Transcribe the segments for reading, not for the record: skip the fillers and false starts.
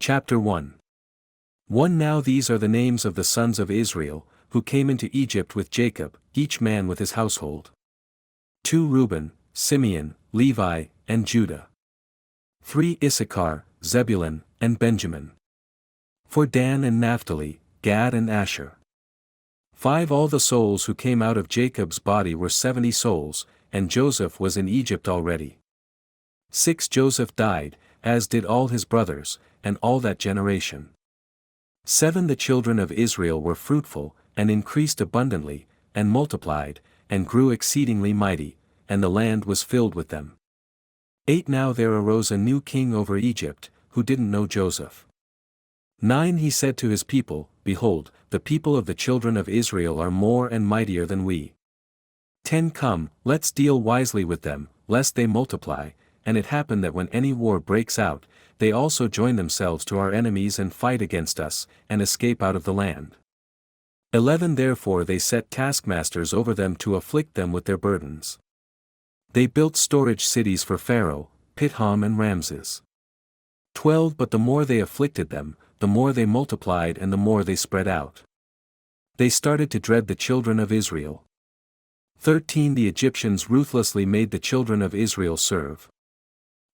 Chapter 1. 1 Now these are the names of the sons of Israel, who came into Egypt with Jacob, each man with his household. 2 Reuben, Simeon, Levi, and Judah. 3 Issachar, Zebulun, and Benjamin. 4 Dan and Naphtali, Gad and Asher. 5 All the souls who came out of Jacob's body were 70 souls, and Joseph was in Egypt already. 6 Joseph died, as did all his brothers, and all that generation. 7 The children of Israel were fruitful, and increased abundantly, and multiplied, and grew exceedingly mighty, and the land was filled with them. 8 Now there arose a new king over Egypt, who didn't know Joseph. 9 He said to his people, Behold, the people of the children of Israel are more and mightier than we. 10 Come, let's deal wisely with them, lest they multiply. And it happened that when any war breaks out, they also join themselves to our enemies and fight against us, and escape out of the land. 11 Therefore they set taskmasters over them to afflict them with their burdens. They built storage cities for Pharaoh, Pithom and Ramses. 12 But the more they afflicted them, the more they multiplied and the more they spread out. They started to dread the children of Israel. 13 The Egyptians ruthlessly made the children of Israel serve.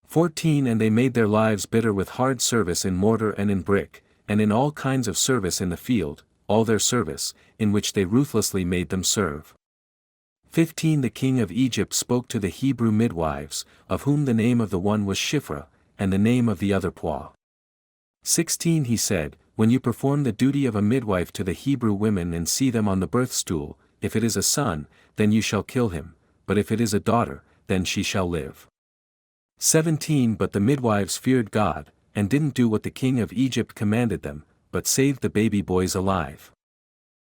14 And they made their lives bitter with hard service in mortar and in brick, and in all kinds of service in the field, all their service, in which they ruthlessly made them serve. 15 The king of Egypt spoke to the Hebrew midwives, of whom the name of the one was Shiphrah, and the name of the other Puah. 16 He said, When you perform the duty of a midwife to the Hebrew women and see them on the birth stool, if it is a son, then you shall kill him, but if it is a daughter, then she shall live. 17 But the midwives feared God, and didn't do what the king of Egypt commanded them, but saved the baby boys alive.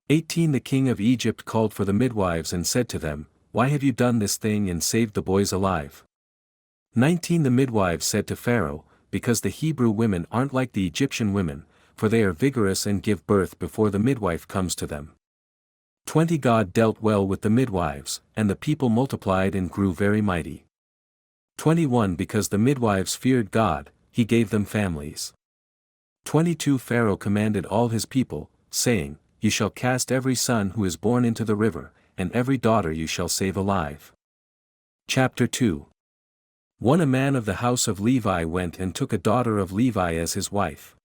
18 The king of Egypt called for the midwives and said to them, Why have you done this thing and saved the boys alive? 19 The midwives said to Pharaoh, Because the Hebrew women aren't like the Egyptian women, for they are vigorous and give birth before the midwife comes to them. 20 God dealt well with the midwives, and the people multiplied and grew very mighty. 21 Because the midwives feared God, he gave them families. 22 Pharaoh commanded all his people, saying, You shall cast every son who is born into the river, and every daughter you shall save alive. Chapter 2. 1 A man of the house of Levi went and took a daughter of Levi as his wife.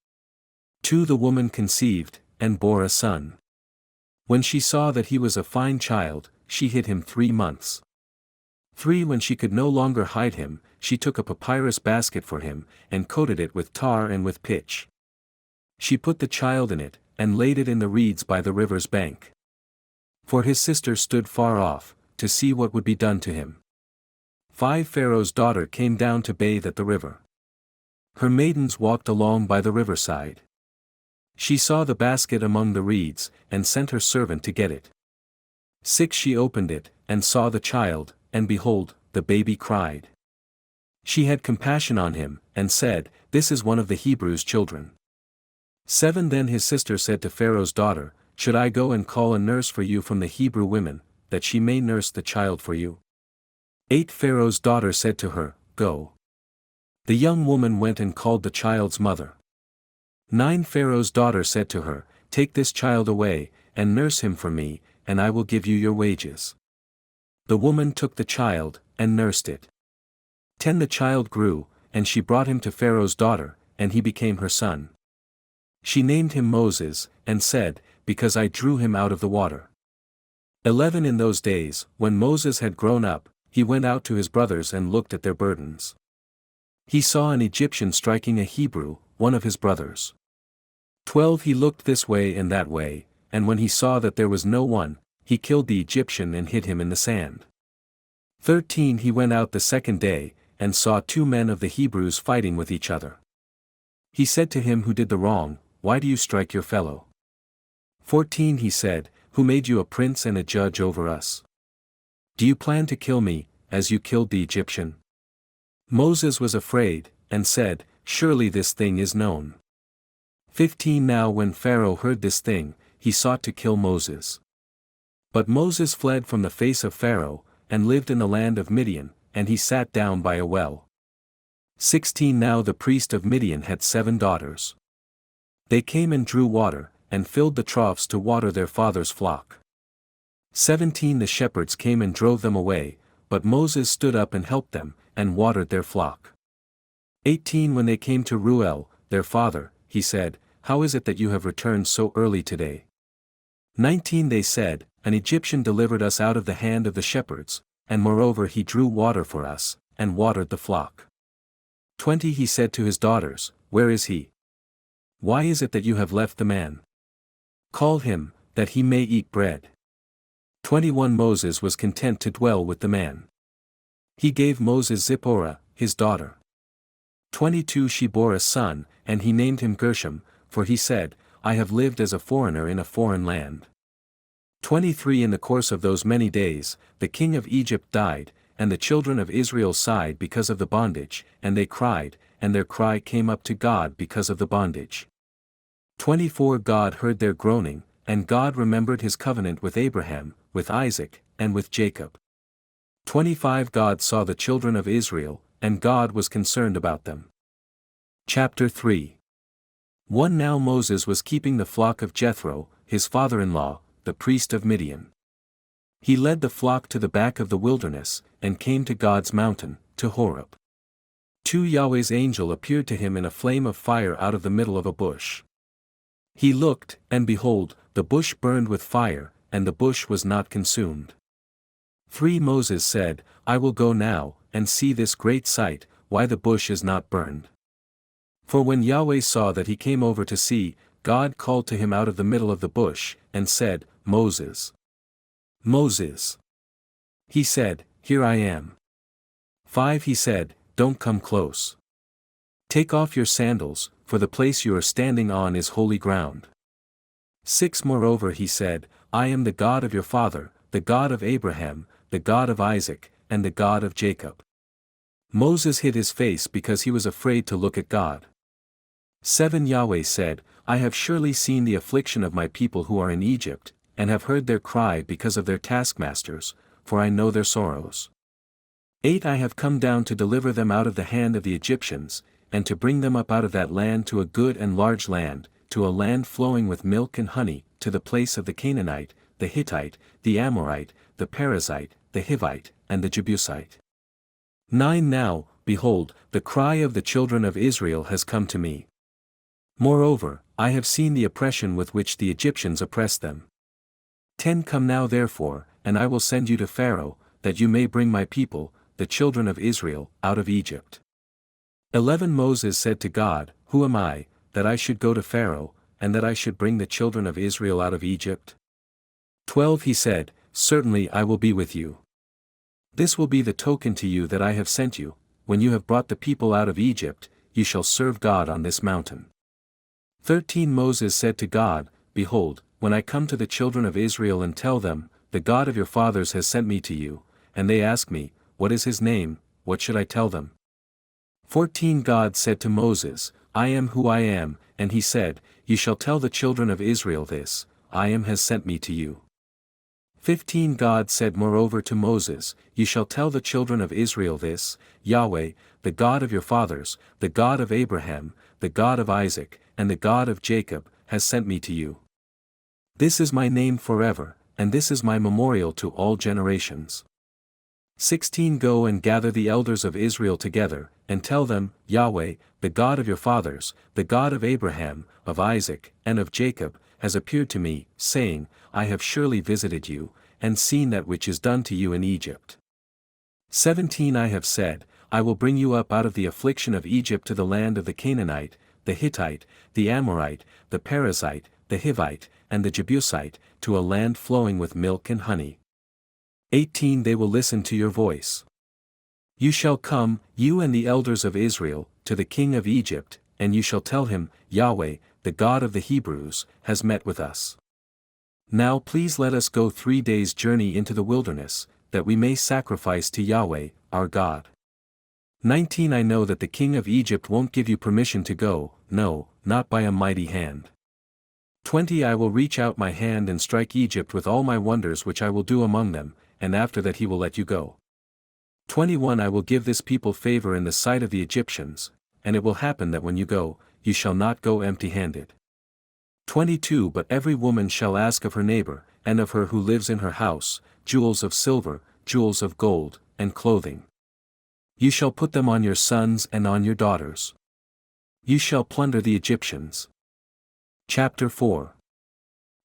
2 The woman conceived, and bore a son. When she saw that he was a fine child, she hid him 3 months. 3 When she could no longer hide him, she took a papyrus basket for him, and coated it with tar and with pitch. She put the child in it, and laid it in the reeds by the river's bank. For his sister stood far off, to see what would be done to him. 5 Pharaoh's daughter came down to bathe at the river. Her maidens walked along by the riverside. She saw the basket among the reeds, and sent her servant to get it. 6 She opened it, and saw the child, and behold, the baby cried. She had compassion on him, and said, This is one of the Hebrews' children. 7 Then his sister said to Pharaoh's daughter, Should I go and call a nurse for you from the Hebrew women, that she may nurse the child for you? 8 Pharaoh's daughter said to her, Go. The young woman went and called the child's mother. 9 Pharaoh's daughter said to her, Take this child away, and nurse him for me, and I will give you your wages. The woman took the child, and nursed it. 10 The child grew, and she brought him to Pharaoh's daughter, and he became her son. She named him Moses, and said, Because I drew him out of the water. 11 In those days, when Moses had grown up, he went out to his brothers and looked at their burdens. He saw an Egyptian striking a Hebrew, one of his brothers. 12 He looked this way and that way, and when he saw that there was no one, he killed the Egyptian and hid him in the sand. 13 He went out the second day, and saw 2 men of the Hebrews fighting with each other. He said to him who did the wrong, Why do you strike your fellow? 14 He said, Who made you a prince and a judge over us? Do you plan to kill me, as you killed the Egyptian? Moses was afraid, and said, Surely this thing is known. 15 Now when Pharaoh heard this thing, he sought to kill Moses. But Moses fled from the face of Pharaoh, and lived in the land of Midian, and he sat down by a well. 16 Now the priest of Midian had 7 daughters. They came and drew water, and filled the troughs to water their father's flock. 17 The shepherds came and drove them away, but Moses stood up and helped them, and watered their flock. 18 When they came to Reuel, their father, he said, How is it that you have returned so early today? 19 They said, An Egyptian delivered us out of the hand of the shepherds, and moreover he drew water for us, and watered the flock. 20 He said to his daughters, Where is he? Why is it that you have left the man? Call him, that he may eat bread. 21 Moses was content to dwell with the man. He gave Moses Zipporah, his daughter. 22 She bore a son, and he named him Gershom, for he said, I have lived as a foreigner in a foreign land. 23 In the course of those many days, the king of Egypt died, and the children of Israel sighed because of the bondage, and they cried, and their cry came up to God because of the bondage. 24 God heard their groaning, and God remembered his covenant with Abraham, with Isaac, and with Jacob. 25 God saw the children of Israel, and God was concerned about them. Chapter 3 1 Now Moses was keeping the flock of Jethro, his father-in-law, the priest of Midian. He led the flock to the back of the wilderness, and came to God's mountain, to Horeb. 2 Yahweh's angel appeared to him in a flame of fire out of the middle of a bush. He looked, and behold, the bush burned with fire, and the bush was not consumed. 3 Moses said, I will go now, and see this great sight, why the bush is not burned. For when Yahweh saw that he came over to see, God called to him out of the middle of the bush, and said, Moses. Moses. He said, Here I am. 5 He said, Don't come close. Take off your sandals, for the place you are standing on is holy ground. 6 Moreover he said, I am the God of your father, the God of Abraham, the God of Isaac, and the God of Jacob. Moses hid his face because he was afraid to look at God. 7 Yahweh said, I have surely seen the affliction of my people who are in Egypt, and have heard their cry because of their taskmasters, for I know their sorrows. 8 I have come down to deliver them out of the hand of the Egyptians, and to bring them up out of that land to a good and large land, to a land flowing with milk and honey, to the place of the Canaanite, the Hittite, the Amorite, the Perizzite, the Hivite, and the Jebusite. 9 Now, behold, the cry of the children of Israel has come to me. Moreover, I have seen the oppression with which the Egyptians oppress them. 10 Come now therefore, and I will send you to Pharaoh, that you may bring my people, the children of Israel, out of Egypt. 11 Moses said to God, Who am I, that I should go to Pharaoh, and that I should bring the children of Israel out of Egypt? 12 He said, Certainly I will be with you. This will be the token to you that I have sent you, when you have brought the people out of Egypt, you shall serve God on this mountain. 13 Moses said to God, Behold, when I come to the children of Israel and tell them, The God of your fathers has sent me to you, and they ask me, What is his name, what should I tell them? 14 God said to Moses, I am who I am, and he said, You shall tell the children of Israel this, I am has sent me to you. 15 God said moreover to Moses, You shall tell the children of Israel this, Yahweh, the God of your fathers, the God of Abraham, the God of Isaac, and the God of Jacob, has sent me to you. This is my name forever, and this is my memorial to all generations. 16 Go and gather the elders of Israel together, and tell them, Yahweh, the God of your fathers, the God of Abraham, of Isaac, and of Jacob, has appeared to me, saying, I have surely visited you, and seen that which is done to you in Egypt. 17 I have said, I will bring you up out of the affliction of Egypt to the land of the Canaanite, the Hittite, the Amorite, the Perizzite, the Hivite, and the Jebusite, to a land flowing with milk and honey. 18 They will listen to your voice. You shall come, you and the elders of Israel, to the king of Egypt, and you shall tell him, Yahweh, the God of the Hebrews, has met with us. Now please let us go 3 days' journey into the wilderness, that we may sacrifice to Yahweh, our God. 19 I know that the king of Egypt won't give you permission to go, no, not by a mighty hand. 20 I will reach out my hand and strike Egypt with all my wonders which I will do among them, and after that he will let you go. 21 I will give this people favor in the sight of the Egyptians, and it will happen that when you go, you shall not go empty-handed. 22 But every woman shall ask of her neighbor, and of her who lives in her house, jewels of silver, jewels of gold, and clothing. You shall put them on your sons and on your daughters. You shall plunder the Egyptians. Chapter 4.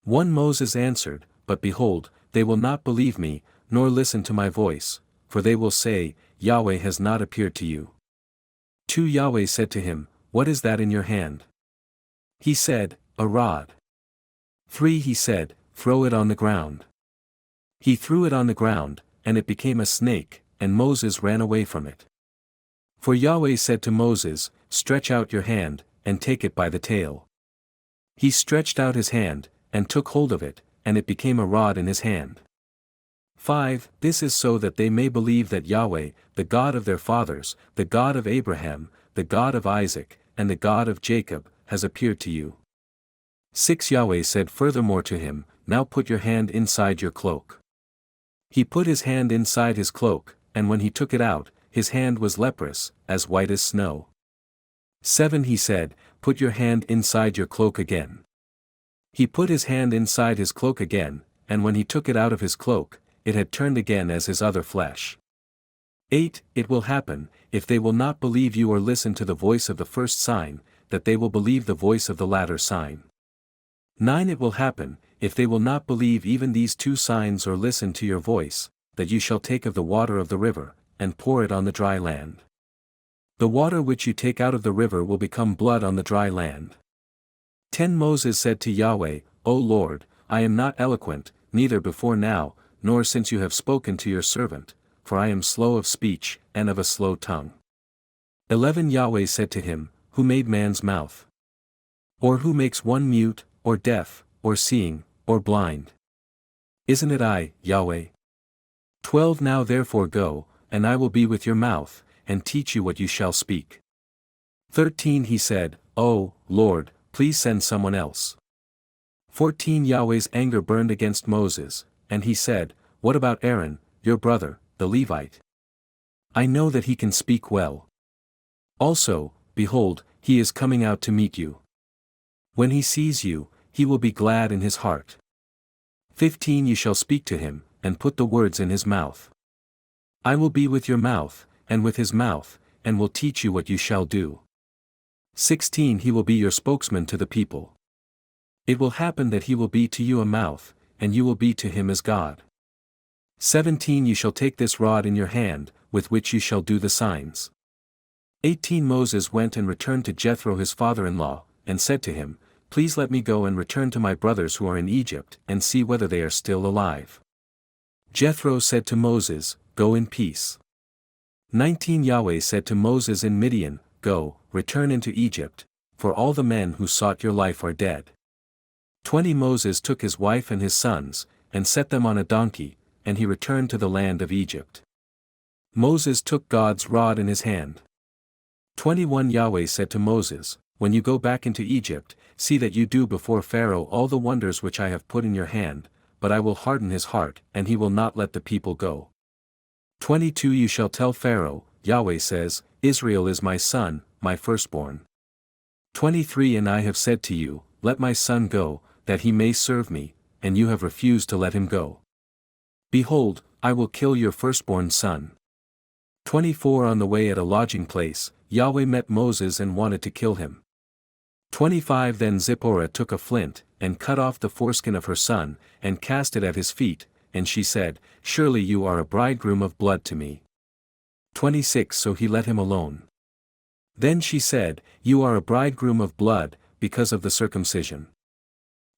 1 Moses answered, But behold, they will not believe me, nor listen to my voice, for they will say, Yahweh has not appeared to you. 2 Yahweh said to him, What is that in your hand? He said, A rod. 3 He said, Throw it on the ground. He threw it on the ground, and it became a snake, and Moses ran away from it. For Yahweh said to Moses, Stretch out your hand, and take it by the tail. He stretched out his hand, and took hold of it, and it became a rod in his hand. 5 This is so that they may believe that Yahweh, the God of their fathers, the God of Abraham, the God of Isaac, and the God of Jacob, has appeared to you. 6 Yahweh said furthermore to him, Now put your hand inside your cloak. He put his hand inside his cloak, and when he took it out, his hand was leprous, as white as snow. 7 He said, Put your hand inside your cloak again. He put his hand inside his cloak again, and when he took it out of his cloak, it had turned again as his other flesh. 8 It will happen, if they will not believe you or listen to the voice of the first sign, that they will believe the voice of the latter sign. 9 It will happen, if they will not believe even these 2 signs or listen to your voice, that you shall take of the water of the river, and pour it on the dry land. The water which you take out of the river will become blood on the dry land. 10 Moses said to Yahweh, O Lord, I am not eloquent, neither before now, nor since you have spoken to your servant, for I am slow of speech, and of a slow tongue. 11 Yahweh said to him, Who made man's mouth? Or who makes one mute, or deaf, or seeing, or blind? Isn't it I, Yahweh? 12 Now therefore go, and I will be with your mouth, and teach you what you shall speak. 13 He said, O Lord, please send someone else. 14 Yahweh's anger burned against Moses, and he said, What about Aaron, your brother, the Levite? I know that he can speak well. Also, behold, he is coming out to meet you. When he sees you, he will be glad in his heart. 15 You shall speak to him, and put the words in his mouth. I will be with your mouth, and with his mouth, and will teach you what you shall do. 16 He will be your spokesman to the people. It will happen that he will be to you a mouth, and you will be to him as God. 17 You shall take this rod in your hand, with which you shall do the signs. 18 Moses went and returned to Jethro his father-in-law, and said to him, Please let me go and return to my brothers who are in Egypt, and see whether they are still alive. Jethro said to Moses, Go in peace. 19 Yahweh said to Moses in Midian, Go, return into Egypt, for all the men who sought your life are dead. 20 Moses took his wife and his sons, and set them on a donkey, and he returned to the land of Egypt. Moses took God's rod in his hand. 21 Yahweh said to Moses, When you go back into Egypt, see that you do before Pharaoh all the wonders which I have put in your hand, but I will harden his heart, and he will not let the people go. 22 You shall tell Pharaoh, Yahweh says, Israel is my son, my firstborn. 23 And I have said to you, Let my son go, that he may serve me, and you have refused to let him go. Behold, I will kill your firstborn son. 24 On the way at a lodging place, Yahweh met Moses and wanted to kill him. 25 Then Zipporah took a flint, and cut off the foreskin of her son, and cast it at his feet, and she said, Surely you are a bridegroom of blood to me. 26 So he let him alone. Then she said, You are a bridegroom of blood, because of the circumcision.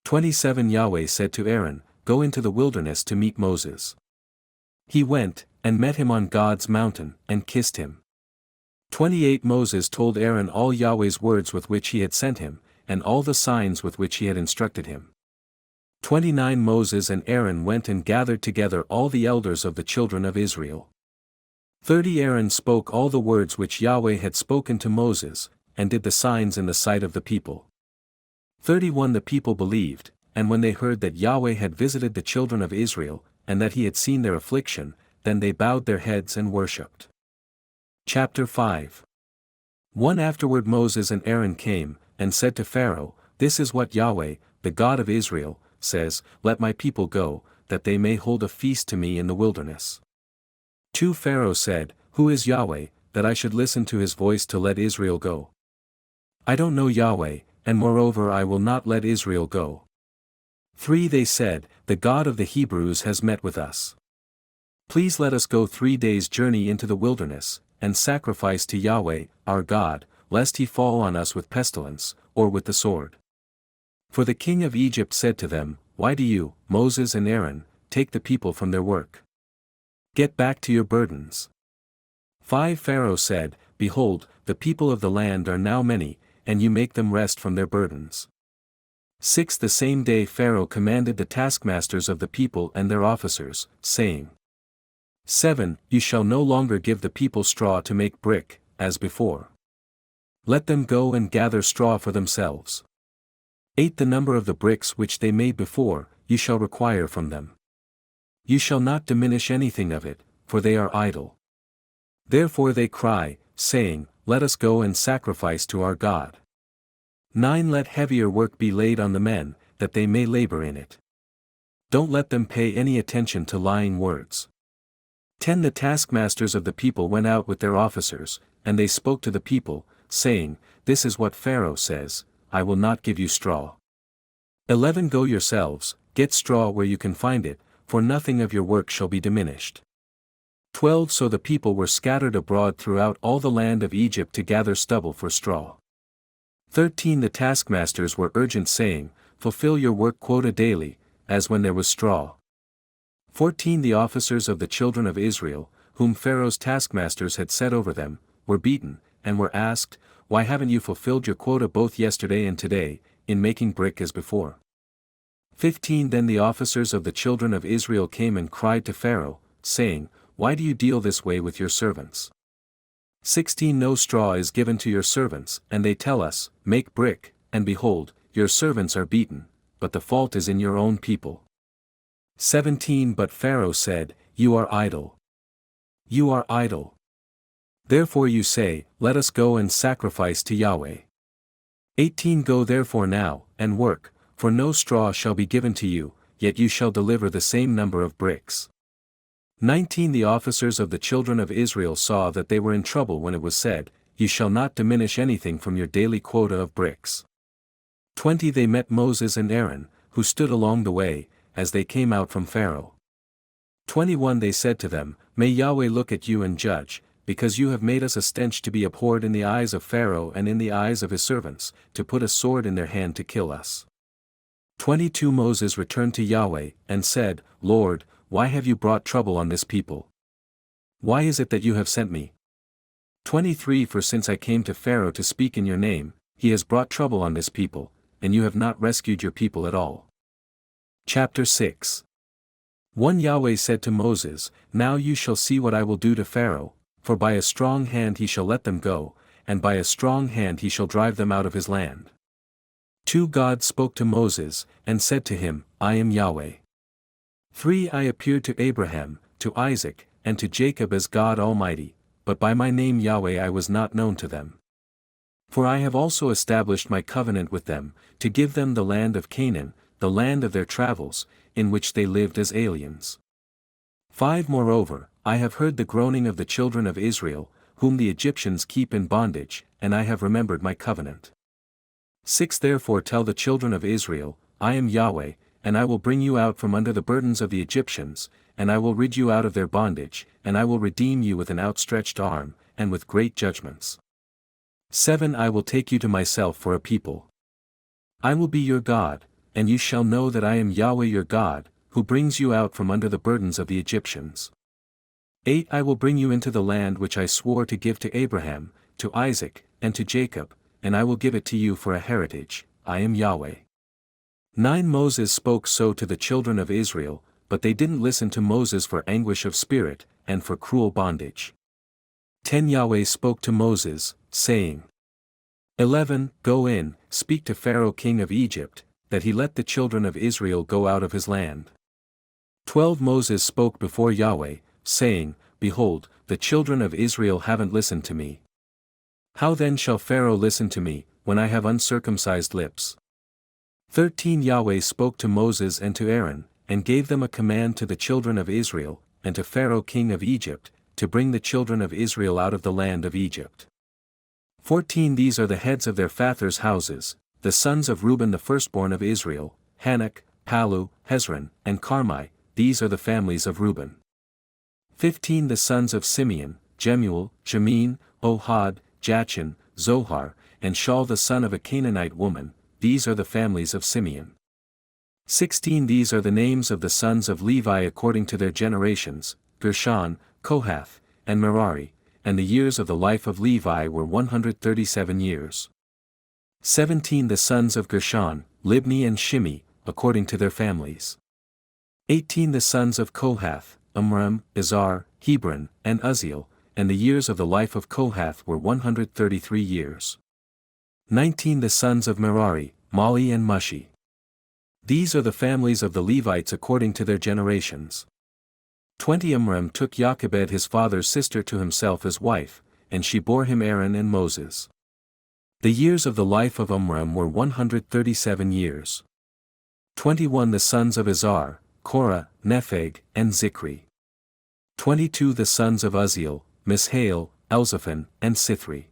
27 Yahweh said to Aaron, Go into the wilderness to meet Moses. He went, and met him on God's mountain, and kissed him. 28 Moses told Aaron all Yahweh's words with which he had sent him, and all the signs with which he had instructed him. 29 Moses and Aaron went and gathered together all the elders of the children of Israel. 30 Aaron spoke all the words which Yahweh had spoken to Moses, and did the signs in the sight of the people. 31 The people believed, and when they heard that Yahweh had visited the children of Israel, and that he had seen their affliction, then they bowed their heads and worshipped. Chapter 5. One afterward Moses and Aaron came, and said to Pharaoh, This is what Yahweh, the God of Israel, says, Let my people go, that they may hold a feast to me in the wilderness. 2 Pharaoh said, Who is Yahweh, that I should listen to his voice to let Israel go? I don't know Yahweh, and moreover I will not let Israel go. 3 They said, The God of the Hebrews has met with us. Please let us go 3 days' journey into the wilderness, and sacrifice to Yahweh, our God, lest he fall on us with pestilence, or with the sword. For the king of Egypt said to them, Why do you, Moses and Aaron, take the people from their work? Get back to your burdens. 5 Pharaoh said, Behold, the people of the land are now many, and you make them rest from their burdens. 6 The same day Pharaoh commanded the taskmasters of the people and their officers, saying, 7 You shall no longer give the people straw to make brick, as before. Let them go and gather straw for themselves. 8 The number of the bricks which they made before, you shall require from them. You shall not diminish anything of it, for they are idle. Therefore they cry, saying, Let us go and sacrifice to our God. 9 Let heavier work be laid on the men, that they may labor in it. Don't let them pay any attention to lying words. 10 The taskmasters of the people went out with their officers, and they spoke to the people, saying, This is what Pharaoh says, I will not give you straw. 11 Go yourselves, get straw where you can find it, for nothing of your work shall be diminished. 12 So the people were scattered abroad throughout all the land of Egypt to gather stubble for straw. 13 The taskmasters were urgent, saying, Fulfill your work quota daily, as when there was straw. 14 The officers of the children of Israel, whom Pharaoh's taskmasters had set over them, were beaten, and were asked, Why haven't you fulfilled your quota both yesterday and today, in making brick as before? 15 Then the officers of the children of Israel came and cried to Pharaoh, saying, Why do you deal this way with your servants? 16 No straw is given to your servants, and they tell us, Make brick, and behold, your servants are beaten, but the fault is in your own people. 17 But Pharaoh said, You are idle. You are idle. Therefore you say, Let us go and sacrifice to Yahweh. 18 Go therefore now, and work, for no straw shall be given to you, yet you shall deliver the same number of bricks. 19 The officers of the children of Israel saw that they were in trouble when it was said, You shall not diminish anything from your daily quota of bricks. 20 They met Moses and Aaron, who stood along the way, as they came out from Pharaoh. 21 They said to them, May Yahweh look at you and judge, because you have made us a stench to be abhorred in the eyes of Pharaoh and in the eyes of his servants, to put a sword in their hand to kill us. 22 Moses returned to Yahweh, and said, Lord, why have you brought trouble on this people? Why is it that you have sent me? 23 For since I came to Pharaoh to speak in your name, he has brought trouble on this people, and you have not rescued your people at all. Chapter 6. 1 Yahweh said to Moses, Now you shall see what I will do to Pharaoh, for by a strong hand he shall let them go, and by a strong hand he shall drive them out of his land. 2 God spoke to Moses, and said to him, I am Yahweh. 3 I appeared to Abraham, to Isaac, and to Jacob as God Almighty, but by my name Yahweh I was not known to them. For I have also established my covenant with them, to give them the land of Canaan, the land of their travels, in which they lived as aliens. 5 Moreover, I have heard the groaning of the children of Israel, whom the Egyptians keep in bondage, and I have remembered my covenant. 6 Therefore tell the children of Israel, I am Yahweh, and I will bring you out from under the burdens of the Egyptians, and I will rid you out of their bondage, and I will redeem you with an outstretched arm, and with great judgments. 7 I will take you to myself for a people. I will be your God, and you shall know that I am Yahweh your God, who brings you out from under the burdens of the Egyptians. 8 I will bring you into the land which I swore to give to Abraham, to Isaac, and to Jacob, and I will give it to you for a heritage, I am Yahweh. 9 Moses spoke so to the children of Israel, but they didn't listen to Moses for anguish of spirit, and for cruel bondage. 10 Yahweh spoke to Moses, saying, 11 Go in, speak to Pharaoh king of Egypt, that he let the children of Israel go out of his land. 12 Moses spoke before Yahweh, saying, Behold, the children of Israel haven't listened to me. How then shall Pharaoh listen to me, when I have uncircumcised lips? 13 Yahweh spoke to Moses and to Aaron, and gave them a command to the children of Israel, and to Pharaoh king of Egypt, to bring the children of Israel out of the land of Egypt. 14 These are the heads of their fathers' houses, the sons of Reuben the firstborn of Israel, Hanok, Palu, Hezron, and Carmi, these are the families of Reuben. 15 The sons of Simeon, Jemuel, Jamin, Ohad, Jachin, Zohar, and Shaul the son of a Canaanite woman, these are the families of Simeon. 16 These are the names of the sons of Levi according to their generations, Gershon, Kohath, and Merari, and the years of the life of Levi were 137 years. 17 The sons of Gershon, Libni and Shimi, according to their families. 18 The sons of Kohath, Amram, Izhar, Hebron, and Uzziel, and the years of the life of Kohath were 133 years. 19 The sons of Merari, Mali and Mushi. These are the families of the Levites according to their generations. 20 Amram took Jochebed his father's sister to himself as wife, and she bore him Aaron and Moses. The years of the life of Amram were 137 years. 21 The sons of Izhar, Korah, Nepheg, and Zikri. 22 The sons of Uzziel, Mishael, Elzaphan, and Sithri.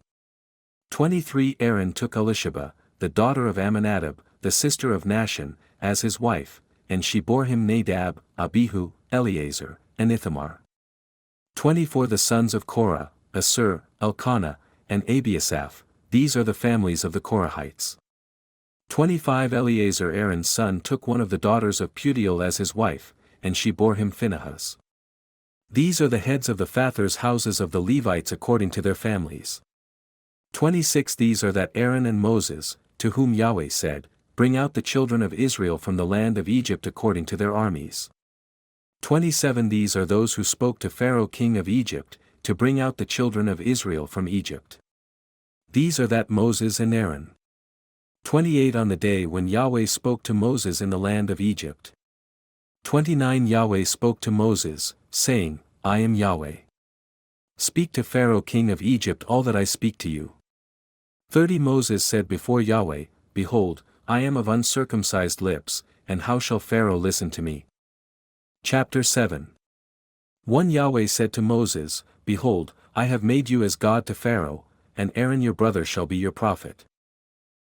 23 Aaron took Elisheba, the daughter of Amminadab, the sister of Nahshon, as his wife, and she bore him Nadab, Abihu, Eleazar, and Ithamar. 24 The sons of Korah, Asur, Elkanah, and Abiasaph, these are the families of the Korahites. 25 Eleazar Aaron's son took one of the daughters of Putiel as his wife, and she bore him Phinehas. These are the heads of the fathers' houses of the Levites according to their families. 26 These are that Aaron and Moses, to whom Yahweh said, Bring out the children of Israel from the land of Egypt according to their armies. 27 These are those who spoke to Pharaoh king of Egypt, to bring out the children of Israel from Egypt. These are that Moses and Aaron. 28 On the day when Yahweh spoke to Moses in the land of Egypt. 29 Yahweh spoke to Moses, saying, I am Yahweh. Speak to Pharaoh king of Egypt all that I speak to you. 30 Moses said before Yahweh, Behold, I am of uncircumcised lips, and how shall Pharaoh listen to me? Chapter 7 1 Yahweh said to Moses, Behold, I have made you as God to Pharaoh, and Aaron your brother shall be your prophet.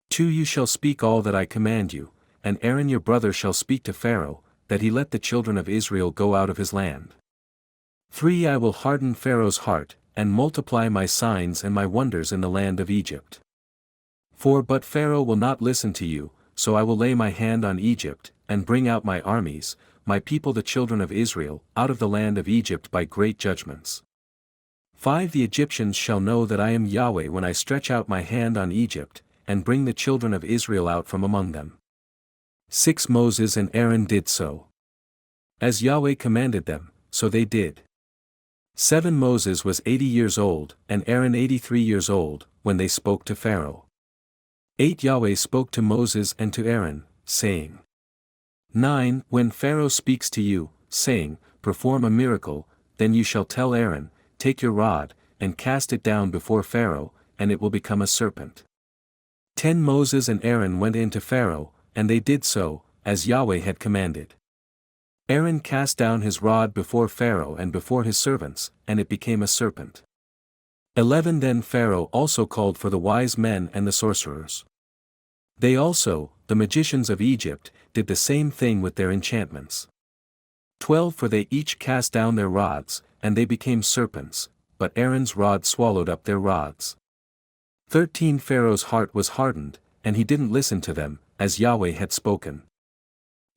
2 You shall speak all that I command you, and Aaron your brother shall speak to Pharaoh, that he let the children of Israel go out of his land. 3 I will harden Pharaoh's heart, and multiply my signs and my wonders in the land of Egypt. 4 But Pharaoh will not listen to you, so I will lay my hand on Egypt, and bring out my armies, my people the children of Israel, out of the land of Egypt by great judgments. 5 The Egyptians shall know that I am Yahweh when I stretch out my hand on Egypt, and bring the children of Israel out from among them. 6 Moses and Aaron did so. As Yahweh commanded them, so they did. 7 Moses was 80 years old, and Aaron 83 years old, when they spoke to Pharaoh. 8 Yahweh spoke to Moses and to Aaron, saying, 9 When Pharaoh speaks to you, saying, Perform a miracle, then you shall tell Aaron, Take your rod, and cast it down before Pharaoh, and it will become a serpent. 10 Moses and Aaron went in to Pharaoh, and they did so, as Yahweh had commanded. Aaron cast down his rod before Pharaoh and before his servants, and it became a serpent. 11 Then Pharaoh also called for the wise men and the sorcerers. They also, the magicians of Egypt, did the same thing with their enchantments. 12 For they each cast down their rods, and they became serpents, but Aaron's rod swallowed up their rods. 13 Pharaoh's heart was hardened, and he didn't listen to them, as Yahweh had spoken.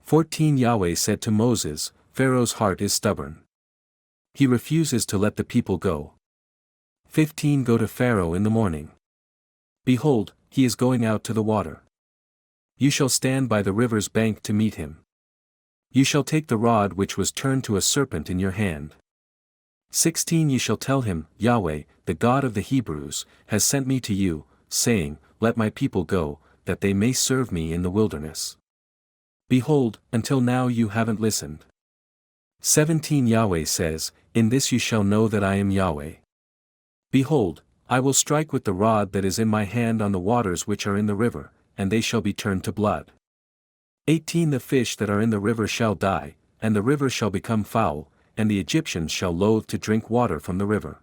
14 Yahweh said to Moses, Pharaoh's heart is stubborn. He refuses to let the people go. 15 Go to Pharaoh in the morning. Behold, he is going out to the water. You shall stand by the river's bank to meet him. You shall take the rod which was turned to a serpent in your hand. 16 You shall tell him, Yahweh, the God of the Hebrews, has sent me to you, saying, Let my people go, that they may serve me in the wilderness. Behold, until now you haven't listened. 17 Yahweh says, In this you shall know that I am Yahweh. Behold, I will strike with the rod that is in my hand on the waters which are in the river, and they shall be turned to blood. 18 The fish that are in the river shall die, and the river shall become foul, and the Egyptians shall loathe to drink water from the river.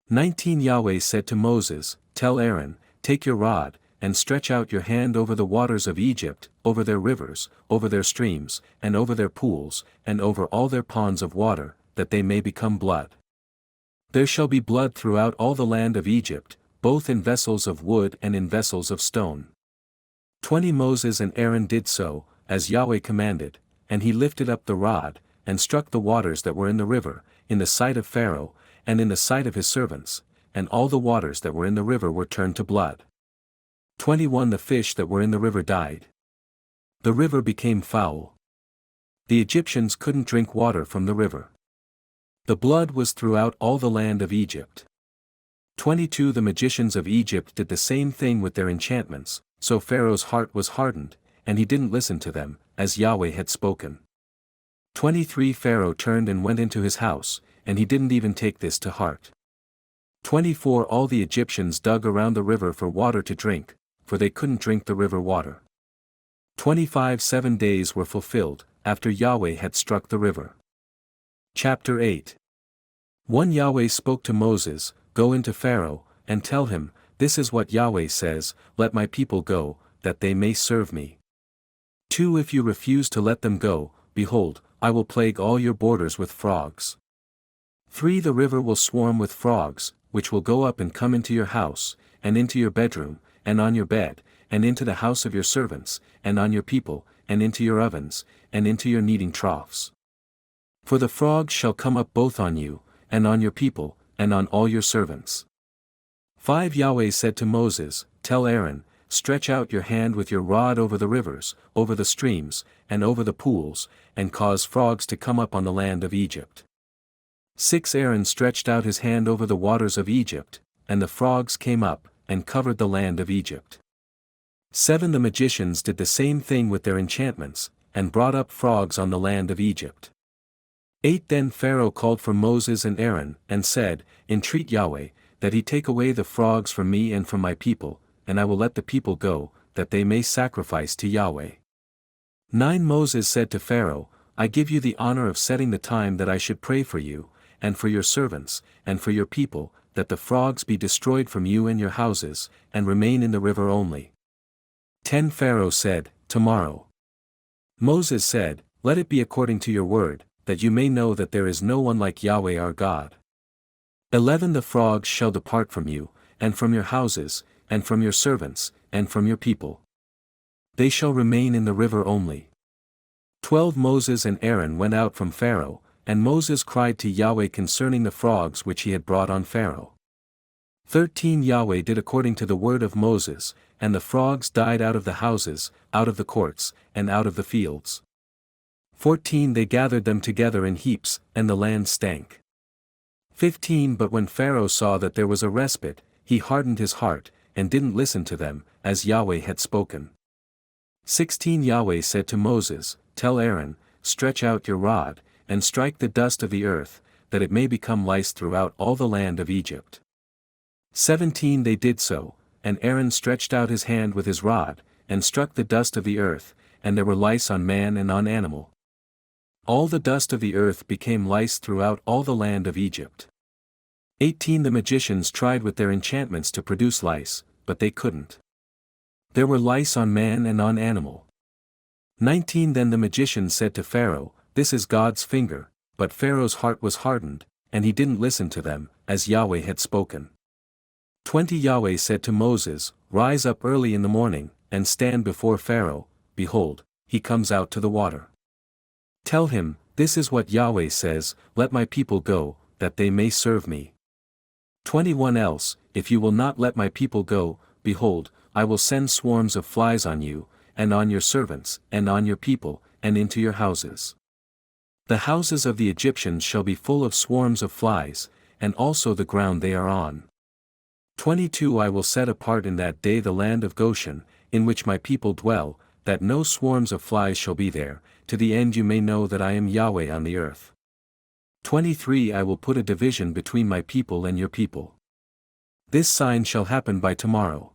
19 Yahweh said to Moses, Tell Aaron, Take your rod, and stretch out your hand over the waters of Egypt, over their rivers, over their streams, and over their pools, and over all their ponds of water, that they may become blood. There shall be blood throughout all the land of Egypt, both in vessels of wood and in vessels of stone. 20 Moses and Aaron did so, as Yahweh commanded, and he lifted up the rod, and struck the waters that were in the river, in the sight of Pharaoh, and in the sight of his servants, and all the waters that were in the river were turned to blood. 21 The fish that were in the river died. The river became foul. The Egyptians couldn't drink water from the river. The blood was throughout all the land of Egypt. 22 The magicians of Egypt did the same thing with their enchantments, so Pharaoh's heart was hardened, and he didn't listen to them, as Yahweh had spoken. 23 Pharaoh turned and went into his house, and he didn't even take this to heart. 24 All the Egyptians dug around the river for water to drink, for they couldn't drink the river water. 25 7 days were fulfilled, after Yahweh had struck the river. Chapter 8 1 Yahweh spoke to Moses, Go into Pharaoh, and tell him, This is what Yahweh says, Let my people go, that they may serve me. 2 If you refuse to let them go, behold, I will plague all your borders with frogs. 3 The river will swarm with frogs, which will go up and come into your house, and into your bedroom, and on your bed, and into the house of your servants, and on your people, and into your ovens, and into your kneading troughs. For the frogs shall come up both on you, and on your people, and on all your servants. 5 Yahweh said to Moses, Tell Aaron, Stretch out your hand with your rod over the rivers, over the streams, and over the pools, and cause frogs to come up on the land of Egypt. 6 Aaron stretched out his hand over the waters of Egypt, and the frogs came up, and covered the land of Egypt. 7 The magicians did the same thing with their enchantments, and brought up frogs on the land of Egypt. 8 Then Pharaoh called for Moses and Aaron, and said, Entreat Yahweh, that he take away the frogs from me and from my people, and I will let the people go, that they may sacrifice to Yahweh. 9 Moses said to Pharaoh, I give you the honor of setting the time that I should pray for you, and for your servants, and for your people, that the frogs be destroyed from you and your houses, and remain in the river only. 10 Pharaoh said, Tomorrow. Moses said, Let it be according to your word, that you may know that there is no one like Yahweh our God. 11 The frogs shall depart from you, and from your houses, and from your servants, and from your people. They shall remain in the river only. 12 Moses and Aaron went out from Pharaoh, and Moses cried to Yahweh concerning the frogs which he had brought on Pharaoh. 13 Yahweh did according to the word of Moses, and the frogs died out of the houses, out of the courts, and out of the fields. 14 They gathered them together in heaps, and the land stank. 15 But when Pharaoh saw that there was a respite, he hardened his heart, and didn't listen to them, as Yahweh had spoken. 16 Yahweh said to Moses, Tell Aaron, Stretch out your rod, and strike the dust of the earth, that it may become lice throughout all the land of Egypt. 17 They did so, and Aaron stretched out his hand with his rod, and struck the dust of the earth, and there were lice on man and on animal. All the dust of the earth became lice throughout all the land of Egypt. 18 The magicians tried with their enchantments to produce lice, but they couldn't. There were lice on man and on animal. 19 Then the magicians said to Pharaoh, This is God's finger, but Pharaoh's heart was hardened, and he didn't listen to them, as Yahweh had spoken. 20 Yahweh said to Moses, Rise up early in the morning, and stand before Pharaoh, behold, he comes out to the water. Tell him, This is what Yahweh says, Let my people go, that they may serve me. 21 Else, if you will not let my people go, behold, I will send swarms of flies on you, and on your servants, and on your people, and into your houses. The houses of the Egyptians shall be full of swarms of flies, and also the ground they are on. 22 I will set apart in that day the land of Goshen, in which my people dwell, that no swarms of flies shall be there, to the end you may know that I am Yahweh on the earth. 23 I will put a division between my people and your people. This sign shall happen by tomorrow.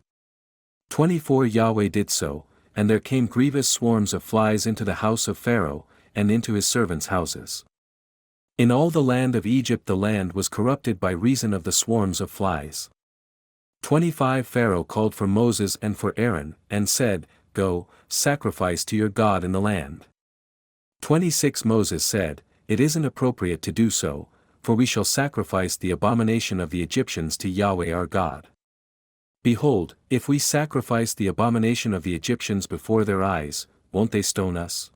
24 Yahweh did so, and there came grievous swarms of flies into the house of Pharaoh, and into his servants' houses. In all the land of Egypt the land was corrupted by reason of the swarms of flies. 25 Pharaoh called for Moses and for Aaron, and said, Go, sacrifice to your God in the land. 26 Moses said, It isn't appropriate to do so, for we shall sacrifice the abomination of the Egyptians to Yahweh our God. Behold, if we sacrifice the abomination of the Egyptians before their eyes, won't they stone us?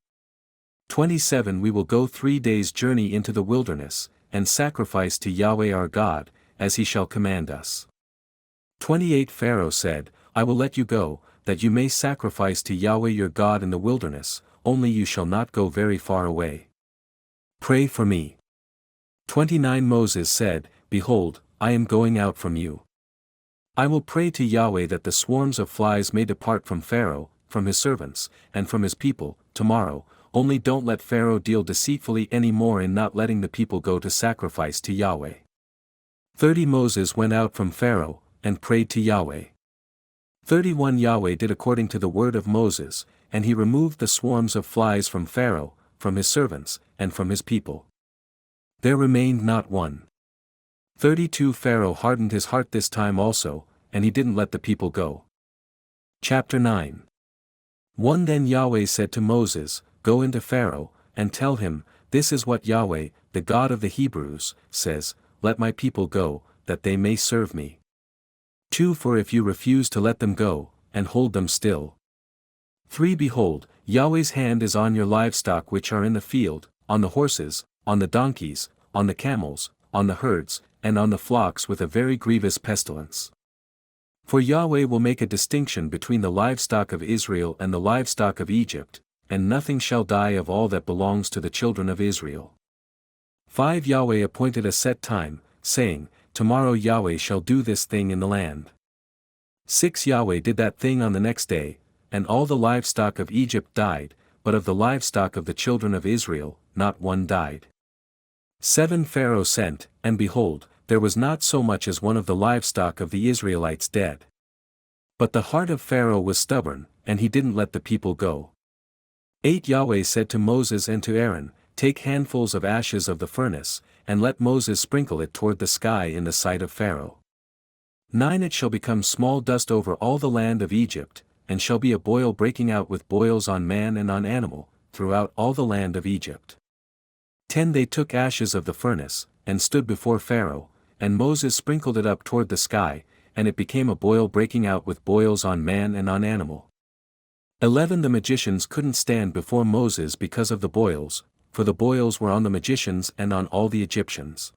27 We will go 3 days' journey into the wilderness, and sacrifice to Yahweh our God, as he shall command us. 28 Pharaoh said, I will let you go, that you may sacrifice to Yahweh your God in the wilderness, only you shall not go very far away. Pray for me. 29 Moses said, Behold, I am going out from you. I will pray to Yahweh that the swarms of flies may depart from Pharaoh, from his servants, and from his people, tomorrow, only don't let Pharaoh deal deceitfully any more in not letting the people go to sacrifice to Yahweh. 30 Moses went out from Pharaoh, and prayed to Yahweh. 31 Yahweh did according to the word of Moses, and he removed the swarms of flies from Pharaoh, from his servants, and from his people. There remained not one. 32 Pharaoh hardened his heart this time also, and he didn't let the people go. Chapter 9. 1 Then Yahweh said to Moses, Go into Pharaoh, and tell him, This is what Yahweh, the God of the Hebrews, says, Let my people go, that they may serve me. 2 For if you refuse to let them go, and hold them still. 3 Behold, Yahweh's hand is on your livestock which are in the field, on the horses, on the donkeys, on the camels, on the herds, and on the flocks with a very grievous pestilence. For Yahweh will make a distinction between the livestock of Israel and the livestock of Egypt, and nothing shall die of all that belongs to the children of Israel. 5 Yahweh appointed a set time, saying, Tomorrow Yahweh shall do this thing in the land. 6 Yahweh did that thing on the next day, and all the livestock of Egypt died, but of the livestock of the children of Israel, not one died. 7 Pharaoh sent, and behold, there was not so much as one of the livestock of the Israelites dead. But the heart of Pharaoh was stubborn, and he didn't let the people go. 8 Yahweh said to Moses and to Aaron, Take handfuls of ashes of the furnace, and let Moses sprinkle it toward the sky in the sight of Pharaoh. 9 It shall become small dust over all the land of Egypt, and shall be a boil breaking out with boils on man and on animal, throughout all the land of Egypt. 10 They took ashes of the furnace, and stood before Pharaoh, and Moses sprinkled it up toward the sky, and it became a boil breaking out with boils on man and on animal. 11 The magicians couldn't stand before Moses because of the boils, for the boils were on the magicians and on all the Egyptians.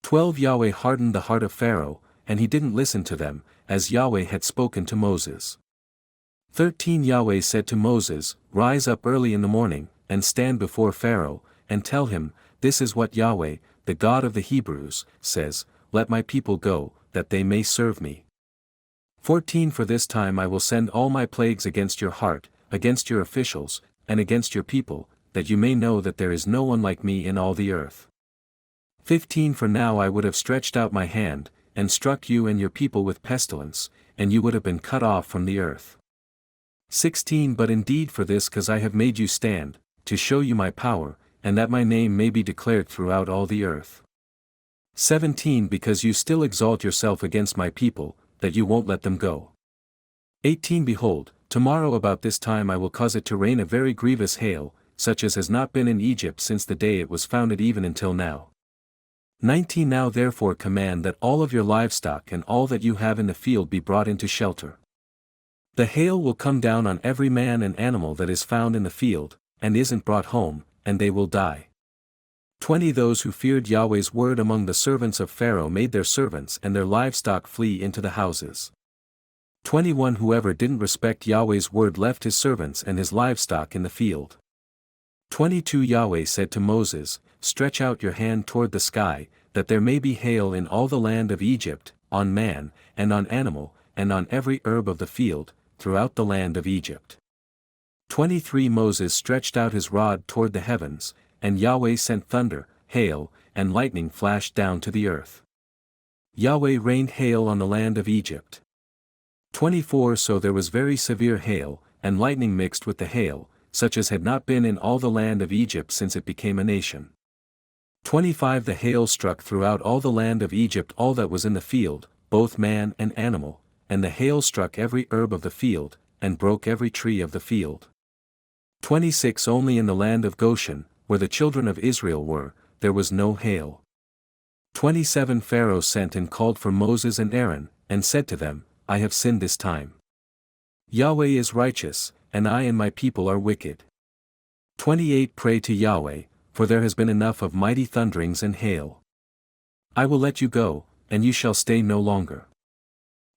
12 Yahweh hardened the heart of Pharaoh, and he didn't listen to them, as Yahweh had spoken to Moses. 13 Yahweh said to Moses, Rise up early in the morning, and stand before Pharaoh, and tell him, This is what Yahweh, the God of the Hebrews, says, Let my people go, that they may serve me. 14 For this time I will send all my plagues against your heart, against your officials, and against your people, that you may know that there is no one like me in all the earth. 15 For now I would have stretched out my hand, and struck you and your people with pestilence, and you would have been cut off from the earth. 16 But indeed for this cause I have made you stand, to show you my power, and that my name may be declared throughout all the earth. 17 Because you still exalt yourself against my people, that you won't let them go. 18 Behold, tomorrow about this time I will cause it to rain a very grievous hail, such as has not been in Egypt since the day it was founded even until now. 19 Now therefore command that all of your livestock and all that you have in the field be brought into shelter. The hail will come down on every man and animal that is found in the field, and isn't brought home, and they will die. 20 Those who feared Yahweh's word among the servants of Pharaoh made their servants and their livestock flee into the houses. 21 Whoever didn't respect Yahweh's word left his servants and his livestock in the field. 22 Yahweh said to Moses, Stretch out your hand toward the sky, that there may be hail in all the land of Egypt, on man, and on animal, and on every herb of the field, throughout the land of Egypt. 23 Moses stretched out his rod toward the heavens, and Yahweh sent thunder, hail, and lightning flashed down to the earth. Yahweh rained hail on the land of Egypt. 24 So there was very severe hail, and lightning mixed with the hail, such as had not been in all the land of Egypt since it became a nation. 25 The hail struck throughout all the land of Egypt all that was in the field, both man and animal, and the hail struck every herb of the field, and broke every tree of the field. 26 Only in the land of Goshen, where the children of Israel were, there was no hail. 27 Pharaoh sent and called for Moses and Aaron, and said to them, I have sinned this time. Yahweh is righteous, and I and my people are wicked. 28 Pray to Yahweh, for there has been enough of mighty thunderings and hail. I will let you go, and you shall stay no longer.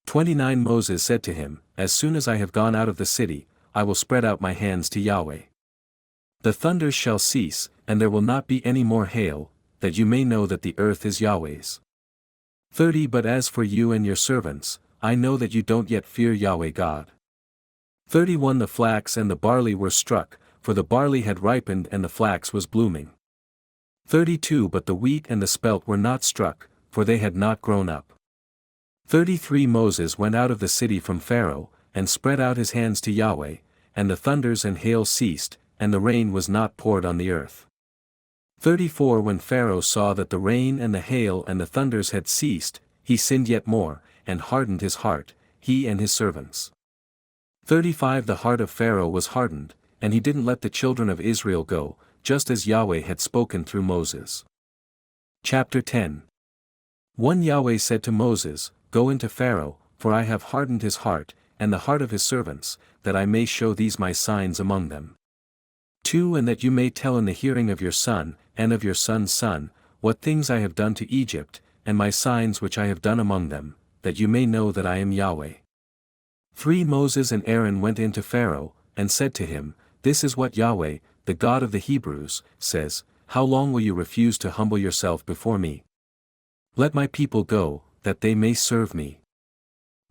29 Moses said to him, As soon as I have gone out of the city, I will spread out my hands to Yahweh. The thunders shall cease, and there will not be any more hail, that you may know that the earth is Yahweh's. 30 But as for you and your servants, I know that you don't yet fear Yahweh God. 31 The flax and the barley were struck, for the barley had ripened and the flax was blooming. 32 But the wheat and the spelt were not struck, for they had not grown up. 33 Moses went out of the city from Pharaoh, and spread out his hands to Yahweh, and the thunders and hail ceased, and the rain was not poured on the earth. 34 When Pharaoh saw that the rain and the hail and the thunders had ceased, he sinned yet more, and hardened his heart, he and his servants. 35 The heart of Pharaoh was hardened, and he didn't let the children of Israel go, just as Yahweh had spoken through Moses. Chapter 10 1 Yahweh said to Moses, Go into Pharaoh, for I have hardened his heart, and the heart of his servants, that I may show these my signs among them. 2 And that you may tell in the hearing of your son, and of your son's son, what things I have done to Egypt, and my signs which I have done among them, that you may know that I am Yahweh. 3 Moses and Aaron went in to Pharaoh, and said to him, This is what Yahweh, the God of the Hebrews, says, How long will you refuse to humble yourself before me? Let my people go, that they may serve me.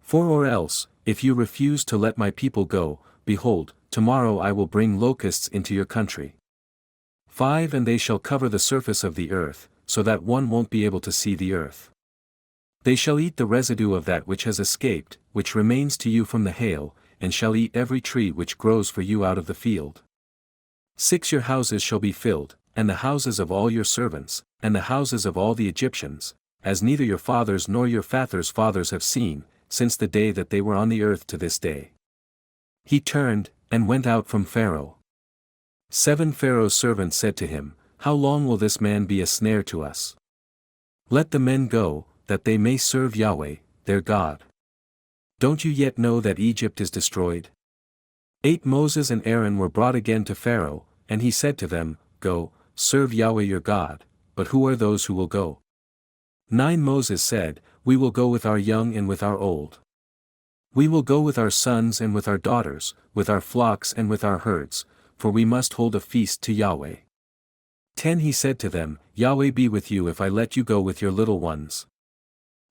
4 Or else, if you refuse to let my people go, behold, tomorrow I will bring locusts into your country. 5 And they shall cover the surface of the earth, so that one won't be able to see the earth. They shall eat the residue of that which has escaped, which remains to you from the hail, and shall eat every tree which grows for you out of the field. 6 Your houses shall be filled, and the houses of all your servants, and the houses of all the Egyptians, as neither your fathers nor your fathers' fathers have seen, since the day that they were on the earth to this day. He turned, and went out from Pharaoh. 7 Pharaoh's servants said to him, How long will this man be a snare to us? Let the men go, that they may serve Yahweh, their God. Don't you yet know that Egypt is destroyed? 8 Moses and Aaron were brought again to Pharaoh, and he said to them, Go, serve Yahweh your God, but who are those who will go? 9 Moses said, We will go with our young and with our old. We will go with our sons and with our daughters, with our flocks and with our herds, for we must hold a feast to Yahweh. 10 He said to them, Yahweh be with you if I let you go with your little ones.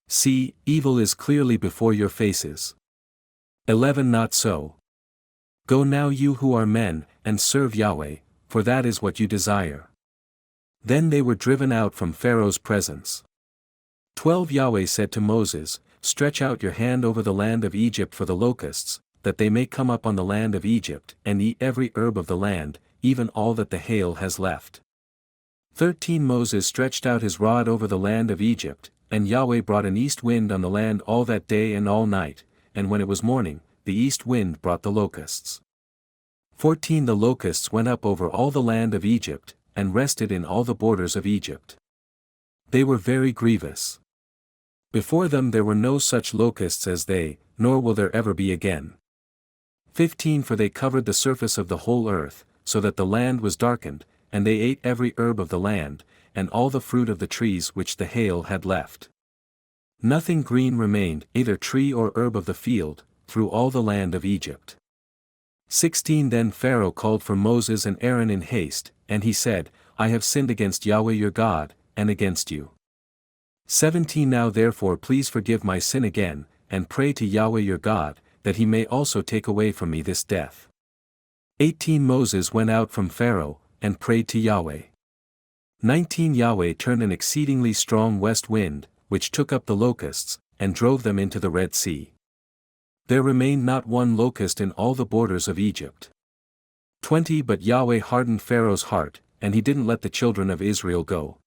See, evil is clearly before your faces. 11 Not so. Go now you who are men, and serve Yahweh, for that is what you desire. Then they were driven out from Pharaoh's presence. 12 Yahweh said to Moses, Stretch out your hand over the land of Egypt for the locusts, that they may come up on the land of Egypt, and eat every herb of the land, even all that the hail has left. 13 Moses stretched out his rod over the land of Egypt, and Yahweh brought an east wind on the land all that day and all night, and when it was morning, the east wind brought the locusts. 14 The locusts went up over all the land of Egypt, and rested in all the borders of Egypt. They were very grievous. Before them there were no such locusts as they, nor will there ever be again. 15 For they covered the surface of the whole earth, so that the land was darkened, and they ate every herb of the land, and all the fruit of the trees which the hail had left. Nothing green remained, either tree or herb of the field, through all the land of Egypt. 16 Then Pharaoh called for Moses and Aaron in haste, and he said, I have sinned against Yahweh your God, and against you. 17 Now therefore please forgive my sin again, and pray to Yahweh your God, that he may also take away from me this death. 18 Moses went out from Pharaoh, and prayed to Yahweh. 19 Yahweh turned an exceedingly strong west wind, which took up the locusts, and drove them into the Red Sea. There remained not one locust in all the borders of Egypt. 20 But Yahweh hardened Pharaoh's heart, and he didn't let the children of Israel go.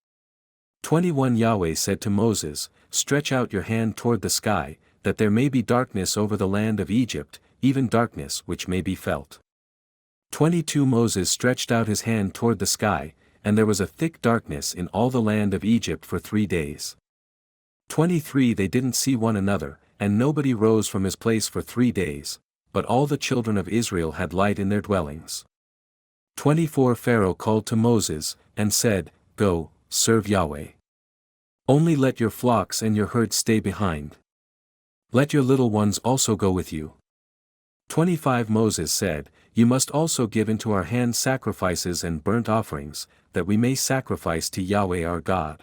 21 Yahweh said to Moses, Stretch out your hand toward the sky, that there may be darkness over the land of Egypt, even darkness which may be felt. 22 Moses stretched out his hand toward the sky, and there was a thick darkness in all the land of Egypt for 3 days. 23 They didn't see one another, and nobody rose from his place for 3 days, but all the children of Israel had light in their dwellings. 24 Pharaoh called to Moses, and said, Go, serve Yahweh. Only let your flocks and your herds stay behind. Let your little ones also go with you. 25 Moses said, You must also give into our hands sacrifices and burnt offerings, that we may sacrifice to Yahweh our God.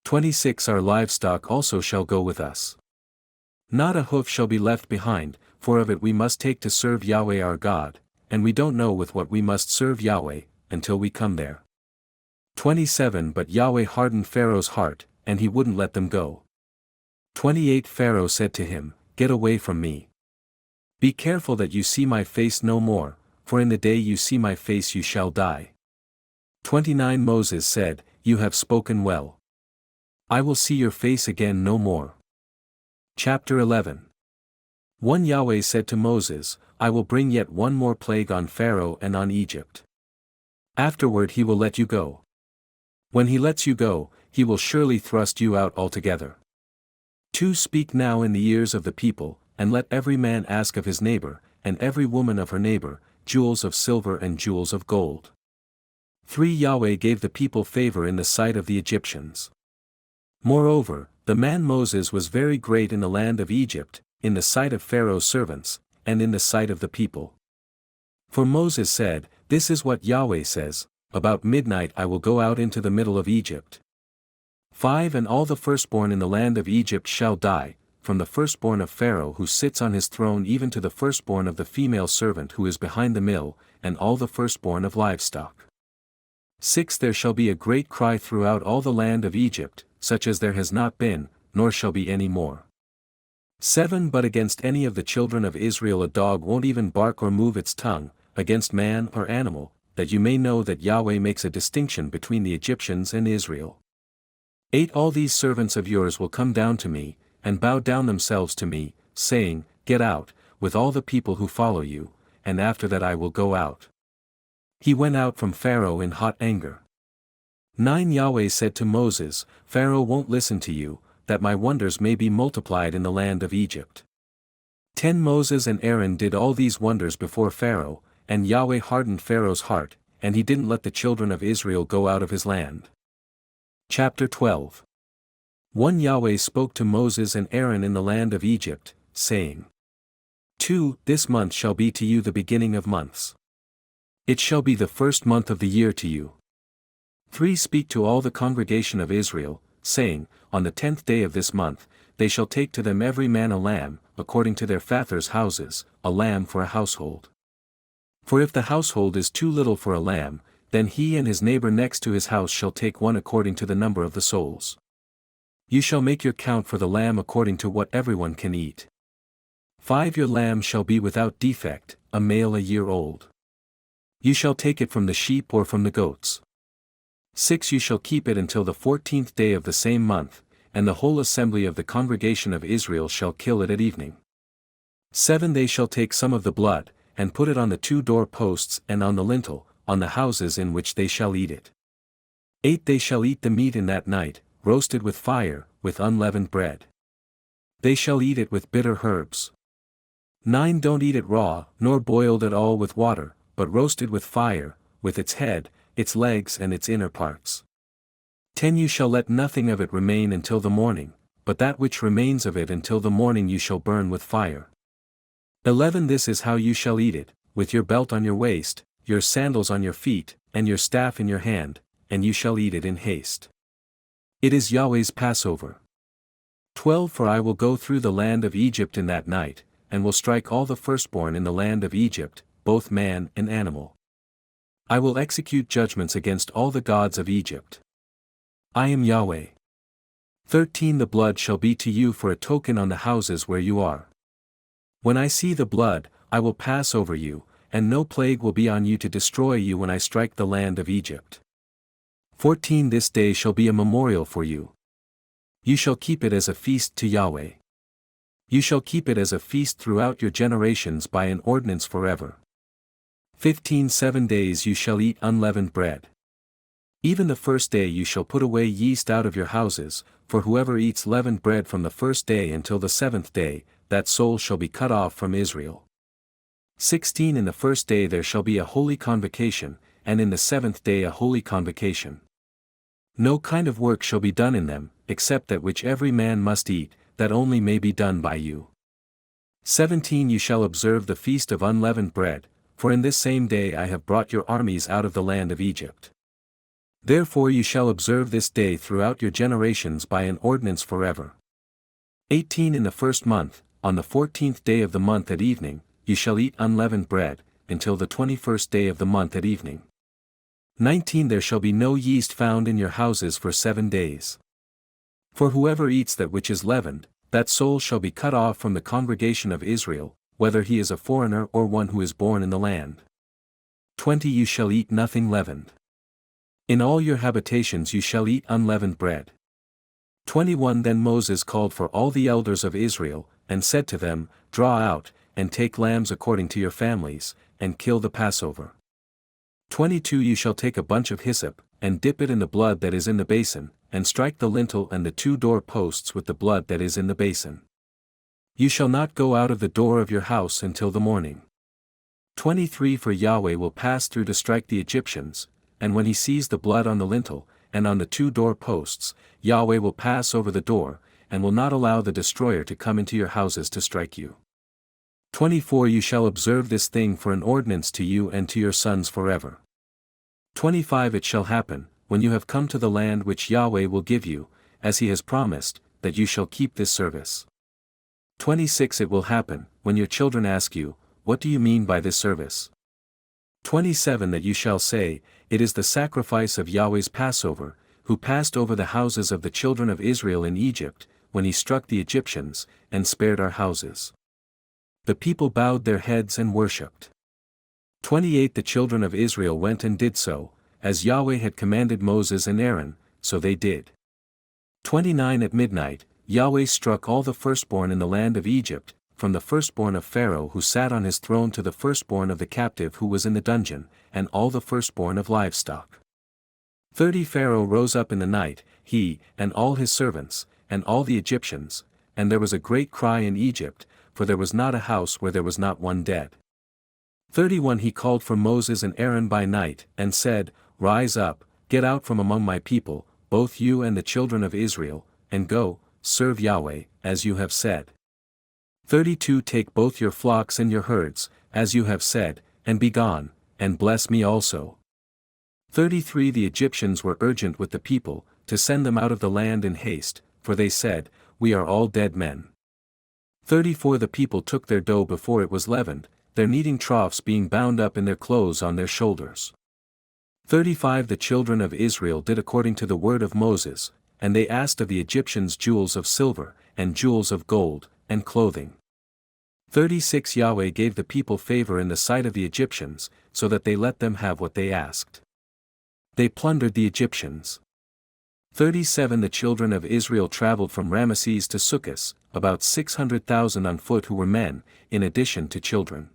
26 Our livestock also shall go with us. Not a hoof shall be left behind, for of it we must take to serve Yahweh our God, and we don't know with what we must serve Yahweh, until we come there. 27 But Yahweh hardened Pharaoh's heart, and he wouldn't let them go. 28 Pharaoh said to him, Get away from me. Be careful that you see my face no more, for in the day you see my face you shall die. 29 Moses said, You have spoken well. I will see your face again no more. Chapter 11. 1 Yahweh said to Moses, I will bring yet one more plague on Pharaoh and on Egypt. Afterward he will let you go. When he lets you go, he will surely thrust you out altogether. 2 Speak now in the ears of the people, and let every man ask of his neighbor, and every woman of her neighbor, jewels of silver and jewels of gold. 3 Yahweh gave the people favor in the sight of the Egyptians. Moreover, the man Moses was very great in the land of Egypt, in the sight of Pharaoh's servants, and in the sight of the people. For Moses said, This is what Yahweh says, About midnight I will go out into the middle of Egypt. 5 And all the firstborn in the land of Egypt shall die, from the firstborn of Pharaoh who sits on his throne even to the firstborn of the female servant who is behind the mill, and all the firstborn of livestock. 6 There shall be a great cry throughout all the land of Egypt, such as there has not been, nor shall be any more. 7 But against any of the children of Israel a dog won't even bark or move its tongue, against man or animal, that you may know that Yahweh makes a distinction between the Egyptians and Israel. 8 All these servants of yours will come down to me, and bow down themselves to me, saying, Get out, with all the people who follow you, and after that I will go out. He went out from Pharaoh in hot anger. 9 Yahweh said to Moses, Pharaoh won't listen to you, that my wonders may be multiplied in the land of Egypt. 10 Moses and Aaron did all these wonders before Pharaoh, and Yahweh hardened Pharaoh's heart, and he didn't let the children of Israel go out of his land. Chapter 12. 1 Yahweh spoke to Moses and Aaron in the land of Egypt, saying, 2 This month shall be to you the beginning of months. It shall be the first month of the year to you. 3 Speak to all the congregation of Israel, saying, On the 10th day of this month, they shall take to them every man a lamb, according to their fathers' houses, a lamb for a household. For if the household is too little for a lamb, then he and his neighbor next to his house shall take one according to the number of the souls. You shall make your count for the lamb according to what everyone can eat. 5 Your lamb shall be without defect, a male a year old. You shall take it from the sheep or from the goats. 6 You shall keep it until the 14th day of the same month, and the whole assembly of the congregation of Israel shall kill it at evening. 7 They shall take some of the blood, and put it on the 2 door posts and on the lintel, on the houses in which they shall eat it. 8 They shall eat the meat in that night, roasted with fire, with unleavened bread. They shall eat it with bitter herbs. 9 Don't eat it raw, nor boiled at all with water, but roasted with fire, with its head, its legs and its inner parts. 10 You shall let nothing of it remain until the morning, but that which remains of it until the morning you shall burn with fire. 11 This is how you shall eat it, with your belt on your waist, your sandals on your feet, and your staff in your hand, and you shall eat it in haste. It is Yahweh's Passover. 12 For I will go through the land of Egypt in that night, and will strike all the firstborn in the land of Egypt, both man and animal. I will execute judgments against all the gods of Egypt. I am Yahweh. 13 The blood shall be to you for a token on the houses where you are. When I see the blood, I will pass over you, and no plague will be on you to destroy you when I strike the land of Egypt. 14 This day shall be a memorial for you. You shall keep it as a feast to Yahweh. You shall keep it as a feast throughout your generations by an ordinance forever. 15 7 days you shall eat unleavened bread. Even the first day you shall put away yeast out of your houses, for whoever eats leavened bread from the first day until the 7th day, that soul shall be cut off from Israel. 16 In the first day there shall be a holy convocation, and in the 7th day a holy convocation. No kind of work shall be done in them, except that which every man must eat, that only may be done by you. 17 You shall observe the feast of unleavened bread, for in this same day I have brought your armies out of the land of Egypt. Therefore you shall observe this day throughout your generations by an ordinance forever. 18 In the first month, on the 14th day of the month at evening, you shall eat unleavened bread, until the 21st day of the month at evening. 19 There shall be no yeast found in your houses for 7 days. For whoever eats that which is leavened, that soul shall be cut off from the congregation of Israel, whether he is a foreigner or one who is born in the land. 20 You shall eat nothing leavened. In all your habitations you shall eat unleavened bread. 21 Then Moses called for all the elders of Israel, and said to them, Draw out, and take lambs according to your families, and kill the Passover. 22 You shall take a bunch of hyssop, and dip it in the blood that is in the basin, and strike the lintel and the 2 door posts with the blood that is in the basin. You shall not go out of the door of your house until the morning. 23 For Yahweh will pass through to strike the Egyptians, and when he sees the blood on the lintel, and on the 2 door posts, Yahweh will pass over the door, and will not allow the destroyer to come into your houses to strike you. 24 You shall observe this thing for an ordinance to you and to your sons forever. 25 It shall happen, when you have come to the land which Yahweh will give you, as he has promised, that you shall keep this service. 26 It will happen, when your children ask you, What do you mean by this service? 27 That you shall say, It is the sacrifice of Yahweh's Passover, who passed over the houses of the children of Israel in Egypt, when he struck the Egyptians, and spared our houses. The people bowed their heads and worshipped. 28 The children of Israel went and did so, as Yahweh had commanded Moses and Aaron, so they did. 29 At midnight, Yahweh struck all the firstborn in the land of Egypt, from the firstborn of Pharaoh who sat on his throne to the firstborn of the captive who was in the dungeon, and all the firstborn of livestock. 30 Pharaoh rose up in the night, he, and all his servants, and all the Egyptians, and there was a great cry in Egypt, for there was not a house where there was not one dead. 31 He called for Moses and Aaron by night, and said, Rise up, get out from among my people, both you and the children of Israel, and go, serve Yahweh, as you have said. 32 Take both your flocks and your herds, as you have said, and be gone, and bless me also. 33 The Egyptians were urgent with the people, to send them out of the land in haste, for they said, We are all dead men. 34 The people took their dough before it was leavened, their kneading troughs being bound up in their clothes on their shoulders. 35 The children of Israel did according to the word of Moses, and they asked of the Egyptians jewels of silver, and jewels of gold, and clothing. 36 Yahweh gave the people favor in the sight of the Egyptians, so that they let them have what they asked. They plundered the Egyptians. 37 The children of Israel traveled from Ramesses to Succos, about 600,000 on foot who were men, in addition to children.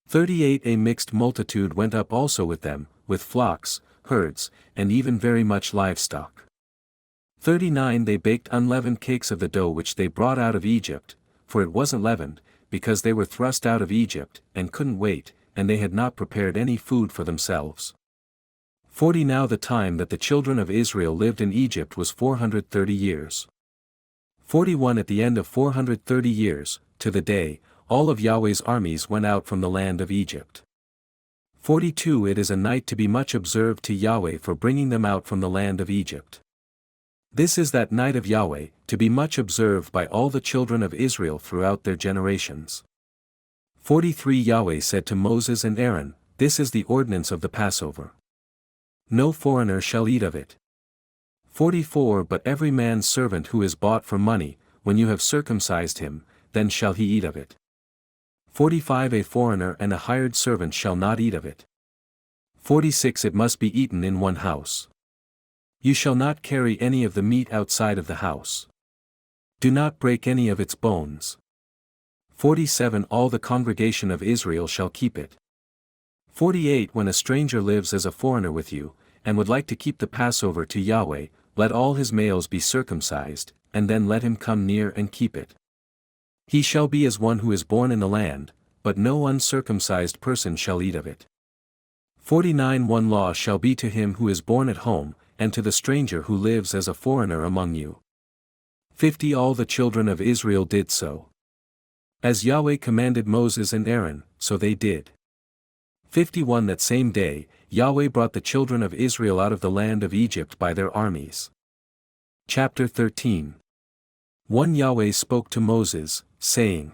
38 A mixed multitude went up also with them, with flocks, herds, and even very much livestock. 39 They baked unleavened cakes of the dough which they brought out of Egypt, for it wasn't leavened, because they were thrust out of Egypt, and couldn't wait, and they had not prepared any food for themselves. 40 Now the time that the children of Israel lived in Egypt was 430 years. 41 At the end of 430 years, to the day, all of Yahweh's armies went out from the land of Egypt. 42 It is a night to be much observed to Yahweh for bringing them out from the land of Egypt. This is that night of Yahweh, to be much observed by all the children of Israel throughout their generations. 43 Yahweh said to Moses and Aaron, This is the ordinance of the Passover. No foreigner shall eat of it. 44 But every man's servant who is bought for money, when you have circumcised him, then shall he eat of it. 45 A foreigner and a hired servant shall not eat of it. 46 It must be eaten in one house. You shall not carry any of the meat outside of the house. Do not break any of its bones. 47 All the congregation of Israel shall keep it. 48 When a stranger lives as a foreigner with you, and would like to keep the Passover to Yahweh, let all his males be circumcised, and then let him come near and keep it. He shall be as one who is born in the land, but no uncircumcised person shall eat of it. 49 One law shall be to him who is born at home, and to the stranger who lives as a foreigner among you. 50 All the children of Israel did so. As Yahweh commanded Moses and Aaron, so they did. 51 That same day, Yahweh brought the children of Israel out of the land of Egypt by their armies. Chapter 13. 1 Yahweh spoke to Moses, saying,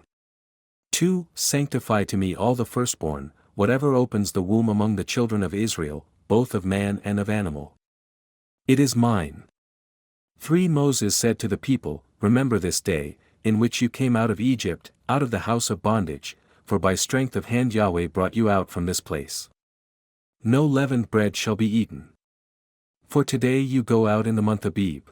2 Sanctify to me all the firstborn, whatever opens the womb among the children of Israel, both of man and of animal. It is mine. 3 Moses said to the people, Remember this day, in which you came out of Egypt, out of the house of bondage, for by strength of hand Yahweh brought you out from this place. No leavened bread shall be eaten. For today you go out in the month Abib.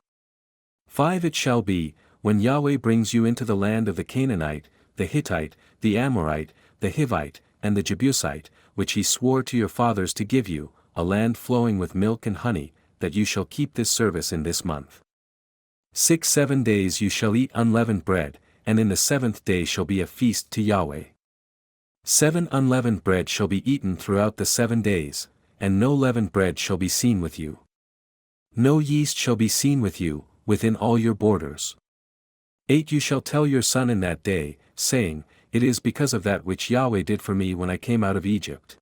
5 It shall be, when Yahweh brings you into the land of the Canaanite, the Hittite, the Amorite, the Hivite, and the Jebusite, which he swore to your fathers to give you, a land flowing with milk and honey, that you shall keep this service in this month. 6 7 days you shall eat unleavened bread, and in the 7th day shall be a feast to Yahweh. 7 Unleavened bread shall be eaten throughout the 7 days, and no leavened bread shall be seen with you. No yeast shall be seen with you, within all your borders. 8 You shall tell your son in that day, saying, It is because of that which Yahweh did for me when I came out of Egypt.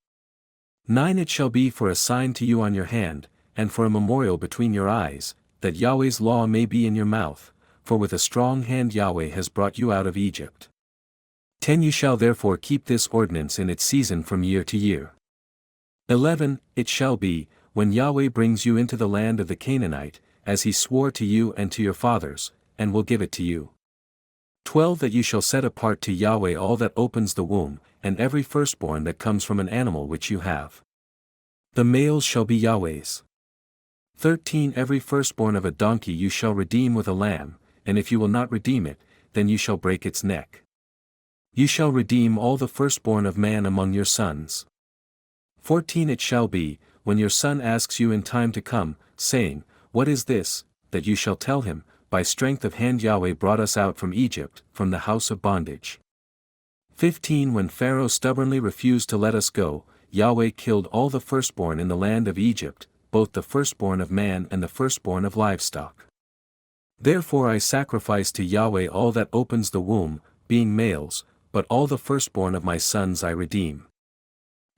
9 It shall be for a sign to you on your hand, and for a memorial between your eyes, that Yahweh's law may be in your mouth, for with a strong hand Yahweh has brought you out of Egypt. 10 You shall therefore keep this ordinance in its season from year to year. 11 It shall be, when Yahweh brings you into the land of the Canaanite, as he swore to you and to your fathers, and will give it to you. 12 That you shall set apart to Yahweh all that opens the womb, and every firstborn that comes from an animal which you have. The males shall be Yahweh's. 13 Every firstborn of a donkey you shall redeem with a lamb, and if you will not redeem it, then you shall break its neck. You shall redeem all the firstborn of man among your sons. 14 It shall be, when your son asks you in time to come, saying, What is this, that you shall tell him, By strength of hand Yahweh brought us out from Egypt, from the house of bondage. 15 When Pharaoh stubbornly refused to let us go, Yahweh killed all the firstborn in the land of Egypt, both the firstborn of man and the firstborn of livestock. Therefore I sacrifice to Yahweh all that opens the womb, being males, but all the firstborn of my sons I redeem.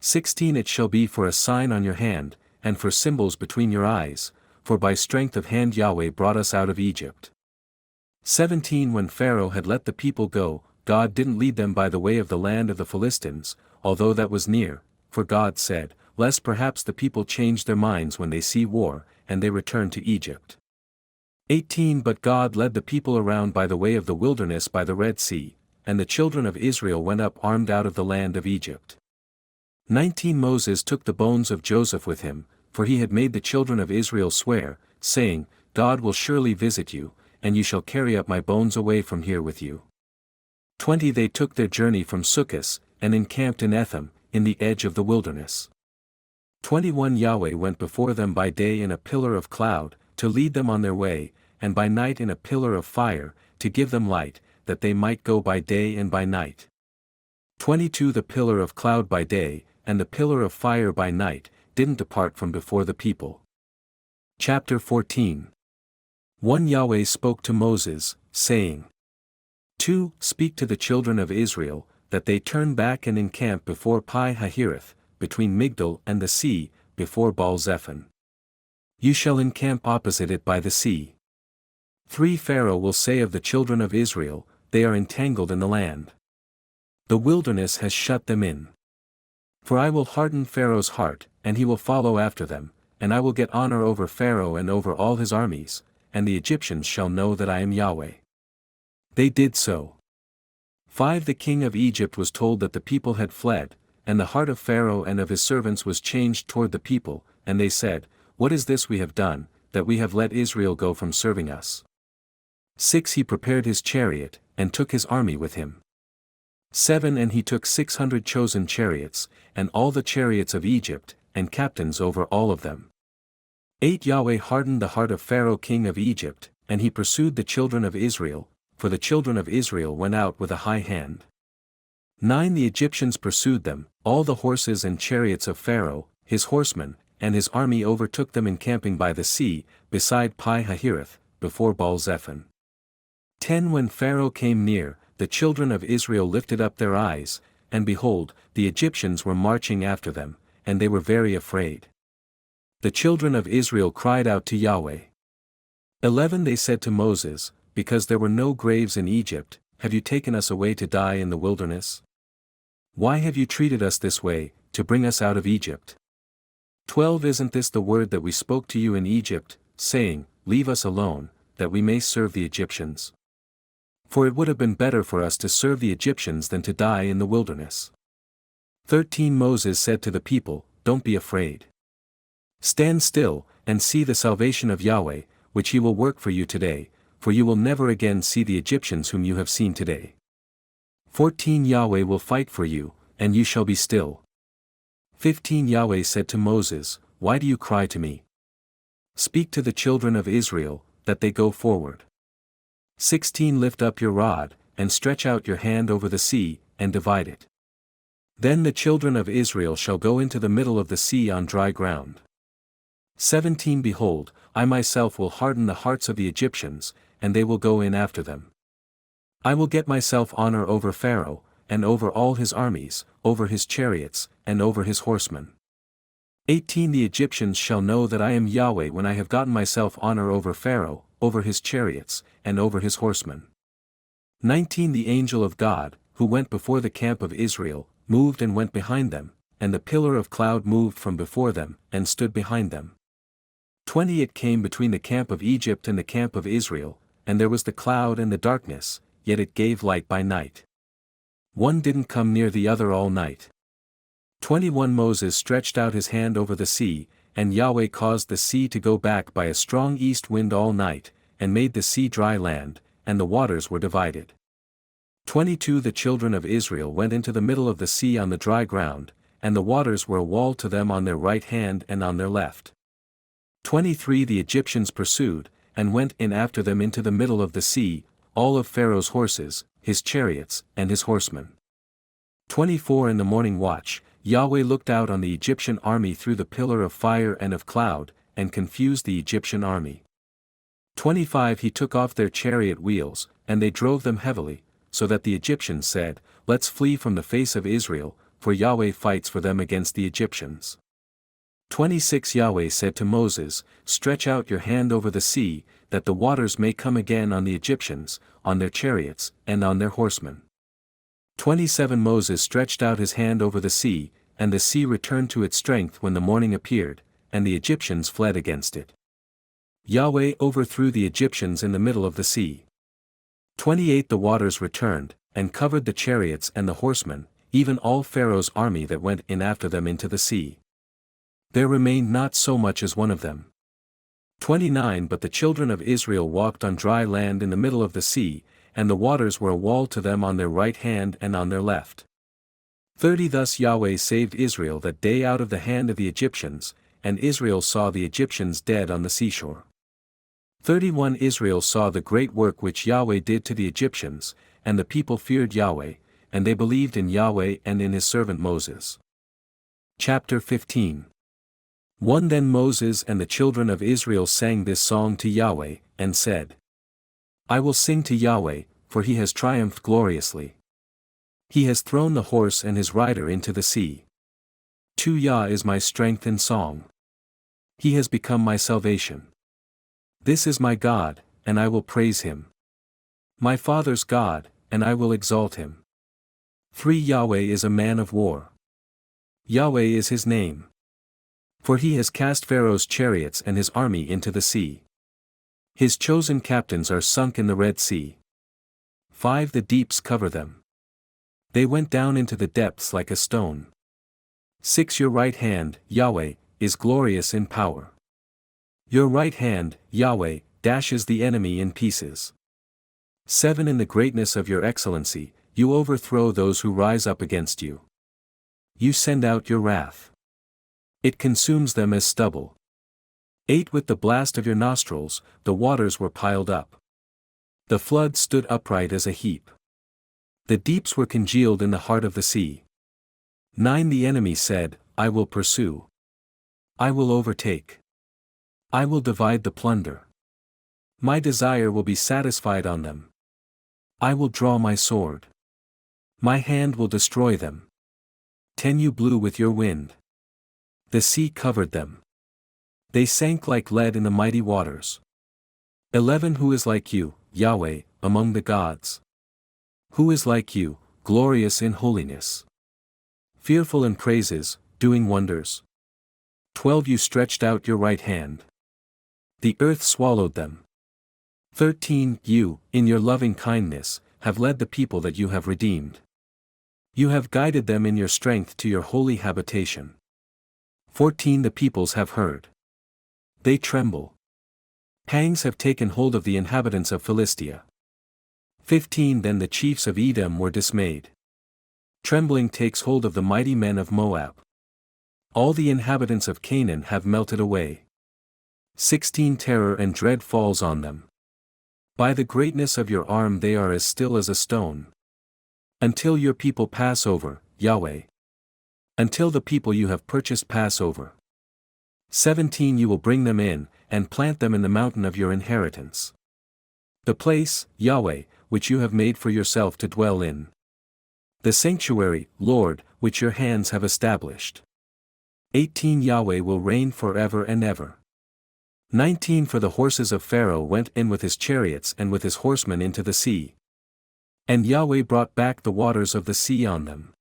16 It shall be for a sign on your hand, and for symbols between your eyes, for by strength of hand Yahweh brought us out of Egypt. 17 When Pharaoh had let the people go, God didn't lead them by the way of the land of the Philistines, although that was near, for God said, Lest perhaps the people change their minds when they see war, and they return to Egypt. 18 But God led the people around by the way of the wilderness by the Red Sea, and the children of Israel went up armed out of the land of Egypt. 19 Moses took the bones of Joseph with him, for he had made the children of Israel swear, saying, God will surely visit you, and you shall carry up my bones away from here with you. 20 They took their journey from Succos, and encamped in Etham, in the edge of the wilderness. 21 Yahweh went before them by day in a pillar of cloud, to lead them on their way, and by night in a pillar of fire, to give them light, that they might go by day and by night. 22 The pillar of cloud by day, and the pillar of fire by night, didn't depart from before the people. Chapter 14. 1 Yahweh spoke to Moses, saying, 2 Speak to the children of Israel, that they turn back and encamp before Pi-Hahiroth, between Migdol and the sea, before Baal-zephon. You shall encamp opposite it by the sea. 3 Pharaoh will say of the children of Israel, They are entangled in the land. The wilderness has shut them in. For I will harden Pharaoh's heart, and he will follow after them, and I will get honor over Pharaoh and over all his armies, and the Egyptians shall know that I am Yahweh. They did so. 5 The king of Egypt was told that the people had fled, and the heart of Pharaoh and of his servants was changed toward the people, and they said, What is this we have done, that we have let Israel go from serving us? 6 He prepared his chariot, and took his army with him. 7 And he took 600 chosen chariots, and all the chariots of Egypt, and captains over all of them. 8 Yahweh hardened the heart of Pharaoh king of Egypt, and he pursued the children of Israel, for the children of Israel went out with a high hand. 9 The Egyptians pursued them, all the horses and chariots of Pharaoh, his horsemen, and his army overtook them encamping by the sea, beside Pi-hahiroth, before Baal-zephon. 10 When Pharaoh came near, the children of Israel lifted up their eyes, and behold, the Egyptians were marching after them, and they were very afraid. The children of Israel cried out to Yahweh. 11 They said to Moses, Because there were no graves in Egypt, have you taken us away to die in the wilderness? Why have you treated us this way, to bring us out of Egypt? 12 Isn't this the word that we spoke to you in Egypt, saying, Leave us alone, that we may serve the Egyptians? For it would have been better for us to serve the Egyptians than to die in the wilderness. 13 Moses said to the people, Don't be afraid. Stand still, and see the salvation of Yahweh, which he will work for you today, for you will never again see the Egyptians whom you have seen today. 14 Yahweh will fight for you, and you shall be still. 15 Yahweh said to Moses, Why do you cry to me? Speak to the children of Israel, that they go forward. 16 Lift up your rod, and stretch out your hand over the sea, and divide it. Then the children of Israel shall go into the middle of the sea on dry ground. 17 Behold, I myself will harden the hearts of the Egyptians, and they will go in after them. I will get myself honor over Pharaoh, and over all his armies, over his chariots, and over his horsemen. 18 The Egyptians shall know that I am Yahweh when I have gotten myself honor over Pharaoh, over his chariots, and over his horsemen. 19 The angel of God, who went before the camp of Israel, moved and went behind them, and the pillar of cloud moved from before them, and stood behind them. 20 It came between the camp of Egypt and the camp of Israel, and there was the cloud and the darkness, yet it gave light by night. One didn't come near the other all night. 21 Moses stretched out his hand over the sea, and Yahweh caused the sea to go back by a strong east wind all night, and made the sea dry land, and the waters were divided. 22 The children of Israel went into the middle of the sea on the dry ground, and the waters were a wall to them on their right hand and on their left. 23 The Egyptians pursued, and went in after them into the middle of the sea, all of Pharaoh's horses, his chariots, and his horsemen. 24 In the morning watch, Yahweh looked out on the Egyptian army through the pillar of fire and of cloud, and confused the Egyptian army. 25 He took off their chariot wheels, and they drove them heavily, so that the Egyptians said, Let's flee from the face of Israel, for Yahweh fights for them against the Egyptians. 26 Yahweh said to Moses, Stretch out your hand over the sea, that the waters may come again on the Egyptians, on their chariots, and on their horsemen. 27 Moses stretched out his hand over the sea, and the sea returned to its strength when the morning appeared, and the Egyptians fled against it. Yahweh overthrew the Egyptians in the middle of the sea. 28 The waters returned, and covered the chariots and the horsemen, even all Pharaoh's army that went in after them into the sea. There remained not so much as one of them. 29 But the children of Israel walked on dry land in the middle of the sea, and the waters were a wall to them on their right hand and on their left. 30 Thus Yahweh saved Israel that day out of the hand of the Egyptians, and Israel saw the Egyptians dead on the seashore. 31 Israel saw the great work which Yahweh did to the Egyptians, and the people feared Yahweh, and they believed in Yahweh and in his servant Moses. Chapter 15 1 Then Moses and the children of Israel sang this song to Yahweh, and said, I will sing to Yahweh, for he has triumphed gloriously. He has thrown the horse and his rider into the sea. To Yah is my strength and song. He has become my salvation. This is my God, and I will praise him. My father's God, and I will exalt him. 3 Yahweh is a man of war. Yahweh is his name. For he has cast Pharaoh's chariots and his army into the sea. His chosen captains are sunk in the Red Sea. 5 The deeps cover them. They went down into the depths like a stone. 6 Your right hand, Yahweh, is glorious in power. Your right hand, Yahweh, dashes the enemy in pieces. 7 In the greatness of your excellency, you overthrow those who rise up against you. You send out your wrath. It consumes them as stubble. 8 With the blast of your nostrils, the waters were piled up. The flood stood upright as a heap. The deeps were congealed in the heart of the sea. 9 The enemy said, I will pursue. I will overtake. I will divide the plunder. My desire will be satisfied on them. I will draw my sword. My hand will destroy them. 10 You blew with your wind. The sea covered them. They sank like lead in the mighty waters. 11 Who is like you, Yahweh, among the gods? Who is like you, glorious in holiness? Fearful in praises, doing wonders? 12 You stretched out your right hand. The earth swallowed them. 13 You, in your loving kindness, have led the people that you have redeemed. You have guided them in your strength to your holy habitation. 14 The peoples have heard. They tremble. Pangs have taken hold of the inhabitants of Philistia. 15 Then the chiefs of Edom were dismayed. Trembling takes hold of the mighty men of Moab. All the inhabitants of Canaan have melted away. 16 Terror and dread falls on them. By the greatness of your arm they are as still as a stone. Until your people pass over, Yahweh. Until the people you have purchased pass over. 17 You will bring them in, and plant them in the mountain of your inheritance. The place, Yahweh, which you have made for yourself to dwell in. The sanctuary, Lord, which your hands have established. 18 Yahweh will reign forever and ever. 19 For the horses of Pharaoh went in with his chariots and with his horsemen into the sea. And Yahweh brought back the waters of the sea on them.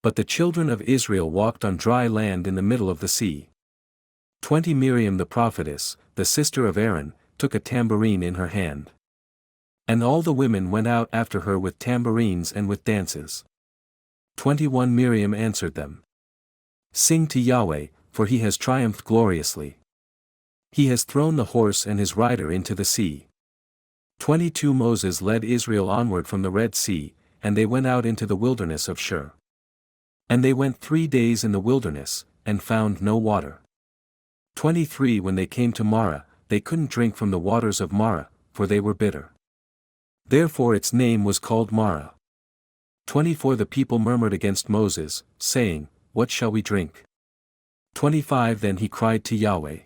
But the children of Israel walked on dry land in the middle of the sea. 20 Miriam the prophetess, the sister of Aaron, took a tambourine in her hand. And all the women went out after her with tambourines and with dances. 21 Miriam answered them. Sing to Yahweh, for he has triumphed gloriously. He has thrown the horse and his rider into the sea. 22 Moses led Israel onward from the Red Sea, and they went out into the wilderness of Shur. And they went 3 days in the wilderness, and found no water. 23 When they came to Marah, they couldn't drink from the waters of Marah, for they were bitter. Therefore its name was called Marah. 24 The people murmured against Moses, saying, What shall we drink? 25 Then he cried to Yahweh.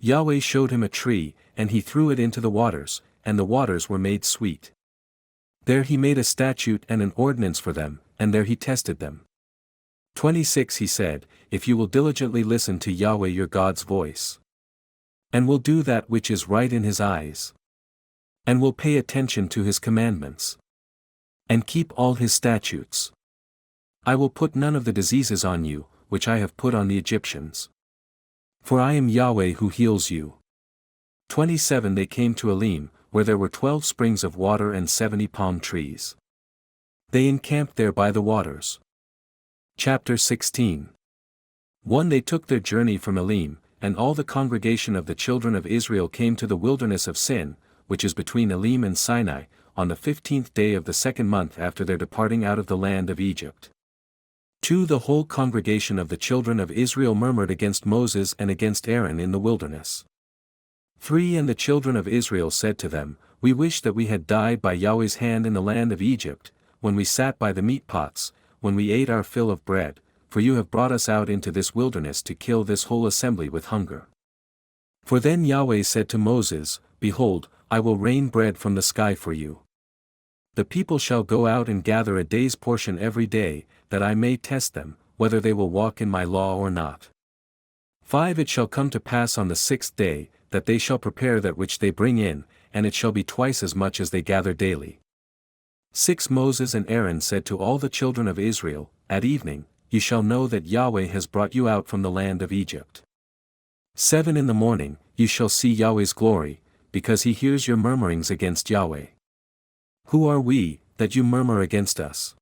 Yahweh showed him a tree, and he threw it into the waters, and the waters were made sweet. There he made a statute and an ordinance for them, and there he tested them. 26 He said, If you will diligently listen to Yahweh your God's voice, and will do that which is right in his eyes, and will pay attention to his commandments, and keep all his statutes, I will put none of the diseases on you, which I have put on the Egyptians. For I am Yahweh who heals you. 27 They came to Elim, where there were 12 springs of water and 70 palm trees. They encamped there by the waters. Chapter 16 1 They took their journey from Elim, and all the congregation of the children of Israel came to the wilderness of Sin, which is between Elim and Sinai, on the 15th day of the 2nd month after their departing out of the land of Egypt. 2 The whole congregation of the children of Israel murmured against Moses and against Aaron in the wilderness. 3 And the children of Israel said to them, We wish that we had died by Yahweh's hand in the land of Egypt, when we sat by the meat pots, when we ate our fill of bread, for you have brought us out into this wilderness to kill this whole assembly with hunger. For then Yahweh said to Moses, Behold, I will rain bread from the sky for you. The people shall go out and gather a day's portion every day, that I may test them, whether they will walk in my law or not. 5 It shall come to pass on the 6th day, that they shall prepare that which they bring in, and it shall be twice as much as they gather daily. 6 Moses and Aaron said to all the children of Israel, At evening, you shall know that Yahweh has brought you out from the land of Egypt. 7 In the morning, you shall see Yahweh's glory, because he hears your murmurings against Yahweh. Who are we, that you murmur against us?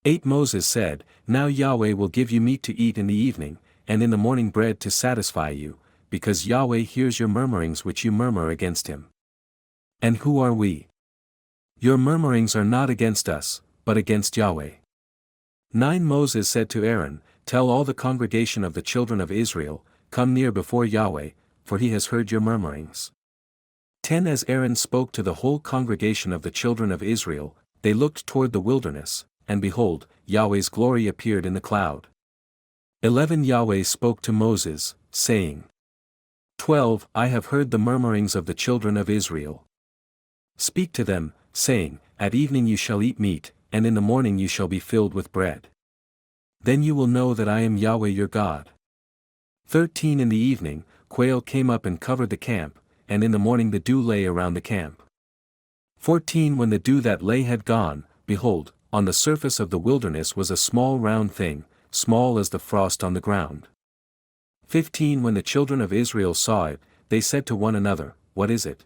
8 Moses said, Now Yahweh will give you meat to eat in the evening, and in the morning bread to satisfy you, because Yahweh hears your murmurings which you murmur against him. And who are we? Your murmurings are not against us, but against Yahweh. 9 Moses said to Aaron, Tell all the congregation of the children of Israel, Come near before Yahweh, for he has heard your murmurings. 10 As Aaron spoke to the whole congregation of the children of Israel, they looked toward the wilderness, and behold, Yahweh's glory appeared in the cloud. 11 Yahweh spoke to Moses, saying, 12 I have heard the murmurings of the children of Israel. Speak to them, saying, At evening you shall eat meat, and in the morning you shall be filled with bread. Then you will know that I am Yahweh your God. 13 In the evening, quail came up and covered the camp, and in the morning the dew lay around the camp. 14 When the dew that lay had gone, behold, on the surface of the wilderness was a small round thing, small as the frost on the ground. 15 When the children of Israel saw it, they said to one another, What is it?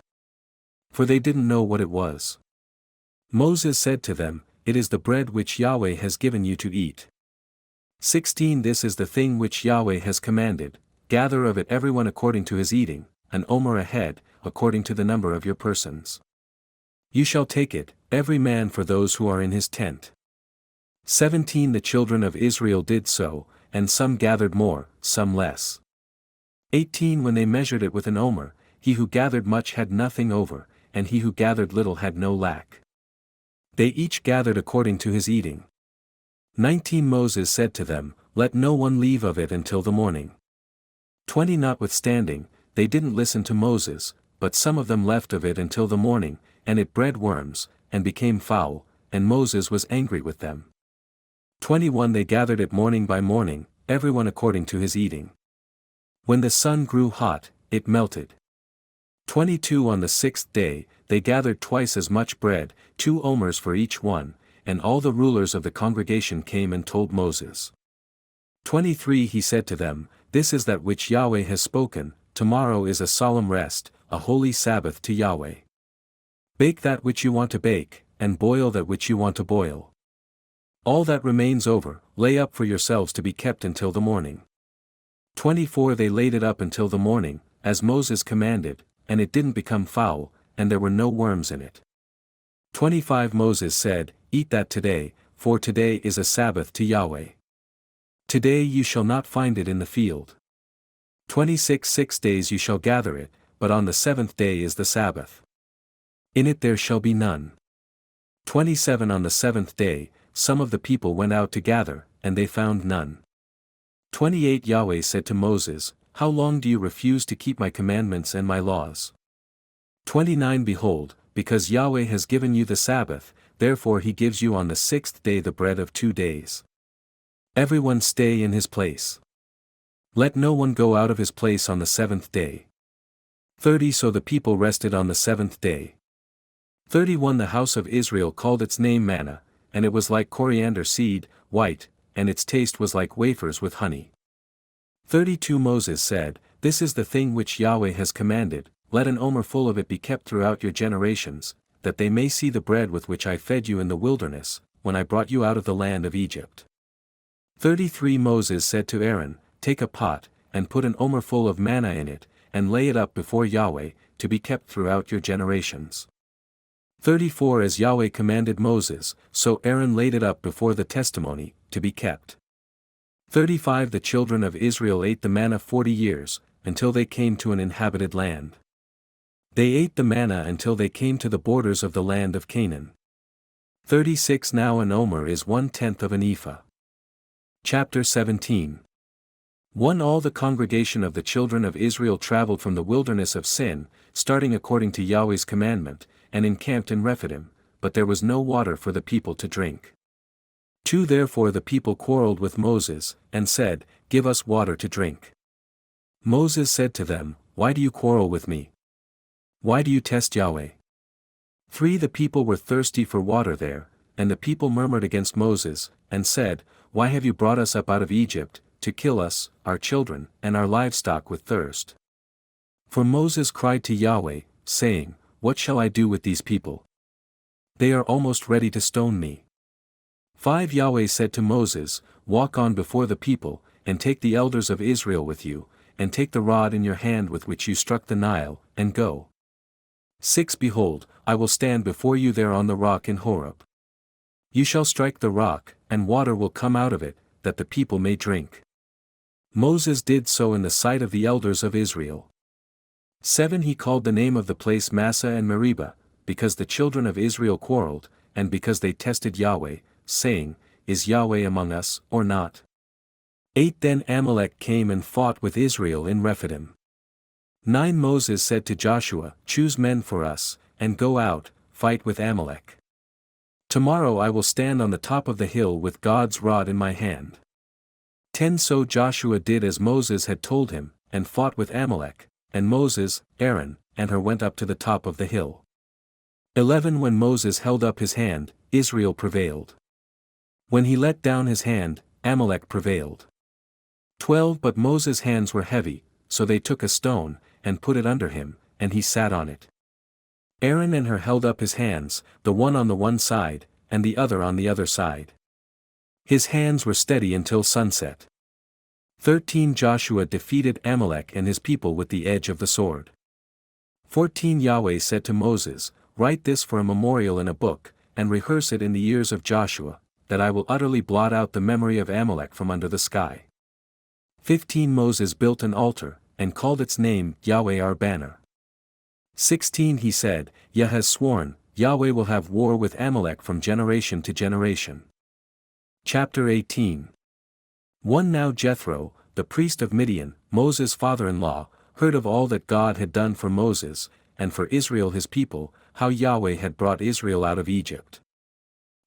For they didn't know what it was. Moses said to them, It is the bread which Yahweh has given you to eat. 16 This is the thing which Yahweh has commanded, gather of it everyone according to his eating, an omer a head, according to the number of your persons. You shall take it, every man for those who are in his tent. 17 The children of Israel did so, and some gathered more, some less. 18 When they measured it with an omer, he who gathered much had nothing over, and he who gathered little had no lack. They each gathered according to his eating. 19 Moses said to them, Let no one leave of it until the morning. 20 Notwithstanding, they didn't listen to Moses, but some of them left of it until the morning, and it bred worms, and became foul, and Moses was angry with them. 21 They gathered it morning by morning, everyone according to his eating. When the sun grew hot, it melted. 22 On the 6th day, they gathered twice as much bread, 2 omers for each one, and all the rulers of the congregation came and told Moses. 23 He said to them, This is that which Yahweh has spoken, tomorrow is a solemn rest, a holy Sabbath to Yahweh. Bake that which you want to bake, and boil that which you want to boil. All that remains over, lay up for yourselves to be kept until the morning. 24 They laid it up until the morning, as Moses commanded, and it didn't become foul, and there were no worms in it. 25 Moses said, Eat that today, for today is a Sabbath to Yahweh. Today you shall not find it in the field. 26 6 days you shall gather it, but on the 7th day is the Sabbath. In it there shall be none. 27 On the 7th day, some of the people went out to gather, and they found none. 28 Yahweh said to Moses, How long do you refuse to keep my commandments and my laws? 29 Behold, because Yahweh has given you the Sabbath, therefore he gives you on the 6th day the bread of 2 days. Everyone stay in his place. Let no one go out of his place on the 7th day. 30 So the people rested on the 7th day. 31 The house of Israel called its name manna, and it was like coriander seed, white, and its taste was like wafers with honey. 32 Moses said, This is the thing which Yahweh has commanded, let an omer full of it be kept throughout your generations, that they may see the bread with which I fed you in the wilderness, when I brought you out of the land of Egypt. 33 Moses said to Aaron, Take a pot, and put an omer full of manna in it, and lay it up before Yahweh, to be kept throughout your generations. 34 As Yahweh commanded Moses, so Aaron laid it up before the testimony, to be kept. 35 The children of Israel ate the manna 40 years, until they came to an inhabited land. They ate the manna until they came to the borders of the land of Canaan. 36 Now an omer is 1/10 of an ephah. Chapter 17 1 All the congregation of the children of Israel traveled from the wilderness of Sin, starting according to Yahweh's commandment, and encamped in Rephidim, but there was no water for the people to drink. 2 Therefore the people quarreled with Moses, and said, Give us water to drink. Moses said to them, Why do you quarrel with me? Why do you test Yahweh? 3 The people were thirsty for water there, and the people murmured against Moses, and said, Why have you brought us up out of Egypt, to kill us, our children, and our livestock with thirst? For Moses cried to Yahweh, saying, What shall I do with these people? They are almost ready to stone me. 5 Yahweh said to Moses, Walk on before the people, and take the elders of Israel with you, and take the rod in your hand with which you struck the Nile, and go. 6 Behold, I will stand before you there on the rock in Horeb. You shall strike the rock, and water will come out of it, that the people may drink. Moses did so in the sight of the elders of Israel. 7 He called the name of the place Massah and Meribah, because the children of Israel quarreled, and because they tested Yahweh, saying, Is Yahweh among us, or not? 8 Then Amalek came and fought with Israel in Rephidim. 9 Moses said to Joshua, Choose men for us, and go out, fight with Amalek. Tomorrow I will stand on the top of the hill with God's rod in my hand. 10 So Joshua did as Moses had told him, and fought with Amalek, and Moses, Aaron, and Hur went up to the top of the hill. 11 When Moses held up his hand, Israel prevailed. When he let down his hand, Amalek prevailed. 12 But Moses' hands were heavy, so they took a stone, and put it under him, and he sat on it. Aaron and Hur held up his hands, the one on the one side, and the other on the other side. His hands were steady until sunset. 13 Joshua defeated Amalek and his people with the edge of the sword. 14 Yahweh said to Moses, Write this for a memorial in a book, and rehearse it in the ears of Joshua, that I will utterly blot out the memory of Amalek from under the sky. 15 Moses built an altar, and called its name Yahweh our banner. 16 He said, Yah has sworn, Yahweh will have war with Amalek from generation to generation. Chapter 18 1 Now Jethro, the priest of Midian, Moses' father-in-law, heard of all that God had done for Moses, and for Israel his people, how Yahweh had brought Israel out of Egypt.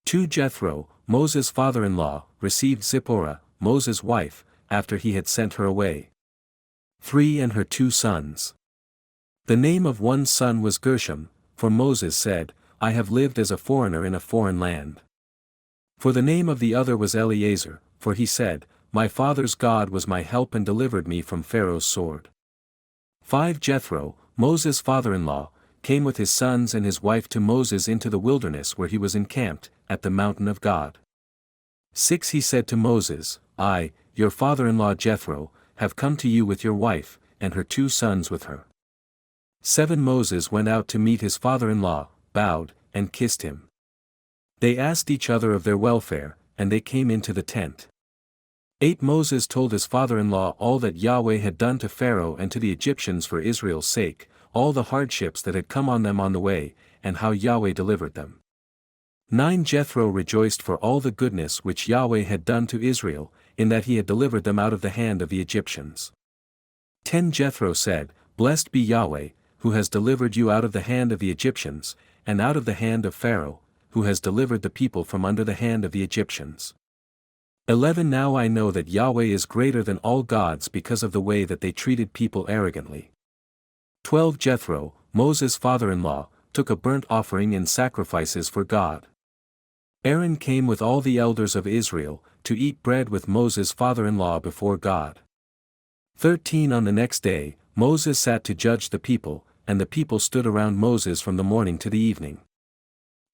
2 Jethro, Moses' father-in-law, received Zipporah, Moses' wife, after he had sent her away. 3 And her 2 sons. The name of one son was Gershom, for Moses said, I have lived as a foreigner in a foreign land. For the name of the other was Eleazar, for he said, My father's God was my help and delivered me from Pharaoh's sword. 5 Jethro, Moses' father-in-law, came with his sons and his wife to Moses into the wilderness where he was encamped, at the mountain of God. 6 He said to Moses, I, your father-in-law Jethro, have come to you with your wife, and her 2 sons with her. 7 Moses went out to meet his father-in-law, bowed, and kissed him. They asked each other of their welfare, and they came into the tent. 8 Moses told his father-in-law all that Yahweh had done to Pharaoh and to the Egyptians for Israel's sake, all the hardships that had come on them on the way, and how Yahweh delivered them. 9 Jethro rejoiced for all the goodness which Yahweh had done to Israel, in that he had delivered them out of the hand of the Egyptians. 10 Jethro said, Blessed be Yahweh, who has delivered you out of the hand of the Egyptians, and out of the hand of Pharaoh, who has delivered the people from under the hand of the Egyptians. 11 Now I know that Yahweh is greater than all gods because of the way that they treated people arrogantly. 12 Jethro, Moses' father-in-law, took a burnt offering and sacrifices for God. Aaron came with all the elders of Israel, to eat bread with Moses' father-in-law before God. 13 On the next day, Moses sat to judge the people, and the people stood around Moses from the morning to the evening.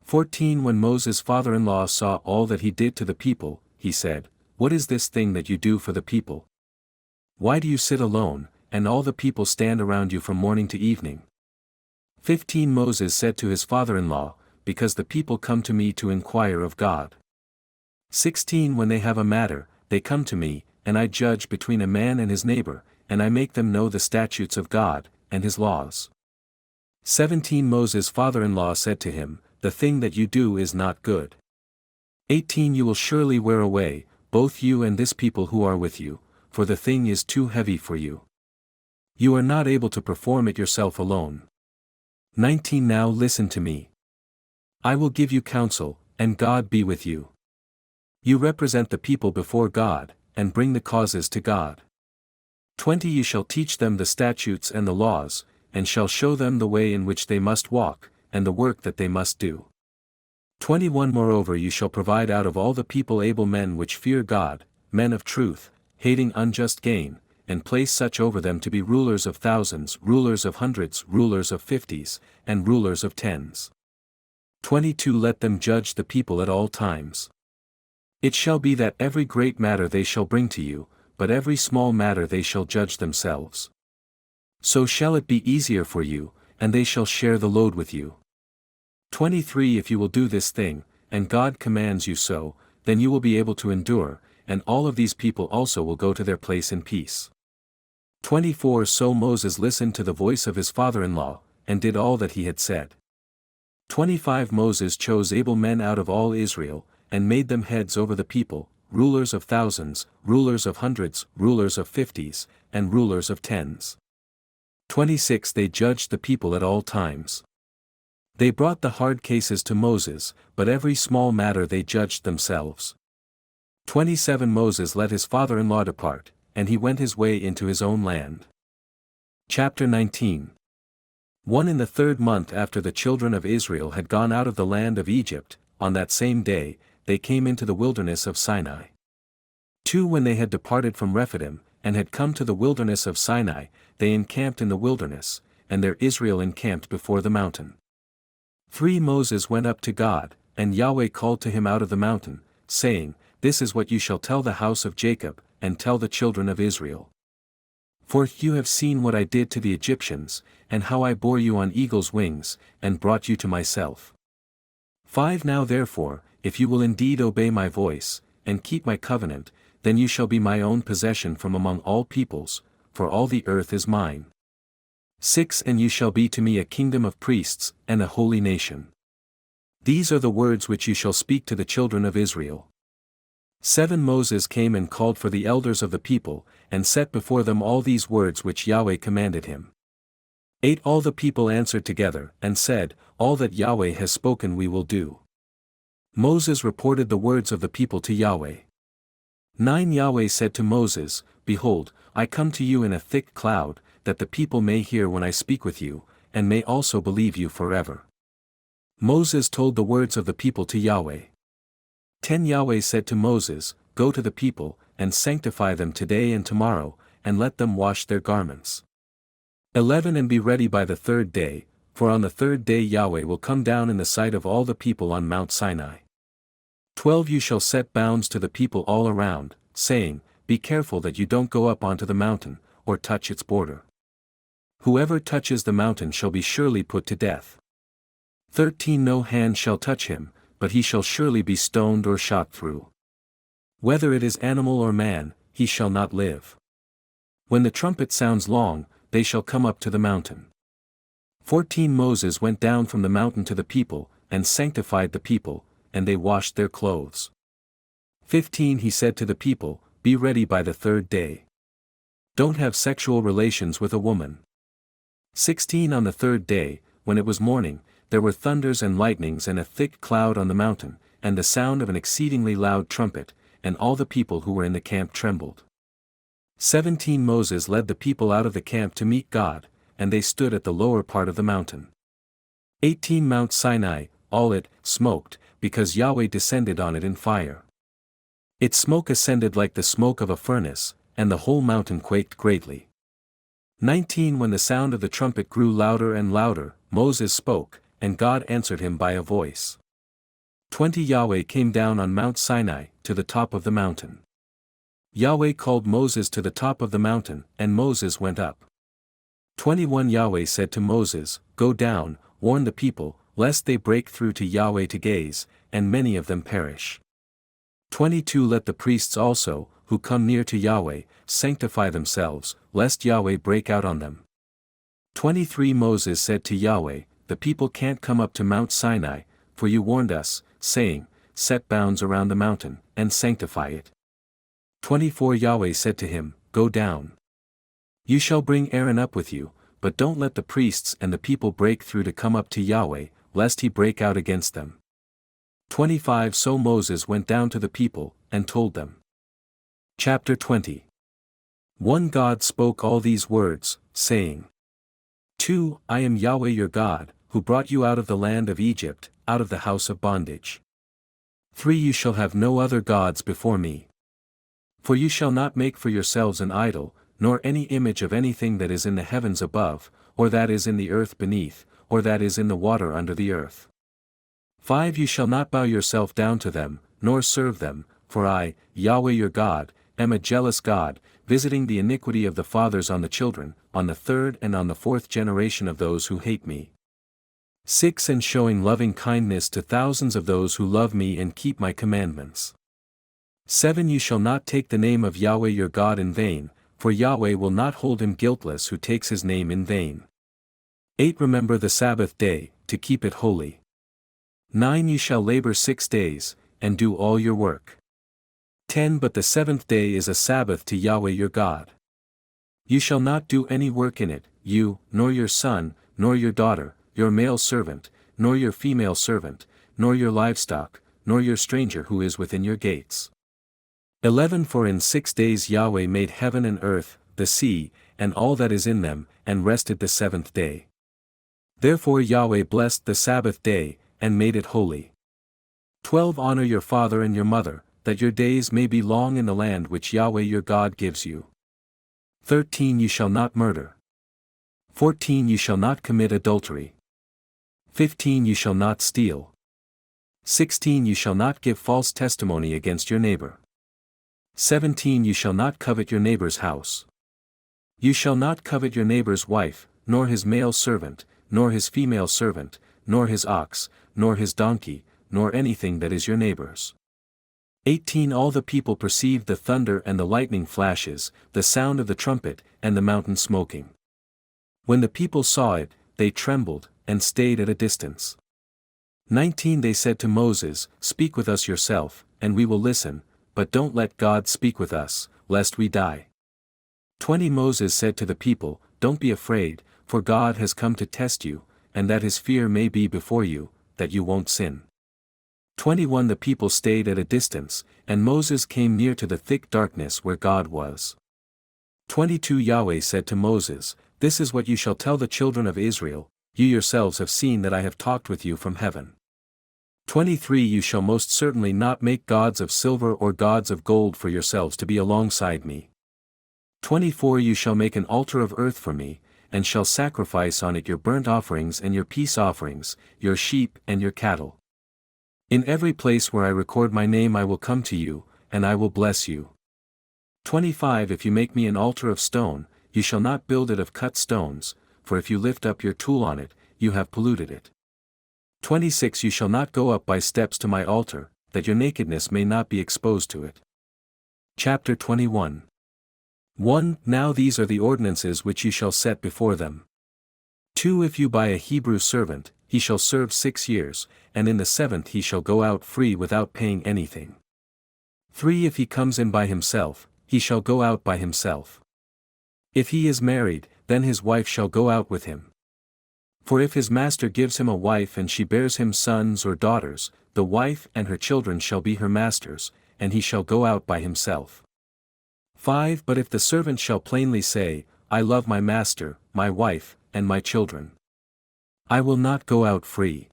14 When Moses' father-in-law saw all that he did to the people, he said, What is this thing that you do for the people? Why do you sit alone, and all the people stand around you from morning to evening? 15 Moses said to his father-in-law, Because the people come to me to inquire of God. 16 When they have a matter, they come to me, and I judge between a man and his neighbor, and I make them know the statutes of God, and his laws. 17 Moses' father-in-law said to him, The thing that you do is not good. 18 You will surely wear away, both you and this people who are with you, for the thing is too heavy for you. You are not able to perform it yourself alone. 19 Now listen to me. I will give you counsel, and God be with you. You represent the people before God, and bring the causes to God. 20 You shall teach them the statutes and the laws, and shall show them the way in which they must walk, and the work that they must do. 21 Moreover you shall provide out of all the people able men which fear God, men of truth, hating unjust gain, and place such over them to be rulers of thousands, rulers of hundreds, rulers of fifties, and rulers of tens. 22 Let them judge the people at all times. It shall be that every great matter they shall bring to you, but every small matter they shall judge themselves. So shall it be easier for you, and they shall share the load with you. 23 If you will do this thing, and God commands you so, then you will be able to endure, and all of these people also will go to their place in peace. 24 So Moses listened to the voice of his father-in-law, and did all that he had said. 25 Moses chose able men out of all Israel, and made them heads over the people, rulers of thousands, rulers of hundreds, rulers of fifties, and rulers of tens. 26 They judged the people at all times. They brought the hard cases to Moses, but every small matter they judged themselves. 27 Moses let his father-in-law depart, and he went his way into his own land. Chapter 19 1 In the 3rd month after the children of Israel had gone out of the land of Egypt, on that same day, they came into the wilderness of Sinai. 2 When they had departed from Rephidim, and had come to the wilderness of Sinai, they encamped in the wilderness, and there Israel encamped before the mountain. 3 Moses went up to God, and Yahweh called to him out of the mountain, saying, This is what you shall tell the house of Jacob, and tell the children of Israel. For you have seen what I did to the Egyptians, and how I bore you on eagle's wings, and brought you to myself. 5 Now therefore, if you will indeed obey my voice, and keep my covenant, then you shall be my own possession from among all peoples, for all the earth is mine. 6 And you shall be to me a kingdom of priests, and a holy nation. These are the words which you shall speak to the children of Israel. 7 Moses came and called for the elders of the people, and set before them all these words which Yahweh commanded him. 8 All the people answered together, and said, All that Yahweh has spoken we will do. Moses reported the words of the people to Yahweh. 9 Yahweh said to Moses, Behold, I come to you in a thick cloud, that the people may hear when I speak with you, and may also believe you forever. Moses told the words of the people to Yahweh. 10 Yahweh said to Moses, Go to the people, and sanctify them today and tomorrow, and let them wash their garments. 11 And be ready by the 3rd day, for on the 3rd day Yahweh will come down in the sight of all the people on Mount Sinai. 12 You shall set bounds to the people all around, saying, Be careful that you don't go up onto the mountain, or touch its border. Whoever touches the mountain shall be surely put to death. 13 No hand shall touch him, but he shall surely be stoned or shot through. Whether it is animal or man, he shall not live. When the trumpet sounds long, they shall come up to the mountain. 14 Moses went down from the mountain to the people, and sanctified the people, and they washed their clothes. 15 He said to the people, Be ready by the 3rd day. Don't have sexual relations with a woman. 16 On the 3rd day, when it was morning, there were thunders and lightnings and a thick cloud on the mountain, and the sound of an exceedingly loud trumpet, and all the people who were in the camp trembled. 17 Moses led the people out of the camp to meet God, and they stood at the lower part of the mountain. 18 Mount Sinai, all it, smoked, because Yahweh descended on it in fire. Its smoke ascended like the smoke of a furnace, and the whole mountain quaked greatly. 19 When the sound of the trumpet grew louder and louder, Moses spoke, and God answered him by a voice. 20 Yahweh came down on Mount Sinai, to the top of the mountain. Yahweh called Moses to the top of the mountain, and Moses went up. 21 Yahweh said to Moses, Go down, warn the people, lest they break through to Yahweh to gaze, and many of them perish. 22 Let the priests also, who come near to Yahweh, sanctify themselves, lest Yahweh break out on them. 23 Moses said to Yahweh, The people can't come up to Mount Sinai, for you warned us, saying, Set bounds around the mountain, and sanctify it. 24 Yahweh said to him, Go down. You shall bring Aaron up with you, but don't let the priests and the people break through to come up to Yahweh, lest he break out against them. 25 So Moses went down to the people, and told them. Chapter 20 God spoke all these words, saying, 2 I am Yahweh your God, who brought you out of the land of Egypt, out of the house of bondage. 3 You shall have no other gods before me. For you shall not make for yourselves an idol, nor any image of anything that is in the heavens above, or that is in the earth beneath, or that is in the water under the earth. 5 You shall not bow yourself down to them, nor serve them, for I, Yahweh your God, am a jealous God, visiting the iniquity of the fathers on the children, on the third and on the fourth generation of those who hate me. 6 And showing loving kindness to thousands of those who love me and keep my commandments. 7 You shall not take the name of Yahweh your God in vain, for Yahweh will not hold him guiltless who takes his name in vain. 8 Remember the Sabbath day, to keep it holy. 9 You shall labor 6 days, and do all your work. 10 But the seventh day is a Sabbath to Yahweh your God. You shall not do any work in it, you, nor your son, nor your daughter, your male servant, nor your female servant, nor your livestock, nor your stranger who is within your gates. 11 For in 6 days Yahweh made heaven and earth, the sea, and all that is in them, and rested the seventh day. Therefore Yahweh blessed the Sabbath day, and made it holy. 12 Honor your father and your mother, that your days may be long in the land which Yahweh your God gives you. 13 You shall not murder. 14 You shall not commit adultery. 15 You shall not steal. 16 You shall not give false testimony against your neighbor. 17 You shall not covet your neighbor's house. You shall not covet your neighbor's wife, nor his male servant, nor his female servant, nor his ox, nor his donkey, nor anything that is your neighbor's. 18 All the people perceived the thunder and the lightning flashes, the sound of the trumpet, and the mountain smoking. When the people saw it, they trembled, and stayed at a distance. 19 They said to Moses, Speak with us yourself, and we will listen, but don't let God speak with us, lest we die. 20 Moses said to the people, Don't be afraid, for God has come to test you, and that his fear may be before you, that you won't sin. 21 The people stayed at a distance, and Moses came near to the thick darkness where God was. 22 Yahweh said to Moses, This is what you shall tell the children of Israel, you yourselves have seen that I have talked with you from heaven. 23 You shall most certainly not make gods of silver or gods of gold for yourselves to be alongside me. 24 You shall make an altar of earth for me, and shall sacrifice on it your burnt offerings and your peace offerings, your sheep and your cattle. In every place where I record my name I will come to you, and I will bless you. 25 If you make me an altar of stone, you shall not build it of cut stones, for if you lift up your tool on it, you have polluted it. 26 You shall not go up by steps to my altar, that your nakedness may not be exposed to it. Chapter 21 1 Now these are the ordinances which you shall set before them. 2 If you buy a Hebrew servant, he shall serve 6 years, and in the 7th he shall go out free without paying anything. 3 If he comes in by himself, he shall go out by himself. If he is married, then his wife shall go out with him. For if his master gives him a wife and she bears him sons or daughters, the wife and her children shall be her master's, and he shall go out by himself. 5 But if the servant shall plainly say, I love my master, my wife, and my children, I will not go out free.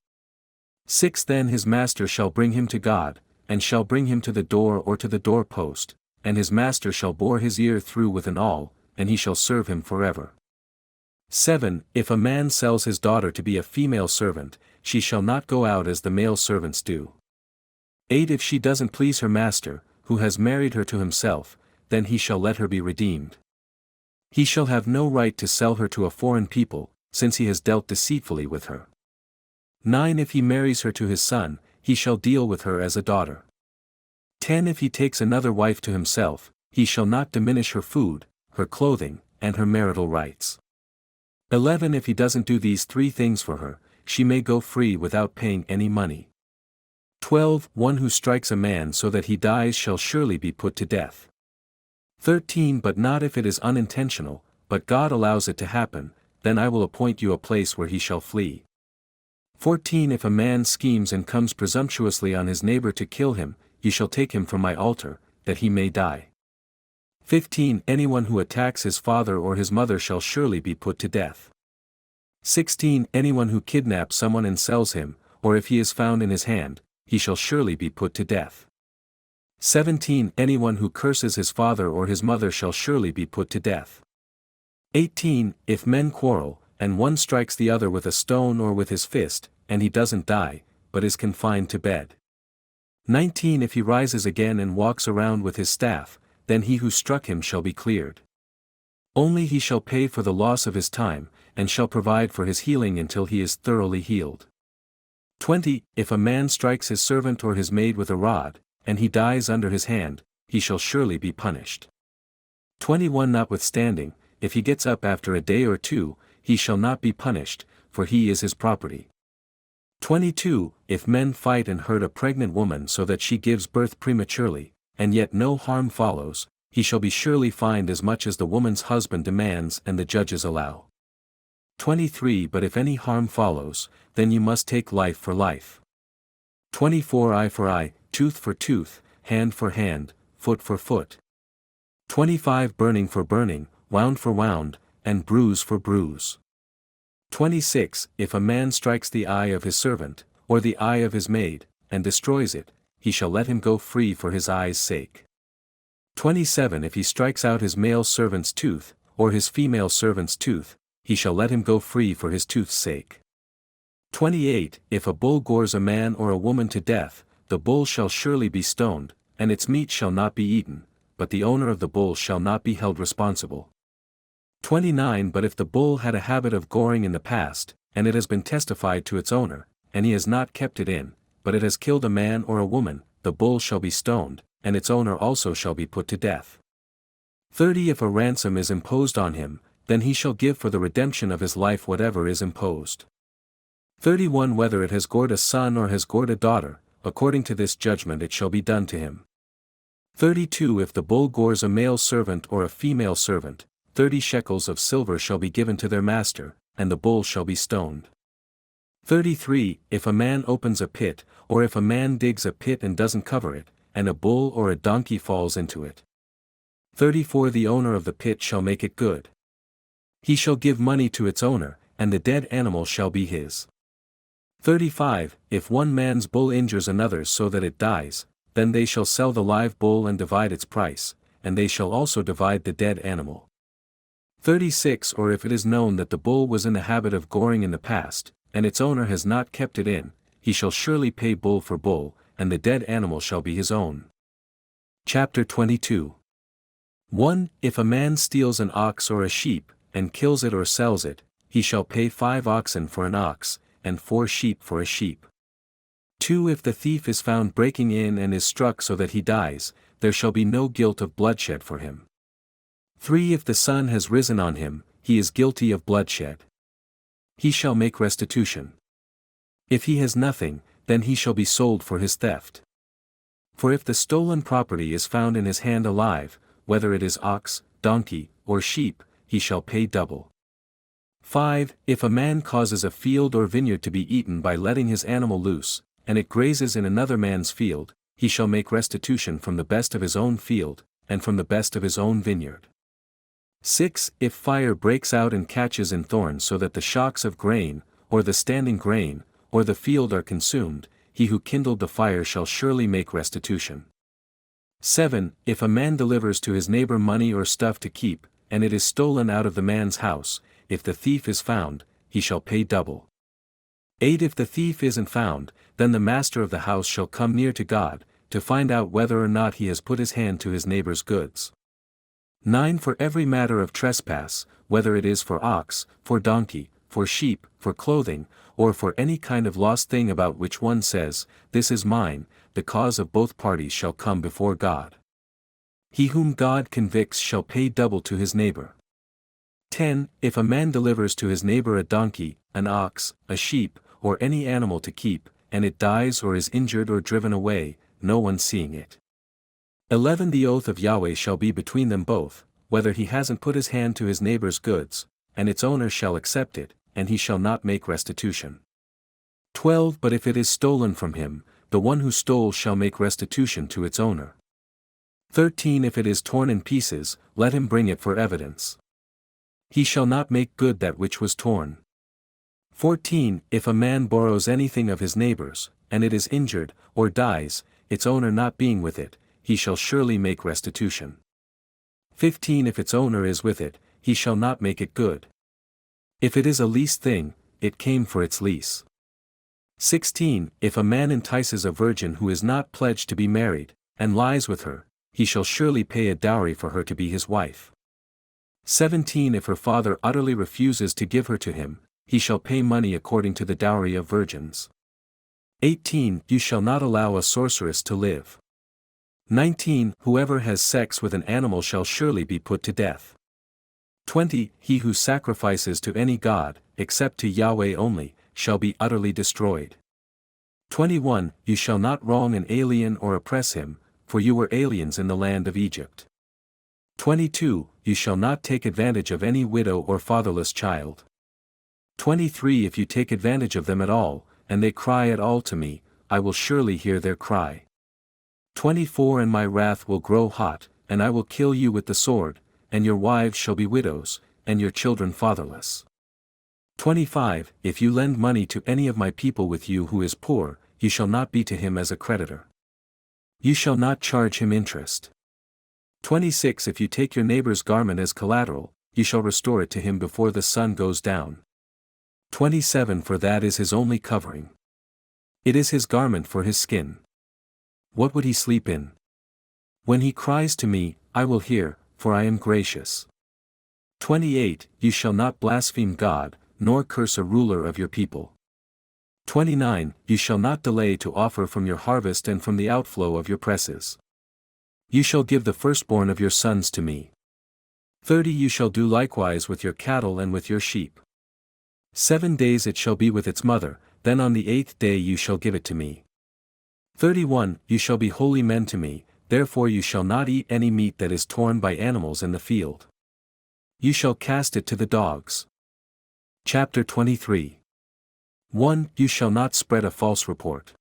6 Then his master shall bring him to God, and shall bring him to the door or to the doorpost, and his master shall bore his ear through with an awl, and he shall serve him forever. 7 If a man sells his daughter to be a female servant, she shall not go out as the male servants do. 8 If she doesn't please her master, who has married her to himself, then he shall let her be redeemed. He shall have no right to sell her to a foreign people, since he has dealt deceitfully with her. 9 If he marries her to his son, he shall deal with her as a daughter. 10 If he takes another wife to himself, he shall not diminish her food, her clothing, and her marital rights. 11 If he doesn't do these 3 things for her, she may go free without paying any money. 12 One who strikes a man so that he dies shall surely be put to death. 13 But not if it is unintentional, but God allows it to happen, then I will appoint you a place where he shall flee. 14 If a man schemes and comes presumptuously on his neighbor to kill him, you shall take him from my altar, that he may die. 15 Anyone who attacks his father or his mother shall surely be put to death. 16 Anyone who kidnaps someone and sells him, or if he is found in his hand, he shall surely be put to death. 17 Anyone who curses his father or his mother shall surely be put to death. 18 If men quarrel, and one strikes the other with a stone or with his fist, and he doesn't die, but is confined to bed. 19 If he rises again and walks around with his staff, then he who struck him shall be cleared. Only he shall pay for the loss of his time, and shall provide for his healing until he is thoroughly healed. 20 If a man strikes his servant or his maid with a rod, and he dies under his hand, he shall surely be punished. 21 Notwithstanding, if he gets up after a day or two, he shall not be punished, for he is his property. 22 If men fight and hurt a pregnant woman so that she gives birth prematurely, and yet no harm follows, he shall be surely fined as much as the woman's husband demands and the judges allow. 23 But if any harm follows, then you must take life for life. 24 Eye for eye, tooth for tooth, hand for hand, foot for foot. 25 Burning for burning, wound for wound, and bruise for bruise. 26 If a man strikes the eye of his servant, or the eye of his maid, and destroys it, he shall let him go free for his eye's sake. 27 If he strikes out his male servant's tooth, or his female servant's tooth, he shall let him go free for his tooth's sake. 28 If a bull gores a man or a woman to death, the bull shall surely be stoned, and its meat shall not be eaten, but the owner of the bull shall not be held responsible. 29 But if the bull had a habit of goring in the past, and it has been testified to its owner, and he has not kept it in, but it has killed a man or a woman, the bull shall be stoned, and its owner also shall be put to death. 30 If a ransom is imposed on him, then he shall give for the redemption of his life whatever is imposed. 31 Whether it has gored a son or has gored a daughter, according to this judgment it shall be done to him. 32 If the bull gores a male servant or a female servant, 30 shekels of silver shall be given to their master, and the bull shall be stoned. 33 If a man opens a pit, or if a man digs a pit and doesn't cover it, and a bull or a donkey falls into it. 34 The owner of the pit shall make it good. He shall give money to its owner, and the dead animal shall be his. 35 If one man's bull injures another's so that it dies, then they shall sell the live bull and divide its price, and they shall also divide the dead animal. 36 Or if it is known that the bull was in the habit of goring in the past, and its owner has not kept it in, he shall surely pay bull for bull, and the dead animal shall be his own. Chapter 22 1 If a man steals an ox or a sheep, and kills it or sells it, he shall pay 5 oxen for an ox, and 4 sheep for a sheep. 2 If the thief is found breaking in and is struck so that he dies, there shall be no guilt of bloodshed for him. 3 If the sun has risen on him, he is guilty of bloodshed. He shall make restitution. If he has nothing, then he shall be sold for his theft. For if the stolen property is found in his hand alive, whether it is ox, donkey, or sheep, he shall pay double. 5 If a man causes a field or vineyard to be eaten by letting his animal loose, and it grazes in another man's field, he shall make restitution from the best of his own field, and from the best of his own vineyard. 6 If fire breaks out and catches in thorns so that the shocks of grain, or the standing grain, or the field are consumed, he who kindled the fire shall surely make restitution. 7 If a man delivers to his neighbor money or stuff to keep, and it is stolen out of the man's house, if the thief is found, he shall pay double. 8 If the thief isn't found, then the master of the house shall come near to God, to find out whether or not he has put his hand to his neighbor's goods. 9 For every matter of trespass, whether it is for ox, for donkey, for sheep, for clothing, or for any kind of lost thing about which one says, "This is mine," the cause of both parties shall come before God. He whom God convicts shall pay double to his neighbor. 10 If a man delivers to his neighbor a donkey, an ox, a sheep, or any animal to keep, and it dies or is injured or driven away, no one seeing it. 11 The oath of Yahweh shall be between them both, whether he hasn't put his hand to his neighbor's goods, and its owner shall accept it, and he shall not make restitution. 12 But if it is stolen from him, the one who stole shall make restitution to its owner. 13 If it is torn in pieces, let him bring it for evidence. He shall not make good that which was torn. 14 If a man borrows anything of his neighbor's, and it is injured, or dies, its owner not being with it, he shall surely make restitution. 15 If its owner is with it, he shall not make it good. If it is a leased thing, it came for its lease. 16 If a man entices a virgin who is not pledged to be married, and lies with her, he shall surely pay a dowry for her to be his wife. 17 If her father utterly refuses to give her to him, he shall pay money according to the dowry of virgins. 18 You shall not allow a sorceress to live. 19 Whoever has sex with an animal shall surely be put to death. 20 He who sacrifices to any god, except to Yahweh only, shall be utterly destroyed. 21 You shall not wrong an alien or oppress him, for you were aliens in the land of Egypt. 22 You shall not take advantage of any widow or fatherless child. 23 If you take advantage of them at all, and they cry at all to me, I will surely hear their cry. 24 And my wrath will grow hot, and I will kill you with the sword, and your wives shall be widows, and your children fatherless. 25 If you lend money to any of my people with you who is poor, you shall not be to him as a creditor. You shall not charge him interest. 26 If you take your neighbor's garment as collateral, you shall restore it to him before the sun goes down. 27 For that is his only covering. It is his garment for his skin. What would he sleep in? When he cries to me, I will hear, for I am gracious. 28 You shall not blaspheme God, nor curse a ruler of your people. 29 You shall not delay to offer from your harvest and from the outflow of your presses. You shall give the firstborn of your sons to me. 30 You shall do likewise with your cattle and with your sheep. 7 days it shall be with its mother, then on the 8th day you shall give it to me. 31 You shall be holy men to me, therefore you shall not eat any meat that is torn by animals in the field. You shall cast it to the dogs. Chapter 23 1 You shall not spread a false report.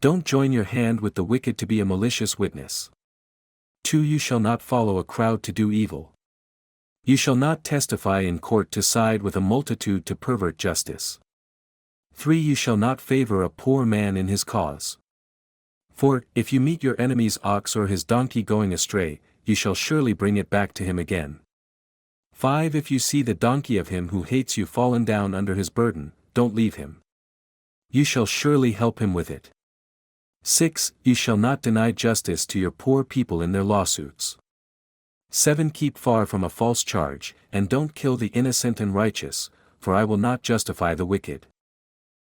Don't join your hand with the wicked to be a malicious witness. 2 You shall not follow a crowd to do evil. You shall not testify in court to side with a multitude to pervert justice. 3 You shall not favor a poor man in his cause. 4 If you meet your enemy's ox or his donkey going astray, you shall surely bring it back to him again. 5 If you see the donkey of him who hates you fallen down under his burden, don't leave him. You shall surely help him with it. 6 You shall not deny justice to your poor people in their lawsuits. 7 Keep far from a false charge, and don't kill the innocent and righteous, for I will not justify the wicked.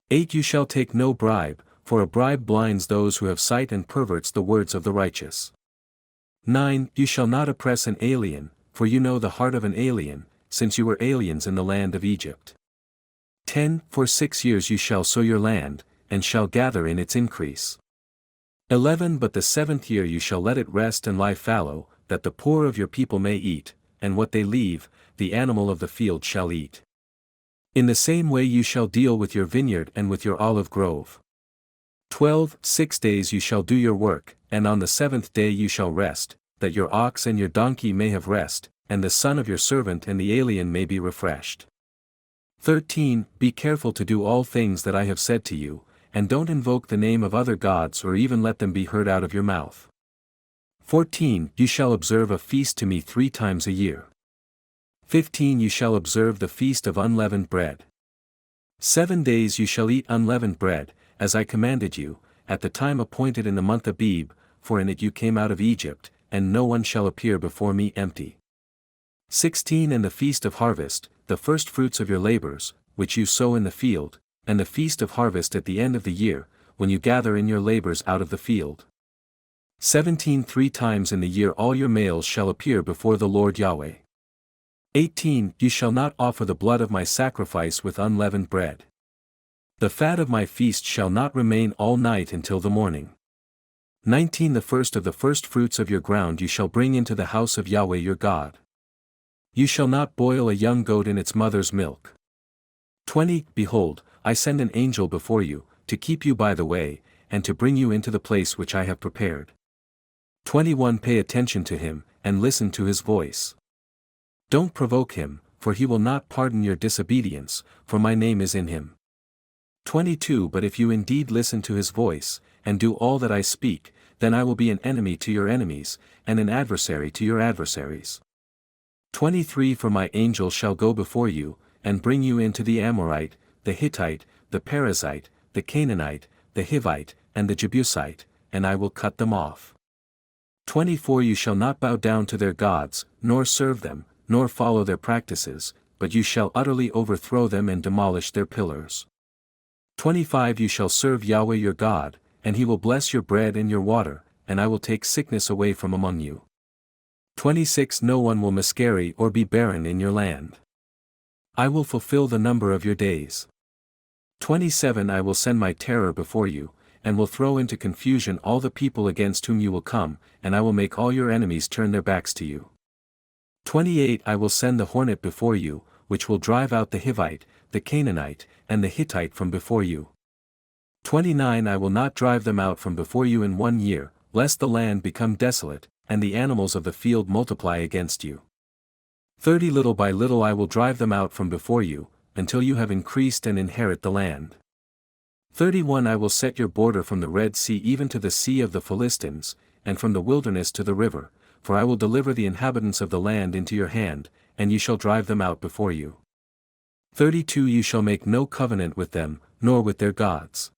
8 You shall take no bribe, for a bribe blinds those who have sight and perverts the words of the righteous. 9 You shall not oppress an alien, for you know the heart of an alien, since you were aliens in the land of Egypt. 10 For 6 years you shall sow your land, and shall gather in its increase. 11 But the 7th year you shall let it rest and lie fallow, that the poor of your people may eat, and what they leave, the animal of the field shall eat. In the same way you shall deal with your vineyard and with your olive grove. 12 6 days you shall do your work, and on the 7th day you shall rest, that your ox and your donkey may have rest, and the son of your servant and the alien may be refreshed. 13 Be careful to do all things that I have said to you, and don't invoke the name of other gods or even let them be heard out of your mouth. 14 You shall observe a feast to me 3 times a year. 15 You shall observe the feast of unleavened bread. 7 days you shall eat unleavened bread, as I commanded you, at the time appointed in the month Abib, for in it you came out of Egypt, and no one shall appear before me empty. 16 And the feast of harvest, the first fruits of your labors, which you sow in the field, and the feast of harvest at the end of the year, when you gather in your labors out of the field. 17 3 times in the year all your males shall appear before the Lord Yahweh. 18 You shall not offer the blood of my sacrifice with unleavened bread. The fat of my feast shall not remain all night until the morning. 19 The first of the first fruits of your ground you shall bring into the house of Yahweh your God. You shall not boil a young goat in its mother's milk. 20 Behold, I send an angel before you, to keep you by the way, and to bring you into the place which I have prepared. 21 Pay attention to him, and listen to his voice. Don't provoke him, for he will not pardon your disobedience, for my name is in him. 22 But if you indeed listen to his voice, and do all that I speak, then I will be an enemy to your enemies, and an adversary to your adversaries. 23 For my angel shall go before you, and bring you into the Amorite, the Hittite, the Perizzite, the Canaanite, the Hivite, and the Jebusite, and I will cut them off. 24 You shall not bow down to their gods, nor serve them, nor follow their practices, but you shall utterly overthrow them and demolish their pillars. 25 You shall serve Yahweh your God, and he will bless your bread and your water, and I will take sickness away from among you. 26 No one will miscarry or be barren in your land. I will fulfill the number of your days. 27 I will send my terror before you, and will throw into confusion all the people against whom you will come, and I will make all your enemies turn their backs to you. 28 I will send the hornet before you, which will drive out the Hivite, the Canaanite, and the Hittite from before you. 29 I will not drive them out from before you in 1 year, lest the land become desolate, and the animals of the field multiply against you. 30 Little by little I will drive them out from before you, until you have increased and inherit the land. 31 I will set your border from the Red Sea even to the sea of the Philistines, and from the wilderness to the river, for I will deliver the inhabitants of the land into your hand, and you shall drive them out before you. 32 You shall make no covenant with them, nor with their gods.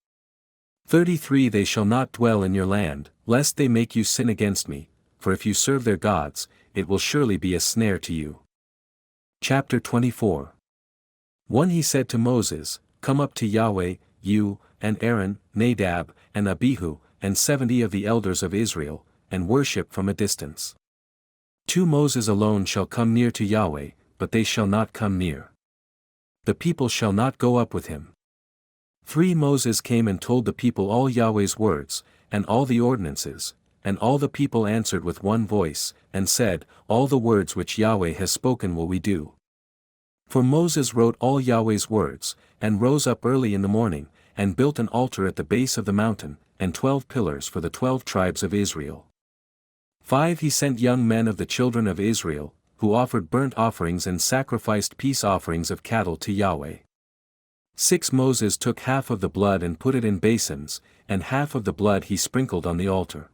33 They shall not dwell in your land, lest they make you sin against me, for if you serve their gods, it will surely be a snare to you. Chapter 24 1 He said to Moses, Come up to Yahweh, you, and Aaron, Nadab, and Abihu, and 70 of the elders of Israel, and worship from a distance. 2 Moses alone shall come near to Yahweh, but they shall not come near. The people shall not go up with him. 3 Moses came and told the people all Yahweh's words, and all the ordinances, and all the people answered with one voice, and said, All the words which Yahweh has spoken will we do. For Moses wrote all Yahweh's words, and rose up early in the morning, and built an altar at the base of the mountain, and 12 pillars for the 12 tribes of Israel. 5 He sent young men of the children of Israel, who offered burnt offerings and sacrificed peace offerings of cattle to Yahweh. 6 Moses took half of the blood and put it in basins, and half of the blood he sprinkled on the altar.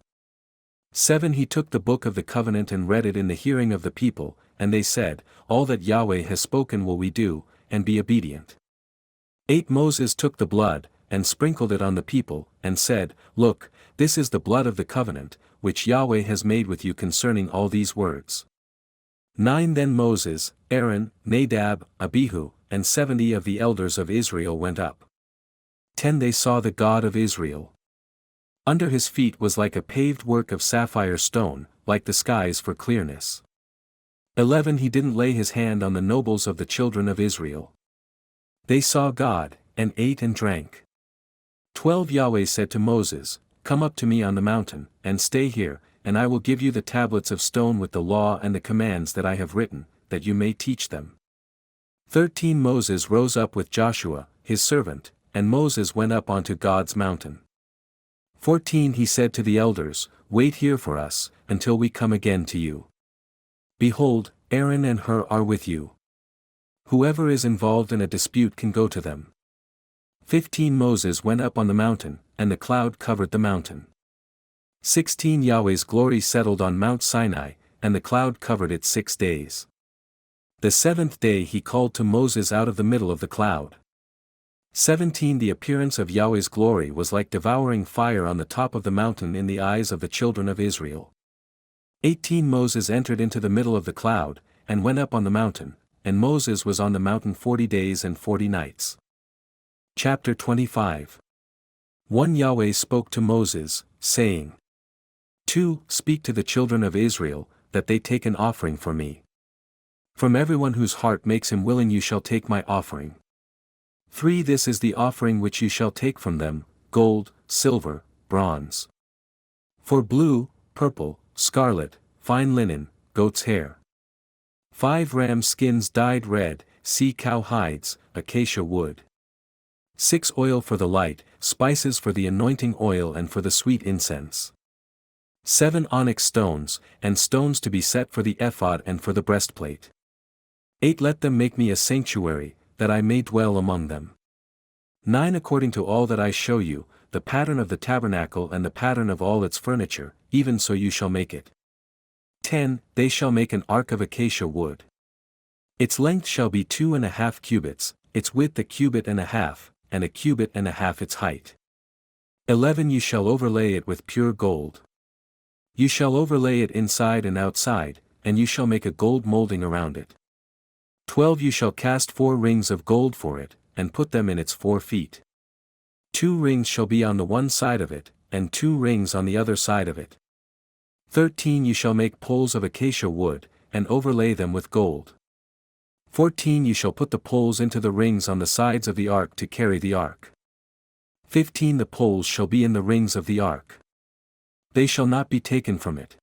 7 He took the book of the covenant and read it in the hearing of the people, and they said, All that Yahweh has spoken will we do, and be obedient. 8 Moses took the blood, and sprinkled it on the people, and said, Look, this is the blood of the covenant, which Yahweh has made with you concerning all these words. 9 Then Moses, Aaron, Nadab, Abihu, and 70 of the elders of Israel went up. 10 They saw the God of Israel. Under his feet was like a paved work of sapphire stone, like the skies for clearness. 11 He didn't lay his hand on the nobles of the children of Israel. They saw God, and ate and drank. 12 Yahweh said to Moses, Come up to me on the mountain, and stay here, and I will give you the tablets of stone with the law and the commands that I have written, that you may teach them. 13 Moses rose up with Joshua, his servant, and Moses went up onto God's mountain. 14 He said to the elders, Wait here for us, until we come again to you. Behold, Aaron and Hur are with you. Whoever is involved in a dispute can go to them. 15 Moses went up on the mountain, and the cloud covered the mountain. 16 Yahweh's glory settled on Mount Sinai, and the cloud covered it 6 days. The 7th day he called to Moses out of the middle of the cloud. 17 The appearance of Yahweh's glory was like devouring fire on the top of the mountain in the eyes of the children of Israel. 18 Moses entered into the middle of the cloud, and went up on the mountain, and Moses was on the mountain 40 days and 40 nights. Chapter 25 1 Yahweh spoke to Moses, saying, 2 Speak to the children of Israel, that they take an offering for me. From everyone whose heart makes him willing you shall take my offering. 3 This is the offering which you shall take from them, gold, silver, bronze. For blue, purple, scarlet, fine linen, goat's hair. 5 Ram skins dyed red, sea-cow hides, acacia wood. 6 Oil for the light, spices for the anointing oil and for the sweet incense. 7 Onyx stones, and stones to be set for the ephod and for the breastplate. 8 Let them make me a sanctuary, that I may dwell among them. 9 According to all that I show you, the pattern of the tabernacle and the pattern of all its furniture, even so you shall make it. 10 They shall make an ark of acacia wood. Its length shall be 2.5 cubits, its width a cubit and a half, and a cubit and a half its height. 11 You shall overlay it with pure gold. You shall overlay it inside and outside, and you shall make a gold molding around it. 12 You shall cast 4 rings of gold for it, and put them in its 4 feet. 2 rings shall be on the one side of it, and 2 rings on the other side of it. 13 You shall make poles of acacia wood, and overlay them with gold. 14 You shall put the poles into the rings on the sides of the ark to carry the ark. 15 The poles shall be in the rings of the ark. They shall not be taken from it.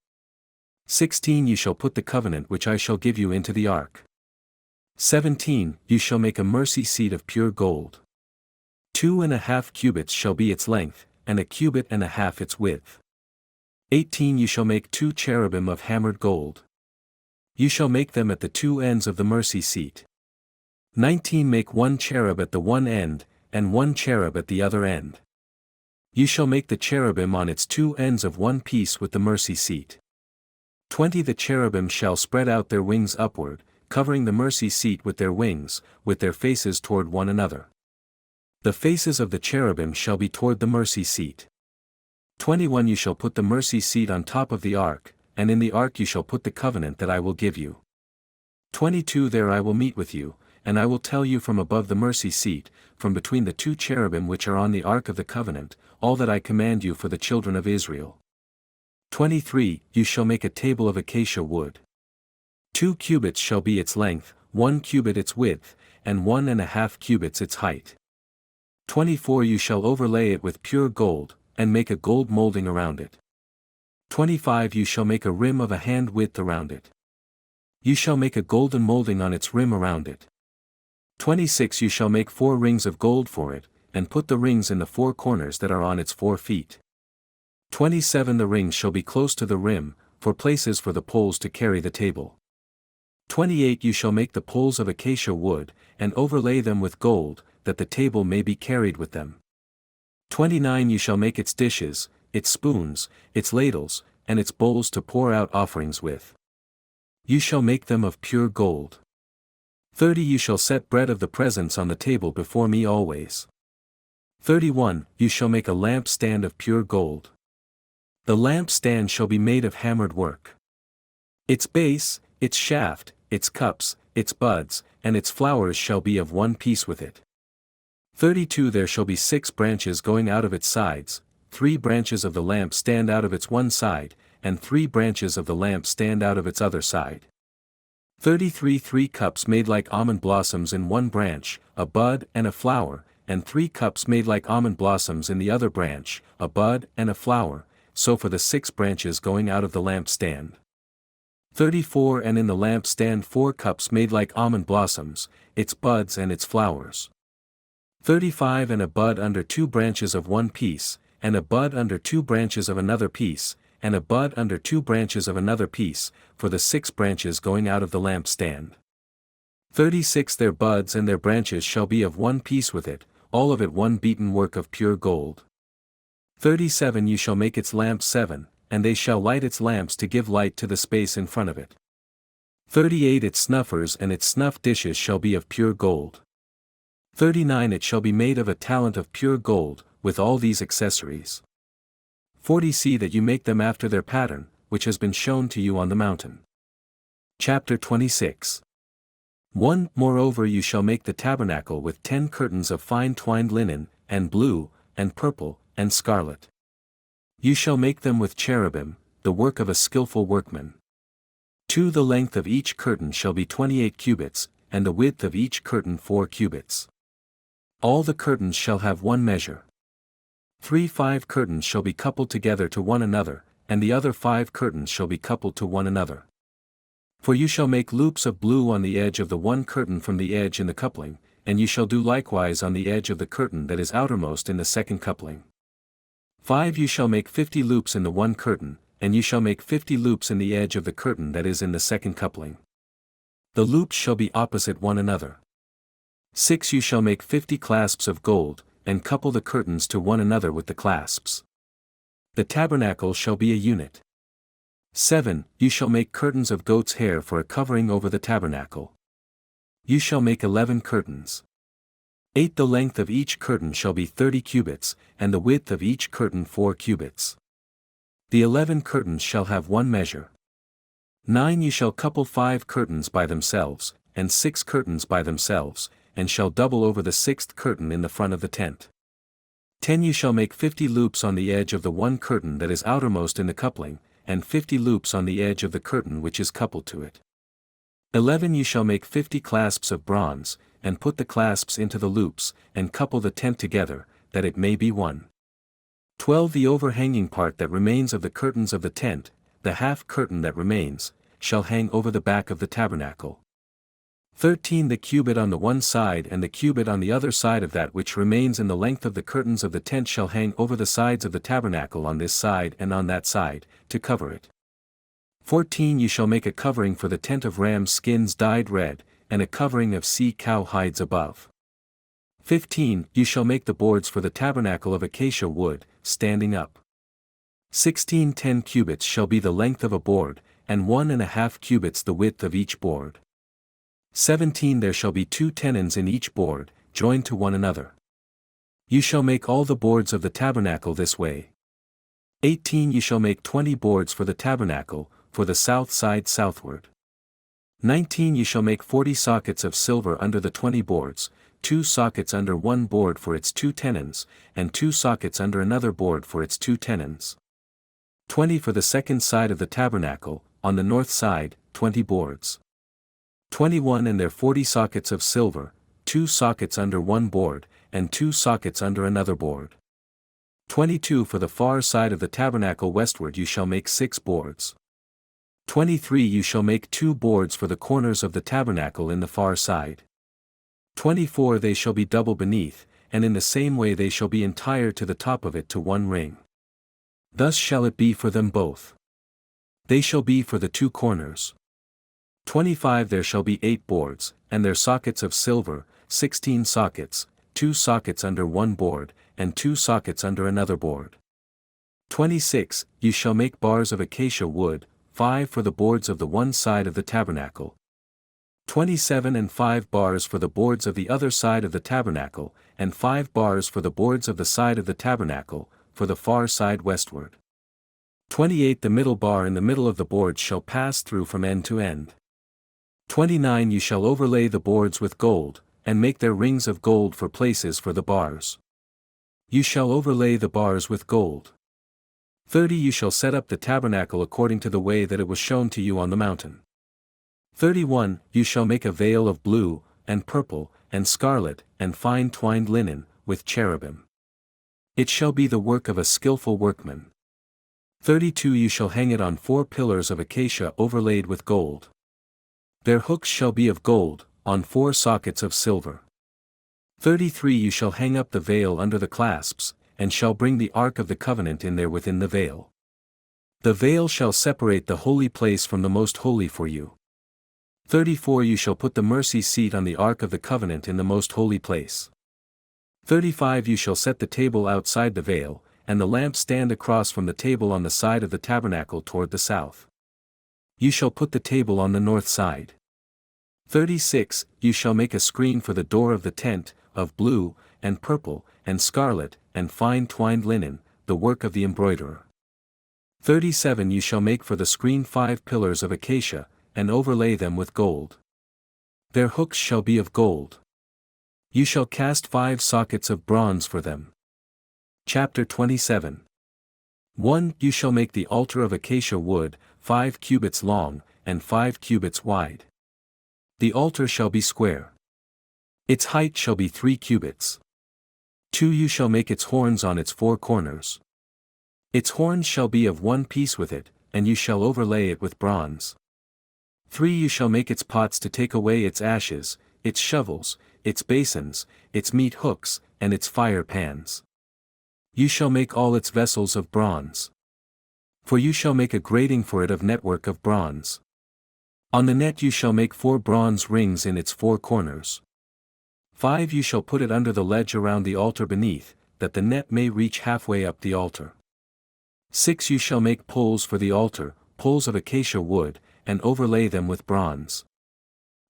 16 You shall put the covenant which I shall give you into the ark. 17 You shall make a mercy seat of pure gold. 2.5 cubits shall be its length, and a cubit and a half its width. 18 You shall make 2 cherubim of hammered gold. You shall make them at the 2 ends of the mercy seat. 19 Make 1 cherub at the one end, and 1 cherub at the other end. You shall make the cherubim on its 2 ends of one piece with the mercy seat. 20 The cherubim shall spread out their wings upward, covering the mercy seat with their wings, with their faces toward one another. The faces of the cherubim shall be toward the mercy seat. 21 You shall put the mercy seat on top of the ark, and in the ark you shall put the covenant that I will give you. 22 There I will meet with you, and I will tell you from above the mercy seat, from between the 2 cherubim which are on the ark of the covenant, all that I command you for the children of Israel. 23 You shall make a table of acacia wood. 2 cubits shall be its length, 1 cubit its width, and 1.5 cubits its height. 24 You shall overlay it with pure gold, and make a gold molding around it. 25 You shall make a rim of a hand width around it. You shall make a golden molding on its rim around it. 26 You shall make 4 rings of gold for it, and put the rings in the 4 corners that are on its 4 feet. 27 The rings shall be close to the rim, for places for the poles to carry the table. 28 You shall make the poles of acacia wood, and overlay them with gold, that the table may be carried with them. 29 You shall make its dishes, its spoons, its ladles, and its bowls to pour out offerings with. You shall make them of pure gold. 30 You shall set bread of the presence on the table before me always. 31 You shall make a lampstand of pure gold. The lampstand shall be made of hammered work. Its base, its shaft, its cups, its buds, and its flowers shall be of one piece with it. 32 There shall be 6 branches going out of its sides, 3 branches of the lamp stand out of its one side, and 3 branches of the lamp stand out of its other side. 33 3 cups made like almond blossoms in one branch, a bud and a flower, and 3 cups made like almond blossoms in the other branch, a bud and a flower, so for the 6 branches going out of the lampstand. 34 And in the lampstand 4 cups made like almond blossoms, its buds and its flowers. 35 And a bud under 2 branches of one piece, and a bud under 2 branches of another piece, and a bud under 2 branches of another piece, for the 6 branches going out of the lampstand. 36 Their buds and their branches shall be of one piece with it, all of it one beaten work of pure gold. 37 You shall make its lamps 7, and they shall light its lamps to give light to the space in front of it. 38 Its snuffers and its snuff dishes shall be of pure gold. 39 It shall be made of a talent of pure gold, with all these accessories. 40 See that you make them after their pattern, which has been shown to you on the mountain. Chapter 26 1 Moreover you shall make the tabernacle with 10 curtains of fine twined linen, and blue, and purple, and scarlet. You shall make them with cherubim, the work of a skillful workman. 2 The length of each curtain shall be 28 cubits, and the width of each curtain 4 cubits. All the curtains shall have one measure. 3 5 curtains shall be coupled together to one another, and the other 5 curtains shall be coupled to one another. For you shall make loops of blue on the edge of the one curtain from the edge in the coupling, and you shall do likewise on the edge of the curtain that is outermost in the second coupling. 5 You shall make 50 loops in the one curtain, and you shall make 50 loops in the edge of the curtain that is in the second coupling. The loops shall be opposite one another. 6 You shall make 50 clasps of gold, and couple the curtains to one another with the clasps. The tabernacle shall be a unit. 7 You shall make curtains of goat's hair for a covering over the tabernacle. You shall make 11 curtains. 8 The length of each curtain shall be 30 cubits, and the width of each curtain 4 cubits. The 11 curtains shall have one measure. 9 You shall couple 5 curtains by themselves, and 6 curtains by themselves, and shall double over the 6th curtain in the front of the tent. 10 You shall make 50 loops on the edge of the one curtain that is outermost in the coupling, and 50 loops on the edge of the curtain which is coupled to it. 11 You shall make 50 clasps of bronze, and put the clasps into the loops, and couple the tent together, that it may be one. 12 The overhanging part that remains of the curtains of the tent, the half curtain that remains, shall hang over the back of the tabernacle. 13 The cubit on the one side and the cubit on the other side of that which remains in the length of the curtains of the tent shall hang over the sides of the tabernacle on this side and on that side, to cover it. 14 You shall make a covering for the tent of ram skins dyed red, and a covering of sea-cow hides above. 15 You shall make the boards for the tabernacle of acacia wood, standing up. 16 10 cubits shall be the length of a board, and 1.5 cubits the width of each board. 17 There shall be 2 tenons in each board, joined to one another. You shall make all the boards of the tabernacle this way. 18 You shall make 20 boards for the tabernacle, for the south side southward. 19 You shall make 40 sockets of silver under the 20 boards, 2 sockets under one board for its 2 tenons, and 2 sockets under another board for its 2 tenons. 20 For the second side of the tabernacle, on the north side, 20 boards. 21 And their 40 sockets of silver, 2 sockets under one board, and 2 sockets under another board. 22 For the far side of the tabernacle westward you shall make 6 boards. 23 You shall make 2 boards for the corners of the tabernacle in the far side. 24 They shall be double beneath, and in the same way they shall be entire to the top of it to one ring. Thus shall it be for them both. They shall be for the 2 corners. 25 There shall be 8 boards, and their sockets of silver, 16 sockets, 2 sockets under one board, and 2 sockets under another board. 26 You shall make bars of acacia wood, 5 for the boards of the one side of the tabernacle. 27 And 5 bars for the boards of the other side of the tabernacle, and 5 bars for the boards of the side of the tabernacle, for the far side westward. 28 The middle bar in the middle of the boards shall pass through from end to end. 29 You shall overlay the boards with gold, and make their rings of gold for places for the bars. You shall overlay the bars with gold. 30 You shall set up the tabernacle according to the way that it was shown to you on the mountain. 31 You shall make a veil of blue, and purple, and scarlet, and fine twined linen, with cherubim. It shall be the work of a skillful workman. 32 You shall hang it on 4 pillars of acacia overlaid with gold. Their hooks shall be of gold, on 4 sockets of silver. 33 You shall hang up the veil under the clasps, and shall bring the ark of the covenant in there within the veil. The veil shall separate the holy place from the most holy for you. 34 You shall put the mercy seat on the ark of the covenant in the most holy place. 35 You shall set the table outside the veil, and the lamp stand across from the table on the side of the tabernacle toward the south. You shall put the table on the north side. 36 You shall make a screen for the door of the tent, of blue, and purple, and scarlet, and fine twined linen, the work of the embroiderer. 37 You shall make for the screen 5 pillars of acacia, and overlay them with gold. Their hooks shall be of gold. You shall cast 5 sockets of bronze for them. Chapter 27 1 You shall make the altar of acacia wood, 5 cubits long, and 5 cubits wide. The altar shall be square. Its height shall be 3 cubits. 2 You shall make its horns on its 4 corners. Its horns shall be of one piece with it, and you shall overlay it with bronze. 3 You shall make its pots to take away its ashes, its shovels, its basins, its meat hooks, and its fire pans. You shall make all its vessels of bronze. For you shall make a grating for it of network of bronze. On the net you shall make 4 bronze rings in its 4 corners. 5 You shall put it under the ledge around the altar beneath, that the net may reach halfway up the altar. 6 You shall make poles for the altar, poles of acacia wood, and overlay them with bronze.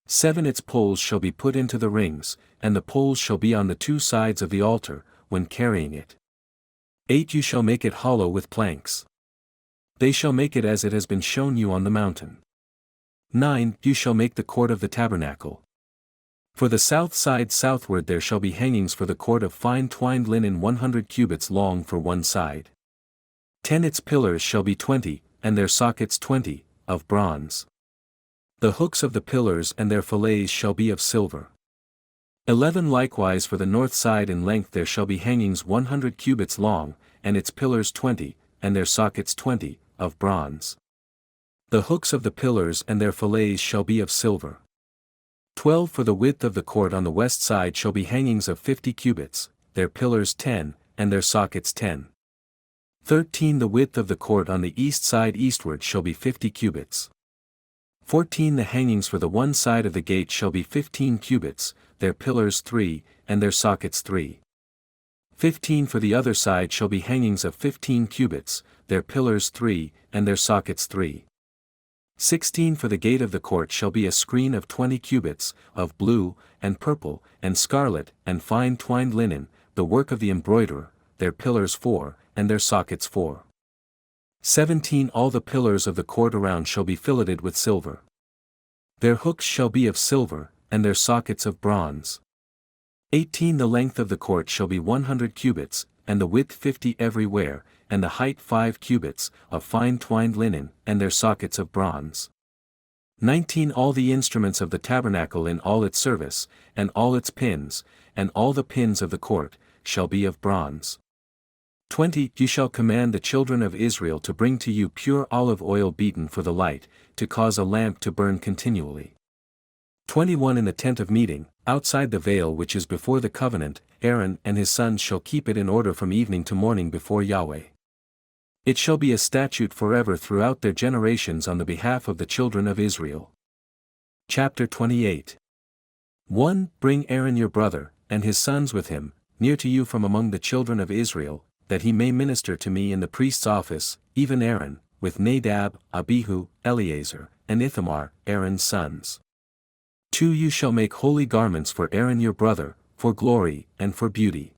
7 Its poles shall be put into the rings, and the poles shall be on the 2 sides of the altar, when carrying it. 8 You shall make it hollow with planks. They shall make it as it has been shown you on the mountain. 9 You shall make the court of the tabernacle. For the south side southward there shall be hangings for the court of fine twined linen 100 cubits long for one side. 10 Its pillars shall be 20, and their sockets 20, of bronze. The hooks of the pillars and their fillets shall be of silver. 11 Likewise for the north side in length there shall be hangings 100 cubits long, and its pillars 20, and their sockets 20, of bronze. The hooks of the pillars and their fillets shall be of silver. 12 For the width of the court on the west side shall be hangings of 50 cubits, their pillars 10, and their sockets 10. 13 The width of the court on the east side eastward shall be 50 cubits. 14 The hangings for the one side of the gate shall be 15 cubits, their pillars 3, and their sockets 3. 15 For the other side shall be hangings of 15 cubits, their pillars 3, and their sockets 3. 16 For the gate of the court shall be a screen of 20 cubits, of blue, and purple, and scarlet, and fine twined linen, the work of the embroiderer, their pillars 4, and their sockets 4. 17 All the pillars of the court around shall be filleted with silver. Their hooks shall be of silver, and their sockets of bronze. 18 The length of the court shall be 100 cubits, and the width 50 everywhere, and the height 5 cubits, of fine twined linen, and their sockets of bronze. 19 All the instruments of the tabernacle in all its service, and all its pins, and all the pins of the court, shall be of bronze. 20 You shall command the children of Israel to bring to you pure olive oil beaten for the light, to cause a lamp to burn continually. 21 In the tent of meeting, outside the veil which is before the covenant, Aaron and his sons shall keep it in order from evening to morning before Yahweh. It shall be a statute forever throughout their generations on the behalf of the children of Israel. Chapter 28 1 Bring Aaron your brother, and his sons with him, near to you from among the children of Israel, that he may minister to me in the priest's office, even Aaron, with Nadab, Abihu, Eleazar, and Ithamar, Aaron's sons. 2 You shall make holy garments for Aaron your brother, for glory, and for beauty.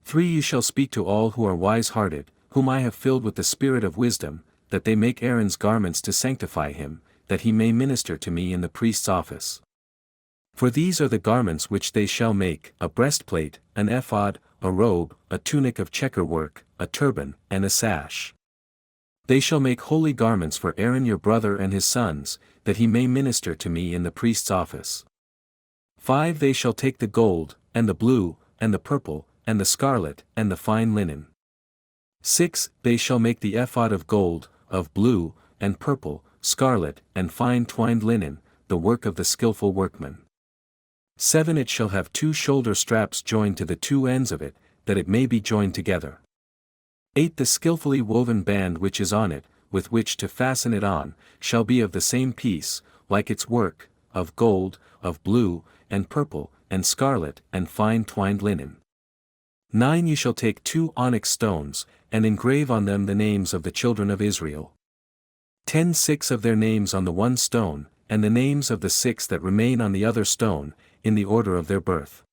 3 You shall speak to all who are wise-hearted, whom I have filled with the spirit of wisdom, that they make Aaron's garments to sanctify him, that he may minister to me in the priest's office. For these are the garments which they shall make: a breastplate, an ephod, a robe, a tunic of checker work, a turban, and a sash. They shall make holy garments for Aaron your brother and his sons, that he may minister to me in the priest's office. 5 They shall take the gold, and the blue, and the purple, and the scarlet, and the fine linen. 6 They shall make the ephod of gold, of blue, and purple, scarlet, and fine twined linen, the work of the skillful workman. 7 It shall have 2 shoulder straps joined to the 2 ends of it, that it may be joined together. 8 The skillfully woven band which is on it, with which to fasten it on, shall be of the same piece, like its work, of gold, of blue, and purple, and scarlet, and fine twined linen. 9 You shall take 2 onyx stones, and engrave on them the names of the children of Israel. 6 of their names on the one stone, and the names of the 6 that remain on the other stone, in the order of their birth.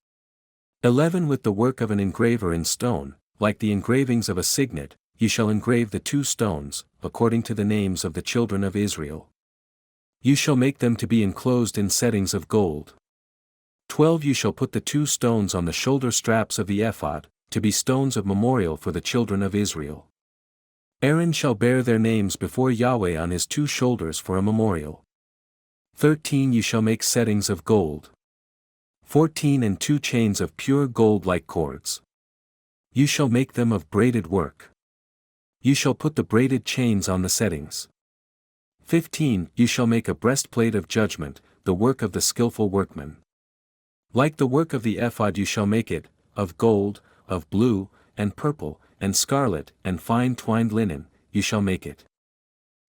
11 With the work of an engraver in stone, like the engravings of a signet, you shall engrave the 2 stones, according to the names of the children of Israel. You shall make them to be enclosed in settings of gold. 12 You shall put the 2 stones on the shoulder straps of the ephod, to be stones of memorial for the children of Israel. Aaron shall bear their names before Yahweh on his 2 shoulders for a memorial. 13 You shall make settings of gold. 14 And 2 chains of pure gold like cords. You shall make them of braided work. You shall put the braided chains on the settings. 15 You shall make a breastplate of judgment, the work of the skillful workman. Like the work of the ephod you shall make it, of gold, of blue, and purple, and scarlet, and fine twined linen, you shall make it.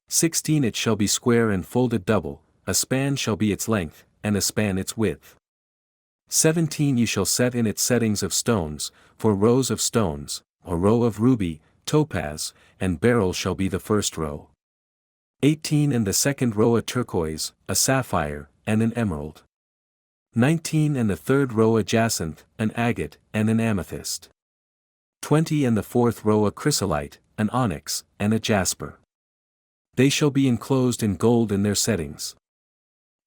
16 It shall be square and folded double, a span shall be its length, and a span its width. 17 You shall set in its settings of stones, 4 rows of stones, a row of ruby, topaz, and beryl shall be the first row. 18 And the second row a turquoise, a sapphire, and an emerald. 19 And the third row a jacinth, an agate, and an amethyst. 20 And the fourth row a chrysolite, an onyx, and a jasper. They shall be enclosed in gold in their settings.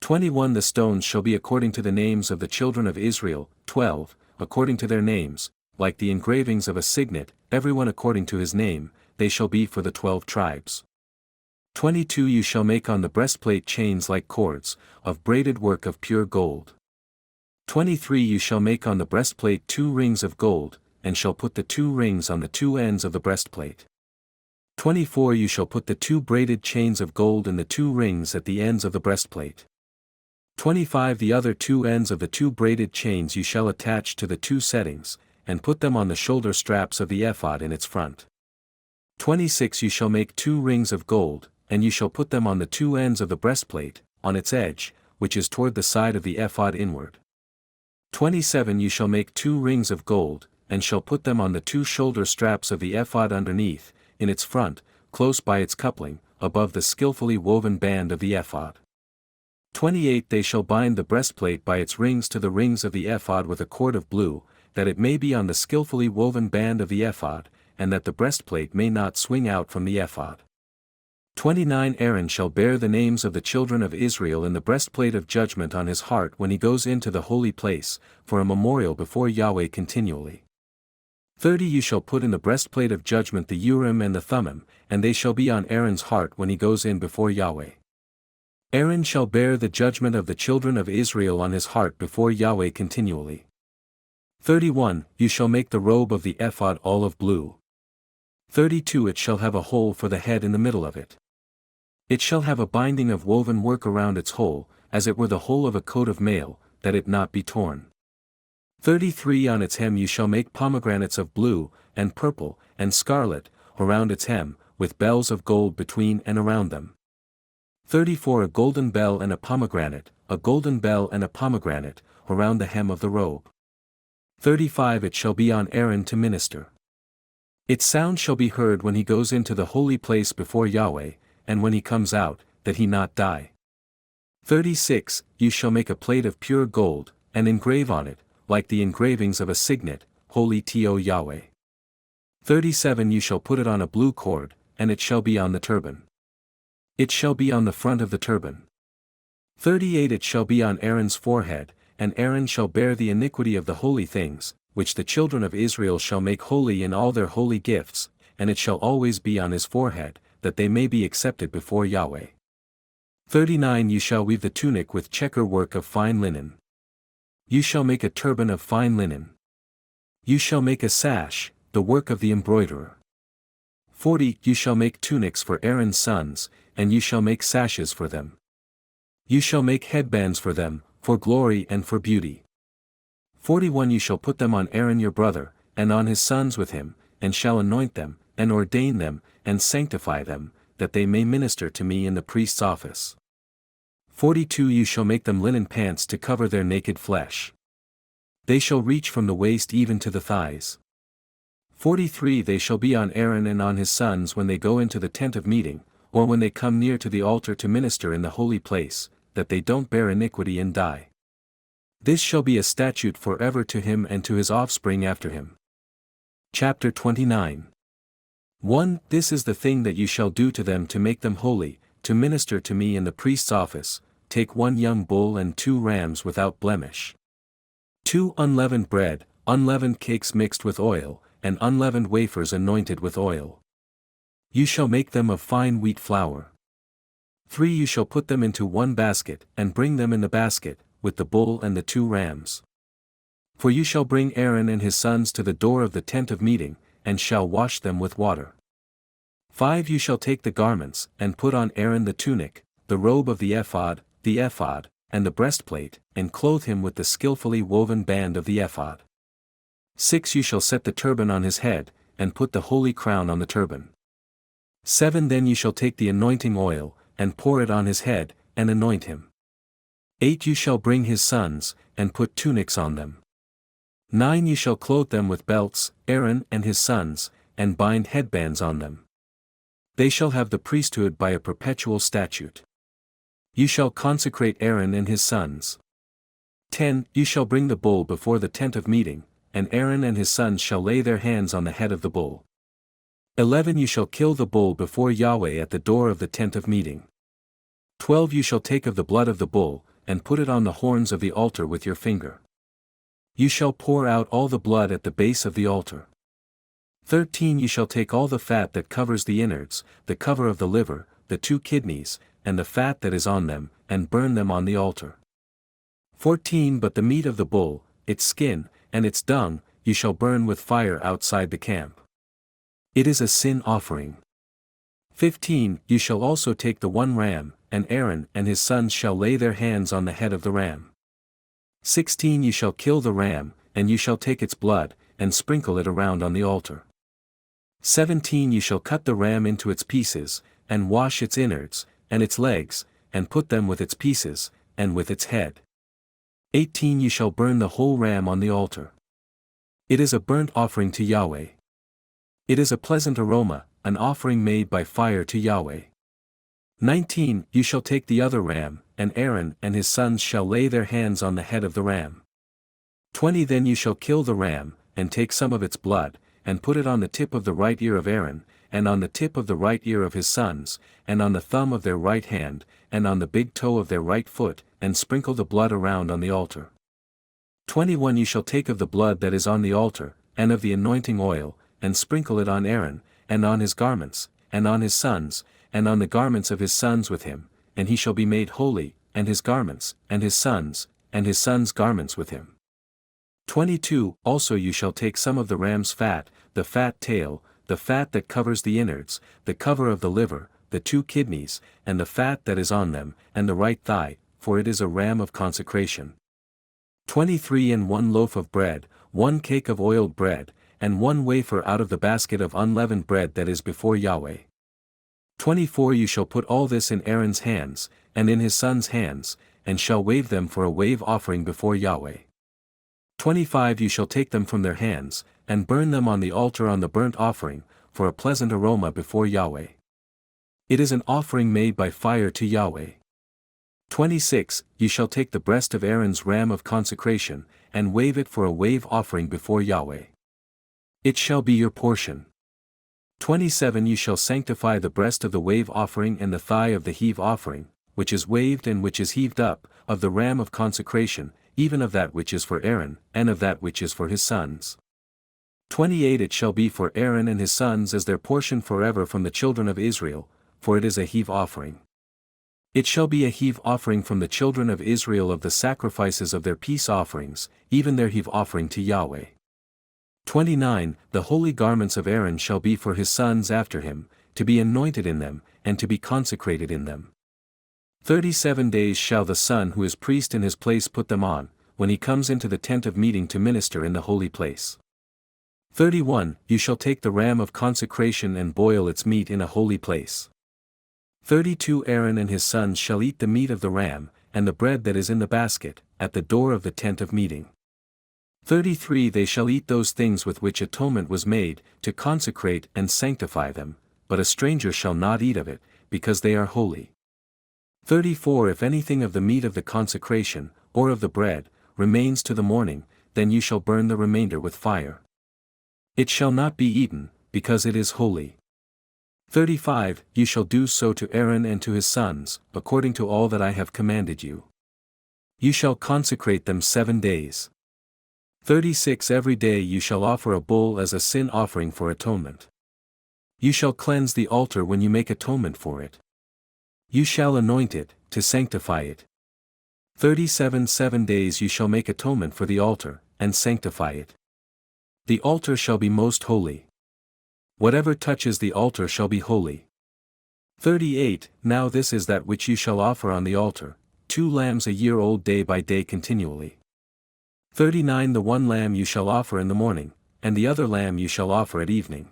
21 The stones shall be according to the names of the children of Israel, 12, according to their names, like the engravings of a signet, everyone according to his name, they shall be for the 12 tribes. 22 You shall make on the breastplate chains like cords, of braided work of pure gold. 23 You shall make on the breastplate 2 rings of gold, and shall put the 2 rings on the 2 ends of the breastplate. 24 You shall put the 2 braided chains of gold in the 2 rings at the ends of the breastplate. 25 The other 2 ends of the 2 braided chains you shall attach to the 2 settings, and put them on the shoulder straps of the ephod in its front. 26 You shall make 2 rings of gold, and you shall put them on the 2 ends of the breastplate, on its edge, which is toward the side of the ephod inward. 27 You shall make 2 rings of gold, and shall put them on the 2 shoulder straps of the ephod underneath, in its front, close by its coupling, above the skillfully woven band of the ephod. 28 They shall bind the breastplate by its rings to the rings of the ephod with a cord of blue, that it may be on the skillfully woven band of the ephod, and that the breastplate may not swing out from the ephod. 29 Aaron shall bear the names of the children of Israel in the breastplate of judgment on his heart when he goes into the holy place, for a memorial before Yahweh continually. 30 You shall put in the breastplate of judgment the Urim and the Thummim, and they shall be on Aaron's heart when he goes in before Yahweh. Aaron shall bear the judgment of the children of Israel on his heart before Yahweh continually. 31 You shall make the robe of the ephod olive blue. 32 It shall have a hole for the head in the middle of it. It shall have a binding of woven work around its hole, as it were the hole of a coat of mail, that it not be torn. 33 On its hem you shall make pomegranates of blue, and purple, and scarlet, around its hem, with bells of gold between and around them. 34 A golden bell and a pomegranate, a golden bell and a pomegranate, around the hem of the robe. 35 It shall be on Aaron to minister. Its sound shall be heard when he goes into the holy place before Yahweh, and when he comes out, that he not die. 36 You shall make a plate of pure gold, and engrave on it, like the engravings of a signet, holy to Yahweh. 37 You shall put it on a blue cord, and it shall be on the turban. It shall be on the front of the turban. 38 It shall be on Aaron's forehead, and Aaron shall bear the iniquity of the holy things, which the children of Israel shall make holy in all their holy gifts, and it shall always be on his forehead, that they may be accepted before Yahweh. 39 You shall weave the tunic with checker work of fine linen. You shall make a turban of fine linen. You shall make a sash, the work of the embroiderer. 40 You shall make tunics for Aaron's sons, and you shall make sashes for them. You shall make headbands for them, for glory and for beauty. 41 You shall put them on Aaron your brother, and on his sons with him, and shall anoint them, and ordain them, and sanctify them, that they may minister to me in the priest's office. 42 You shall make them linen pants to cover their naked flesh. They shall reach from the waist even to the thighs. 43 They shall be on Aaron and on his sons when they go into the tent of meeting, or when they come near to the altar to minister in the holy place, that they don't bear iniquity and die. This shall be a statute forever to him and to his offspring after him. Chapter 29 1 This is the thing that you shall do to them to make them holy, to minister to me in the priest's office. Take 1 young bull and 2 rams without blemish. 2 Unleavened bread, unleavened cakes mixed with oil, and unleavened wafers anointed with oil. You shall make them of fine wheat flour. 3 You shall put them into 1 basket, and bring them in the basket, with the bull and the 2 rams. For you shall bring Aaron and his sons to the door of the tent of meeting, and shall wash them with water. 5 You shall take the garments, and put on Aaron the tunic, the robe of the ephod, and the breastplate, and clothe him with the skillfully woven band of the ephod. 6 You shall set the turban on his head, and put the holy crown on the turban. 7 Then you shall take the anointing oil, and pour it on his head, and anoint him. 8 You shall bring his sons, and put tunics on them. 9 You shall clothe them with belts, Aaron and his sons, and bind headbands on them. They shall have the priesthood by a perpetual statute. You shall consecrate Aaron and his sons. 10 You shall bring the bull before the tent of meeting, and Aaron and his sons shall lay their hands on the head of the bull. 11 You shall kill the bull before Yahweh at the door of the tent of meeting. 12 You shall take of the blood of the bull, and put it on the horns of the altar with your finger. You shall pour out all the blood at the base of the altar. 13 You shall take all the fat that covers the innards, the cover of the liver, the 2 kidneys, and the fat that is on them, and burn them on the altar. 14 But the meat of the bull, its skin, and its dung, you shall burn with fire outside the camp. It is a sin offering. 15 You shall also take the 1 ram, and Aaron and his sons shall lay their hands on the head of the ram. 16 You shall kill the ram, and you shall take its blood, and sprinkle it around on the altar. 17 You shall cut the ram into its pieces, and wash its innards, and its legs, and put them with its pieces, and with its head. 18 You shall burn the whole ram on the altar. It is a burnt offering to Yahweh. It is a pleasant aroma, an offering made by fire to Yahweh. 19 You shall take the other ram, and Aaron and his sons shall lay their hands on the head of the ram. 20 Then you shall kill the ram, and take some of its blood, and put it on the tip of the right ear of Aaron, and on the tip of the right ear of his sons, and on the thumb of their right hand, and on the big toe of their right foot, and sprinkle the blood around on the altar. 21 You shall take of the blood that is on the altar, and of the anointing oil, and sprinkle it on Aaron, and on his garments, and on his sons, and on the garments of his sons with him, and he shall be made holy, and his garments, and his sons' garments with him. 22 Also you shall take some of the ram's fat, the fat tail, the fat that covers the innards, the cover of the liver, the 2 kidneys, and the fat that is on them, and the right thigh, for it is a ram of consecration. 23 And 1 loaf of bread, 1 cake of oiled bread, and 1 wafer out of the basket of unleavened bread that is before Yahweh. 24 You shall put all this in Aaron's hands, and in his sons' hands, and shall wave them for a wave offering before Yahweh. 25 You shall take them from their hands, and burn them on the altar on the burnt offering, for a pleasant aroma before Yahweh. It is an offering made by fire to Yahweh. 26 You shall take the breast of Aaron's ram of consecration, and wave it for a wave offering before Yahweh. It shall be your portion. 27 You shall sanctify the breast of the wave offering and the thigh of the heave offering, which is waved and which is heaved up, of the ram of consecration, even of that which is for Aaron, and of that which is for his sons. 28 It shall be for Aaron and his sons as their portion forever from the children of Israel, for it is a heave offering. It shall be a heave offering from the children of Israel of the sacrifices of their peace offerings, even their heave offering to Yahweh. 29 The holy garments of Aaron shall be for his sons after him, to be anointed in them, and to be consecrated in them. 37 days shall the son who is priest in his place put them on, when he comes into the tent of meeting to minister in the holy place. 31 You shall take the ram of consecration and boil its meat in a holy place. 32 Aaron and his sons shall eat the meat of the ram, and the bread that is in the basket, at the door of the tent of meeting. 33 They shall eat those things with which atonement was made, to consecrate and sanctify them, but a stranger shall not eat of it, because they are holy. 34 If anything of the meat of the consecration, or of the bread, remains to the morning, then you shall burn the remainder with fire. It shall not be eaten, because it is holy. 35 You shall do so to Aaron and to his sons, according to all that I have commanded you. You shall consecrate them 7 days. 36 Every day you shall offer a bull as a sin offering for atonement. You shall cleanse the altar when you make atonement for it. You shall anoint it, to sanctify it. 37 7 days you shall make atonement for the altar, and sanctify it. The altar shall be most holy. Whatever touches the altar shall be holy. 38 Now this is that which you shall offer on the altar, 2 lambs a year old day by day continually. 39 The 1 lamb you shall offer in the morning, and the other lamb you shall offer at evening.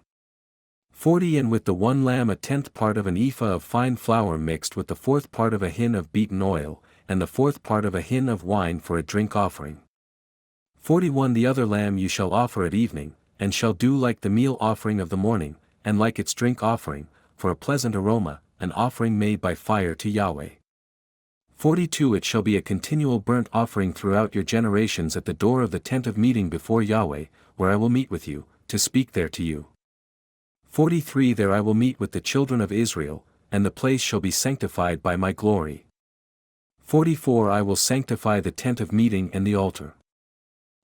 40 And with the 1 lamb 1/10 part of an ephah of fine flour mixed with the 4th part of a hin of beaten oil, and the fourth part of a hin of wine for a drink offering. 41 The other lamb you shall offer at evening, and shall do like the meal offering of the morning, and like its drink offering, for a pleasant aroma, an offering made by fire to Yahweh. 42 It shall be a continual burnt offering throughout your generations at the door of the tent of meeting before Yahweh, where I will meet with you, to speak there to you. 43 There I will meet with the children of Israel, and the place shall be sanctified by my glory. 44 I will sanctify the tent of meeting and the altar.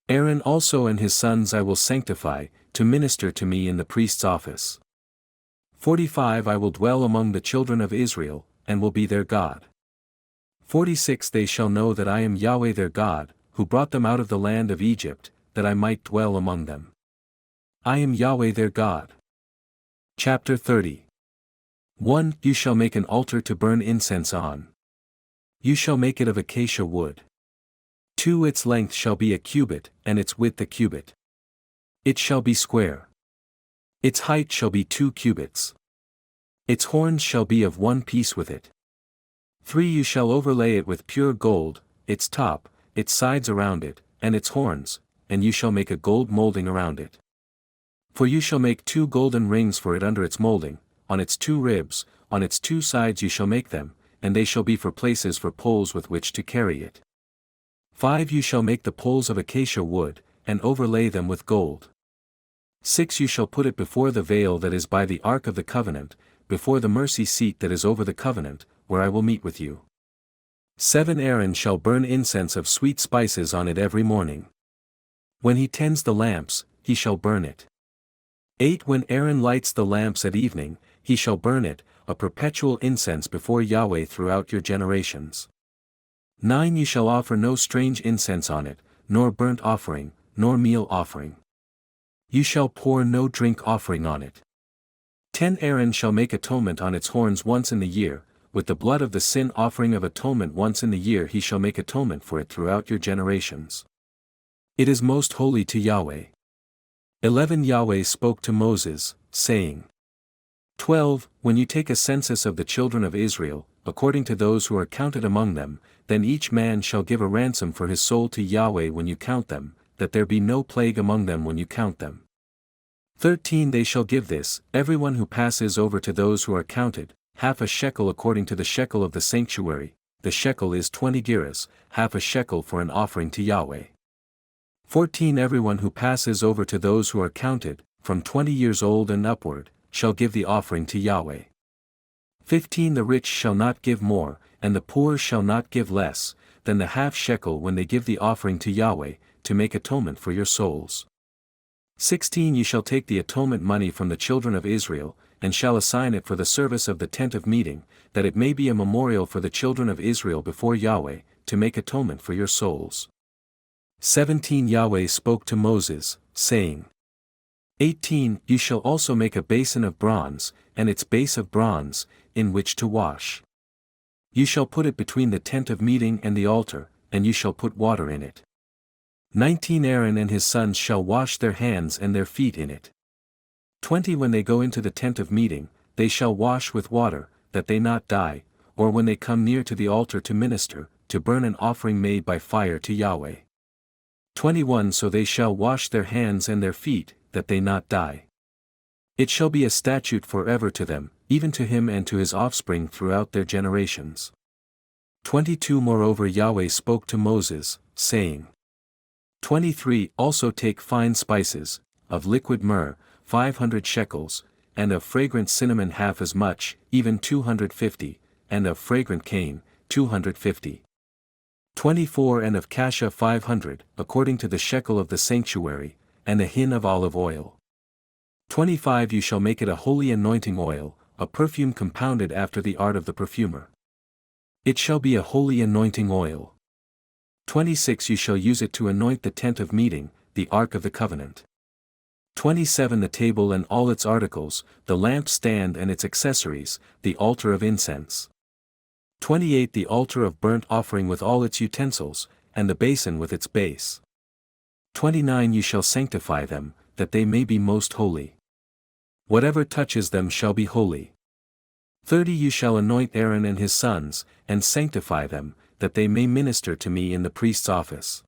Aaron also and his sons I will sanctify, to minister to me in the priest's office. 45 I will dwell among the children of Israel, and will be their God. 46 They shall know that I am Yahweh their God, who brought them out of the land of Egypt, that I might dwell among them. I am Yahweh their God. Chapter 30. 1 You shall make an altar to burn incense on. You shall make it of acacia wood. 2 Its length shall be a cubit, and its width a cubit. It shall be square. Its height shall be 2 cubits. Its horns shall be of one piece with it. 3 You shall overlay it with pure gold, its top, its sides around it, and its horns, and you shall make a gold molding around it. For you shall make 2 golden rings for it under its molding, on its 2 ribs, on its 2 sides you shall make them, and they shall be for places for poles with which to carry it. 5 You shall make the poles of acacia wood, and overlay them with gold. 6 You shall put it before the veil that is by the ark of the covenant, before the mercy seat that is over the covenant, where I will meet with you. 7 Aaron shall burn incense of sweet spices on it every morning. When he tends the lamps, he shall burn it. 8 When Aaron lights the lamps at evening, he shall burn it, a perpetual incense before Yahweh throughout your generations. 9 You shall offer no strange incense on it, nor burnt offering, nor meal offering. You shall pour no drink offering on it. 10 Aaron shall make atonement on its horns once in the year, with the blood of the sin offering of atonement once in the year he shall make atonement for it throughout your generations. It is most holy to Yahweh. 11 Yahweh spoke to Moses, saying, 12 When you take a census of the children of Israel, according to those who are counted among them, then each man shall give a ransom for his soul to Yahweh when you count them, that there be no plague among them when you count them. 13 They shall give this, everyone who passes over to those who are counted, half a shekel according to the shekel of the sanctuary, the shekel is 20 gerahs, half a shekel for an offering to Yahweh. 14 Everyone who passes over to those who are counted, from 20 years old and upward, shall give the offering to Yahweh. 15 The rich shall not give more, and the poor shall not give less, than the half shekel when they give the offering to Yahweh, to make atonement for your souls. 16 You shall take the atonement money from the children of Israel, and shall assign it for the service of the tent of meeting, that it may be a memorial for the children of Israel before Yahweh, to make atonement for your souls. 17 Yahweh spoke to Moses, saying, 18 You shall also make a basin of bronze, and its base of bronze, in which to wash. You shall put it between the tent of meeting and the altar, and you shall put water in it. 19 Aaron and his sons shall wash their hands and their feet in it. 20 When they go into the tent of meeting, they shall wash with water, that they not die, or when they come near to the altar to minister, to burn an offering made by fire to Yahweh. 21 So they shall wash their hands and their feet, that they not die. It shall be a statute forever to them, even to him and to his offspring throughout their generations. 22 Moreover Yahweh spoke to Moses, saying, 23 Also take fine spices, of liquid myrrh, 500 shekels, and of fragrant cinnamon half as much, even 250, and of fragrant cane, 250. 24 And of cassia 500, according to the shekel of the sanctuary, and a hin of olive oil. 25 You shall make it a holy anointing oil, a perfume compounded after the art of the perfumer. It shall be a holy anointing oil. 26 You shall use it to anoint the tent of meeting, the ark of the covenant. 27 The table and all its articles, the lampstand and its accessories, the altar of incense. 28 The altar of burnt offering with all its utensils, and the basin with its base. 29 You shall sanctify them, that they may be most holy. Whatever touches them shall be holy. 30 You shall anoint Aaron and his sons, and sanctify them, that they may minister to me in the priest's office.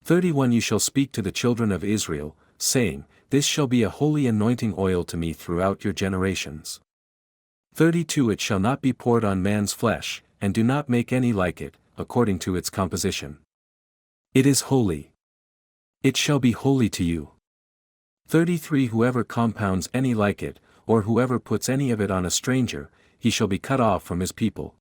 31 You shall speak to the children of Israel, saying, This shall be a holy anointing oil to me throughout your generations. 32 It shall not be poured on man's flesh, and do not make any like it, according to its composition. It is holy. It shall be holy to you. 33 Whoever compounds any like it, or whoever puts any of it on a stranger, he shall be cut off from his people.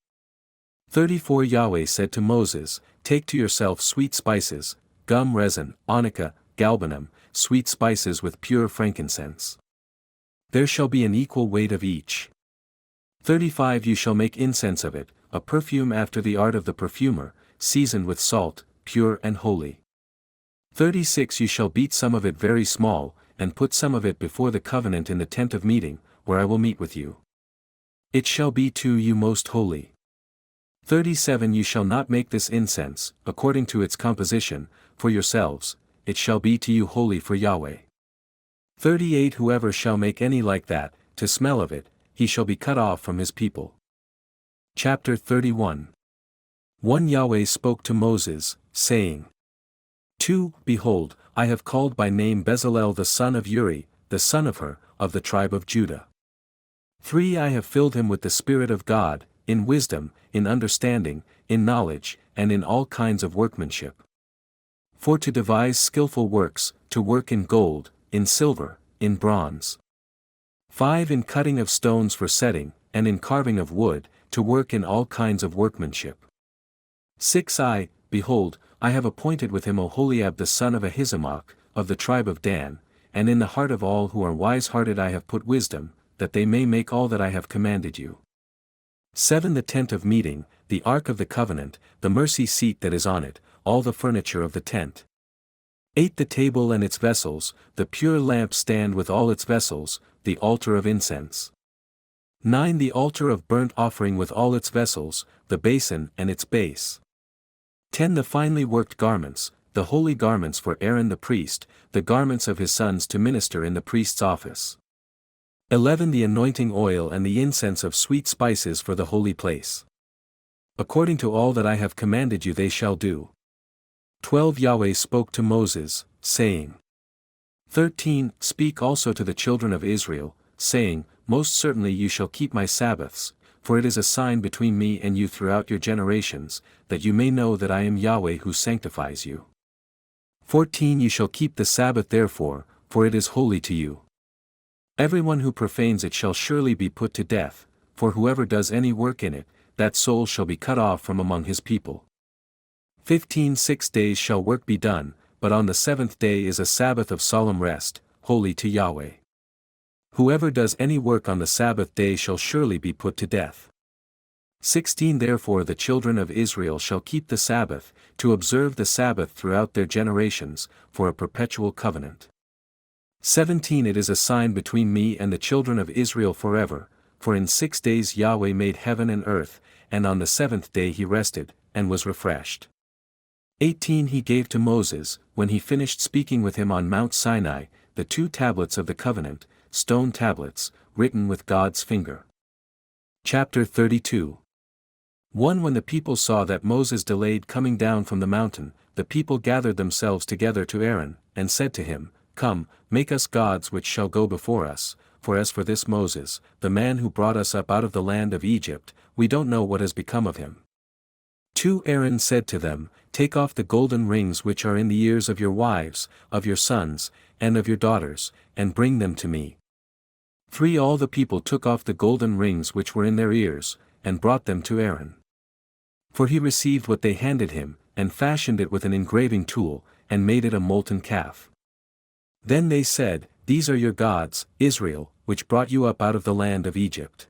34 Yahweh said to Moses, Take to yourself sweet spices, gum resin, onycha, galbanum, sweet spices with pure frankincense. There shall be an equal weight of each. 35 You shall make incense of it, a perfume after the art of the perfumer, seasoned with salt, pure and holy. 36 You shall beat some of it very small, and put some of it before the covenant in the tent of meeting, where I will meet with you. It shall be to you most holy. 37 You shall not make this incense, according to its composition, for yourselves, it shall be to you holy for Yahweh. 38 Whoever shall make any like that, to smell of it, he shall be cut off from his people. Chapter 31 1 Yahweh spoke to Moses, saying, 2 Behold, I have called by name Bezalel the son of Uri, the son of Hur, of the tribe of Judah. 3 I have filled him with the Spirit of God, in wisdom, in understanding, in knowledge, and in all kinds of workmanship. 4 To devise skillful works, to work in gold, in silver, in bronze. 5 In cutting of stones for setting, and in carving of wood, to work in all kinds of workmanship. 6 Behold, I have appointed with him Oholiab the son of Ahisamach, of the tribe of Dan, and in the heart of all who are wise-hearted I have put wisdom, that they may make all that I have commanded you. 7 The tent of meeting, the ark of the covenant, the mercy seat that is on it, all the furniture of the tent. 8 The table and its vessels, the pure lampstand with all its vessels, the altar of incense. 9 The altar of burnt offering with all its vessels, the basin and its base. 10 The finely worked garments, the holy garments for Aaron the priest, the garments of his sons to minister in the priest's office. 11 The anointing oil and the incense of sweet spices for the holy place. According to all that I have commanded you they shall do. 12 Yahweh spoke to Moses, saying, 13 Speak also to the children of Israel, saying, Most certainly you shall keep my Sabbaths, for it is a sign between me and you throughout your generations, that you may know that I am Yahweh who sanctifies you. 14 You shall keep the Sabbath therefore, for it is holy to you. Everyone who profanes it shall surely be put to death, for whoever does any work in it, that soul shall be cut off from among his people. 15 6 days shall work be done, but on the 7th day is a Sabbath of solemn rest, holy to Yahweh. Whoever does any work on the Sabbath day shall surely be put to death. 16 Therefore the children of Israel shall keep the Sabbath, to observe the Sabbath throughout their generations, for a perpetual covenant. 17 It is a sign between me and the children of Israel forever, for in 6 days Yahweh made heaven and earth, and on the 7th day he rested, and was refreshed. 18 He gave to Moses, when he finished speaking with him on Mount Sinai, the 2 tablets of the covenant, stone tablets, written with God's finger. Chapter 32 1 When the people saw that Moses delayed coming down from the mountain, the people gathered themselves together to Aaron, and said to him, Come, make us gods which shall go before us, for as for this Moses, the man who brought us up out of the land of Egypt, we don't know what has become of him. 2 Aaron said to them, Take off the golden rings which are in the ears of your wives, of your sons, and of your daughters, and bring them to me. 3 All the people took off the golden rings which were in their ears, and brought them to Aaron. For he received what they handed him, and fashioned it with an engraving tool, and made it a molten calf. Then they said, These are your gods, Israel, which brought you up out of the land of Egypt.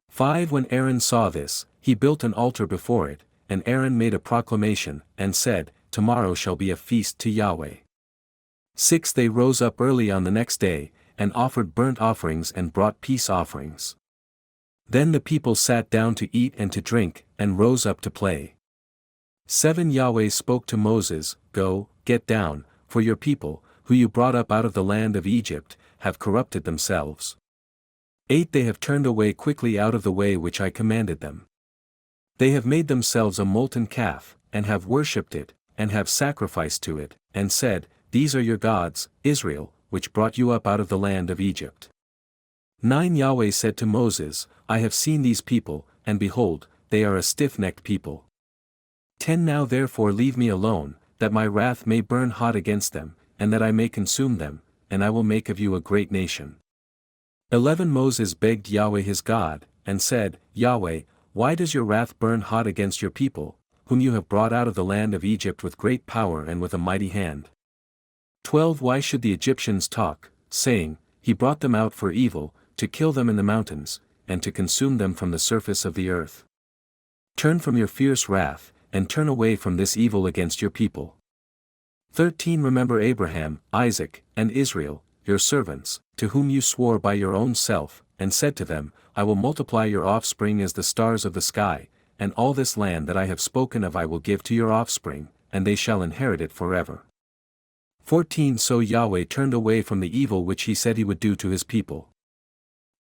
5 When Aaron saw this, he built an altar before it, and Aaron made a proclamation, and said, Tomorrow shall be a feast to Yahweh. 6 They rose up early on the next day, and offered burnt offerings and brought peace offerings. Then the people sat down to eat and to drink, and rose up to play. 7 Yahweh spoke to Moses, Go, get down, for your people, who you brought up out of the land of Egypt, have corrupted themselves. 8 They have turned away quickly out of the way which I commanded them. They have made themselves a molten calf, and have worshipped it, and have sacrificed to it, and said, These are your gods, Israel, which brought you up out of the land of Egypt. 9 Yahweh said to Moses, I have seen these people, and behold, they are a stiff-necked people. 10 Now therefore leave me alone, that my wrath may burn hot against them, and that I may consume them, and I will make of you a great nation. 11 Moses begged Yahweh his God, and said, Yahweh, why does your wrath burn hot against your people, whom you have brought out of the land of Egypt with great power and with a mighty hand? 12 Why should the Egyptians talk, saying, He brought them out for evil, to kill them in the mountains, and to consume them from the surface of the earth? Turn from your fierce wrath, and turn away from this evil against your people. 13 Remember Abraham, Isaac, and Israel, your servants, to whom you swore by your own self, and said to them, I will multiply your offspring as the stars of the sky, and all this land that I have spoken of I will give to your offspring, and they shall inherit it forever. 14 So Yahweh turned away from the evil which he said he would do to his people.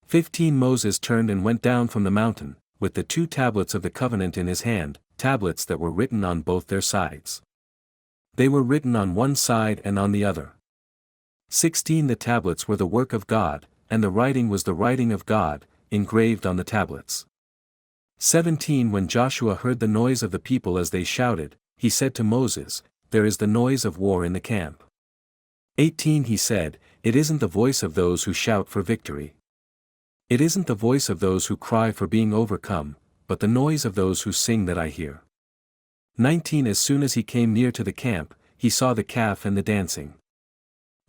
15 Moses turned and went down from the mountain, with the 2 tablets of the covenant in his hand, tablets that were written on both their sides. They were written on one side and on the other. 16 The tablets were the work of God, and the writing was the writing of God, engraved on the tablets. 17 When Joshua heard the noise of the people as they shouted, he said to Moses, There is the noise of war in the camp. 18 He said, It isn't the voice of those who shout for victory. It isn't the voice of those who cry for being overcome, but the noise of those who sing that I hear. 19 As soon as he came near to the camp, he saw the calf and the dancing.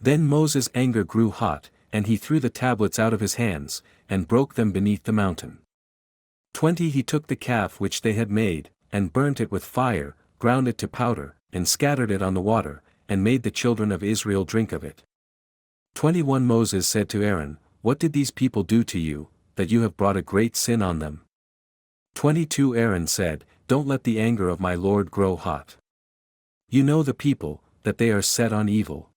Then Moses' anger grew hot, and he threw the tablets out of his hands, and broke them beneath the mountain. 20 He took the calf which they had made, and burnt it with fire, ground it to powder, and scattered it on the water, and made the children of Israel drink of it. 21 Moses said to Aaron, What did these people do to you, that you have brought a great sin on them? 22 Aaron said, Don't let the anger of my Lord grow hot. You know the people, that they are set on evil.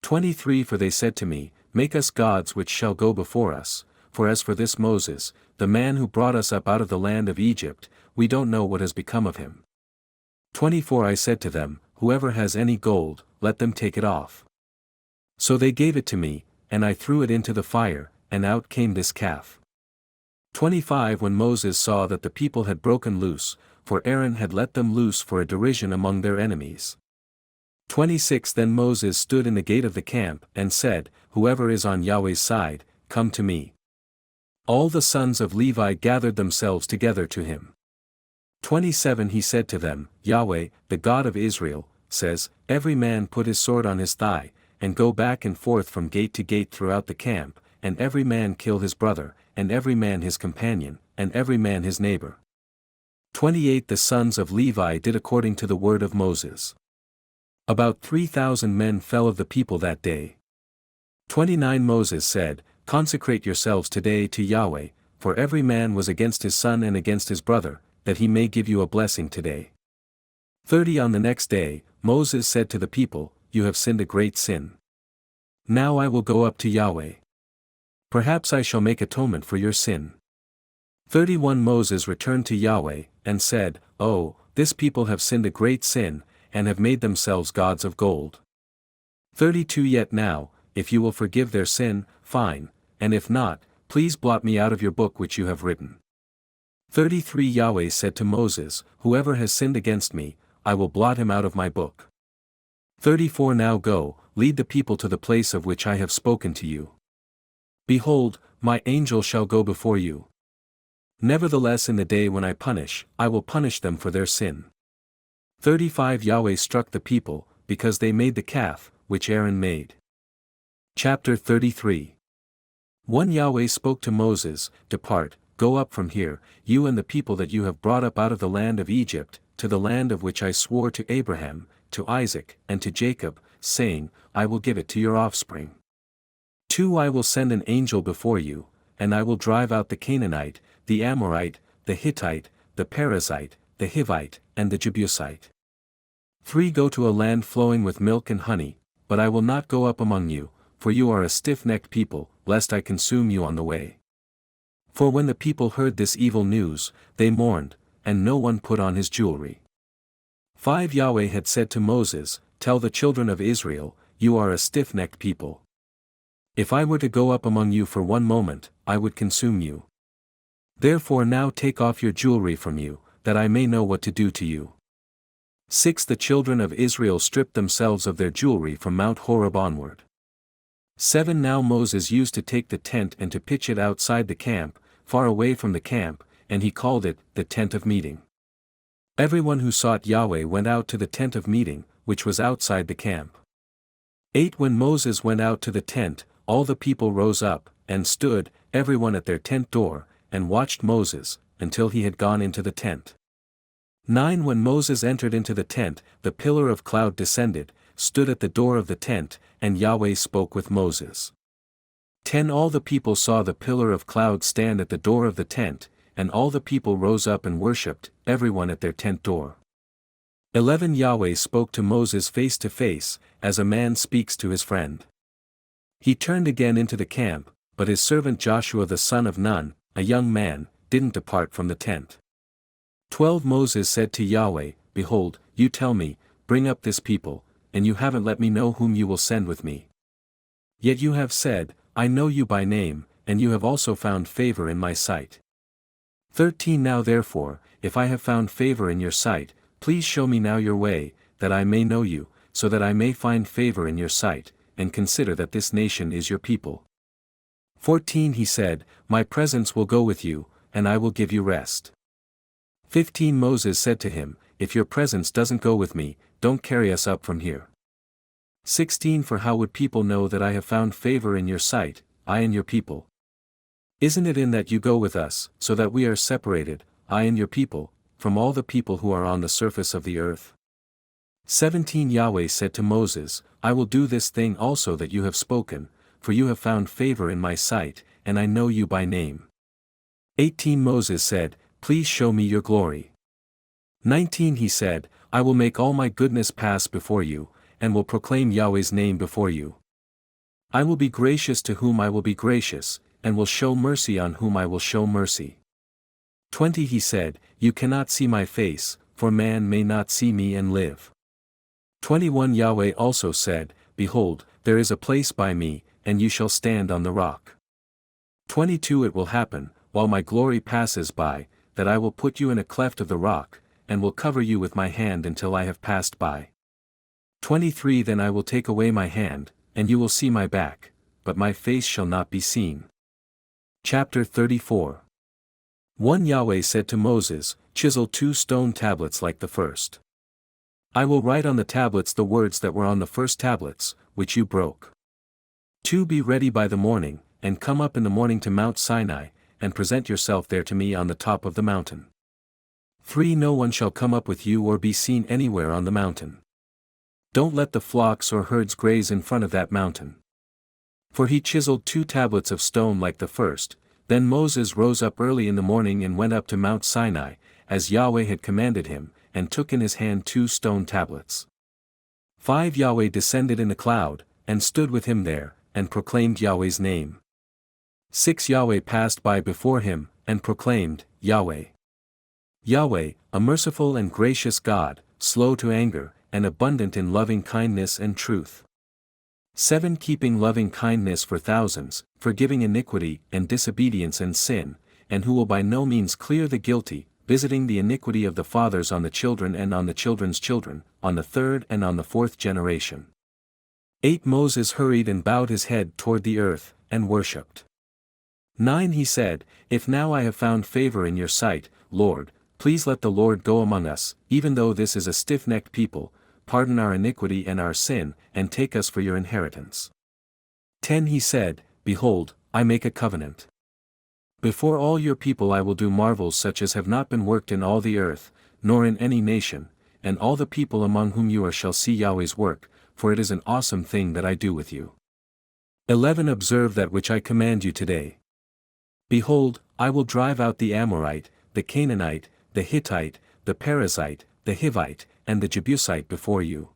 23 For they said to me, Make us gods which shall go before us, for as for this Moses, the man who brought us up out of the land of Egypt, we don't know what has become of him. 24 I said to them, Whoever has any gold, let them take it off. So they gave it to me, and I threw it into the fire, and out came this calf. 25 When Moses saw that the people had broken loose, for Aaron had let them loose for a derision among their enemies. 26 Then Moses stood in the gate of the camp, and said, Whoever is on Yahweh's side, come to me. All the sons of Levi gathered themselves together to him. 27 He said to them, Yahweh, the God of Israel, says, Every man put his sword on his thigh, and go back and forth from gate to gate throughout the camp, and every man kill his brother, and every man his companion, and every man his neighbor. 28 The sons of Levi did according to the word of Moses. About 3,000 men fell of the people that day. 29 Moses said, Consecrate yourselves today to Yahweh, for every man was against his son and against his brother, that he may give you a blessing today. 30 On the next day, Moses said to the people, You have sinned a great sin. Now I will go up to Yahweh. Perhaps I shall make atonement for your sin. 31 Moses returned to Yahweh, and said, Oh, this people have sinned a great sin, and have made themselves gods of gold. 32 Yet now, if you will forgive their sin, fine, and if not, please blot me out of your book which you have written. 33 Yahweh said to Moses, Whoever has sinned against me, I will blot him out of my book. 34 Now go, lead the people to the place of which I have spoken to you. Behold, my angel shall go before you. Nevertheless in the day when I punish, I will punish them for their sin. 35 Yahweh struck the people, because they made the calf, which Aaron made. Chapter 33 1 Yahweh spoke to Moses, Depart, go up from here, you and the people that you have brought up out of the land of Egypt, to the land of which I swore to Abraham, to Isaac, and to Jacob, saying, I will give it to your offspring. 2 I will send an angel before you, and I will drive out the Canaanite, the Amorite, the Hittite, the Perizzite, the Hivite, and the Jebusite. 3 Go to a land flowing with milk and honey, but I will not go up among you, for you are a stiff-necked people, lest I consume you on the way. For when the people heard this evil news, they mourned, and no one put on his jewelry. 5 Yahweh had said to Moses, "Tell the children of Israel, you are a stiff-necked people. If I were to go up among you for one moment, I would consume you. Therefore now take off your jewelry from you, that I may know what to do to you." 6 The children of Israel stripped themselves of their jewelry from Mount Horeb onward. 7 Now Moses used to take the tent and to pitch it outside the camp, far away from the camp, and he called it, the tent of meeting. Everyone who sought Yahweh went out to the tent of meeting, which was outside the camp. 8 When Moses went out to the tent, all the people rose up, and stood, everyone at their tent door, and watched Moses, until he had gone into the tent. 9 When Moses entered into the tent, the pillar of cloud descended, stood at the door of the tent, and Yahweh spoke with Moses. 10 All the people saw the pillar of cloud stand at the door of the tent, and all the people rose up and worshipped, everyone at their tent door. 11 Yahweh spoke to Moses face to face, as a man speaks to his friend. He turned again into the camp, but his servant Joshua the son of Nun, a young man, didn't depart from the tent. 12 Moses said to Yahweh, "Behold, you tell me, bring up this people, and you haven't let me know whom you will send with me. Yet you have said, I know you by name, and you have also found favor in my sight. 13 Now therefore, if I have found favor in your sight, please show me now your way, that I may know you, so that I may find favor in your sight, and consider that this nation is your people." 14 He said, "My presence will go with you, and I will give you rest." 15 Moses said to him, "If your presence doesn't go with me, don't carry us up from here." 16 For how would people know that I have found favor in your sight, I and your people? Isn't it in that you go with us, so that we are separated, I and your people, from all the people who are on the surface of the earth? 17 Yahweh said to Moses, "I will do this thing also that you have spoken, for you have found favor in my sight, and I know you by name." 18 Moses said, "Please show me your glory." 19 He said, "I will make all my goodness pass before you, and will proclaim Yahweh's name before you. I will be gracious to whom I will be gracious, and will show mercy on whom I will show mercy." 20 He said, "You cannot see my face, for man may not see me and live." 21 Yahweh also said, "Behold, there is a place by me, and you shall stand on the rock." 22 It will happen, while my glory passes by, that I will put you in a cleft of the rock, and will cover you with my hand until I have passed by. 23 Then I will take away my hand, and you will see my back, but my face shall not be seen. Chapter 34 1 Yahweh said to Moses, "Chisel 2 stone tablets like the first. I will write on the tablets the words that were on the first tablets, which you broke. 2 Be ready by the morning, and come up in the morning to Mount Sinai, and present yourself there to me on the top of the mountain. 3 No one shall come up with you or be seen anywhere on the mountain. Don't let the flocks or herds graze in front of that mountain." For he chiseled 2 tablets of stone like the first. Then Moses rose up early in the morning and went up to Mount Sinai, as Yahweh had commanded him, and took in his hand 2 stone tablets. 5 Yahweh descended in a cloud, and stood with him there, and proclaimed Yahweh's name. 6 Yahweh passed by before him, and proclaimed, "Yahweh. Yahweh, a merciful and gracious God, slow to anger, and abundant in loving kindness and truth. 7 Keeping loving kindness for thousands, forgiving iniquity and disobedience and sin, and who will by no means clear the guilty, visiting the iniquity of the fathers on the children and on the children's children, on the 3rd and on the 4th generation." 8 Moses hurried and bowed his head toward the earth, and worshipped. 9 He said, "If now I have found favor in your sight, Lord, please let the Lord go among us, even though this is a stiff-necked people, pardon our iniquity and our sin, and take us for your inheritance." 10 He said, "Behold, I make a covenant. Before all your people I will do marvels such as have not been worked in all the earth, nor in any nation, and all the people among whom you are shall see Yahweh's work, for it is an awesome thing that I do with you. 11 Observe that which I command you today. Behold, I will drive out the Amorite, the Canaanite, the Hittite, the Perizzite, the Hivite, and the Jebusite before you.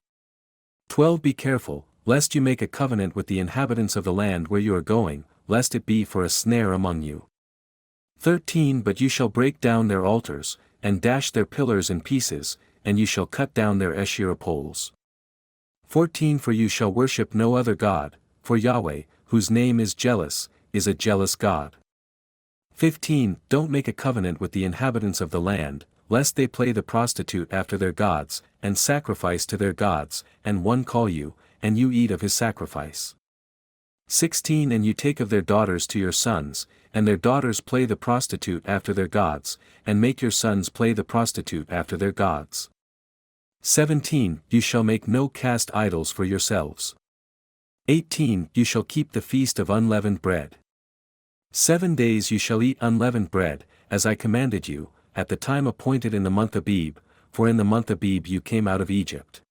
12 Be careful, lest you make a covenant with the inhabitants of the land where you are going, lest it be for a snare among you. 13 But you shall break down their altars, and dash their pillars in pieces, and you shall cut down their Asherah poles. 14 For you shall worship no other God, for Yahweh, whose name is jealous, is a jealous God. 15 Don't make a covenant with the inhabitants of the land, lest they play the prostitute after their gods, and sacrifice to their gods, and one call you, and you eat of his sacrifice. 16 And you take of their daughters to your sons, and their daughters play the prostitute after their gods, and make your sons play the prostitute after their gods. 17 You shall make no cast idols for yourselves. 18 You shall keep the feast of unleavened bread. 7 days you shall eat unleavened bread, as I commanded you, at the time appointed in the month Abib, for in the month Abib you came out of Egypt.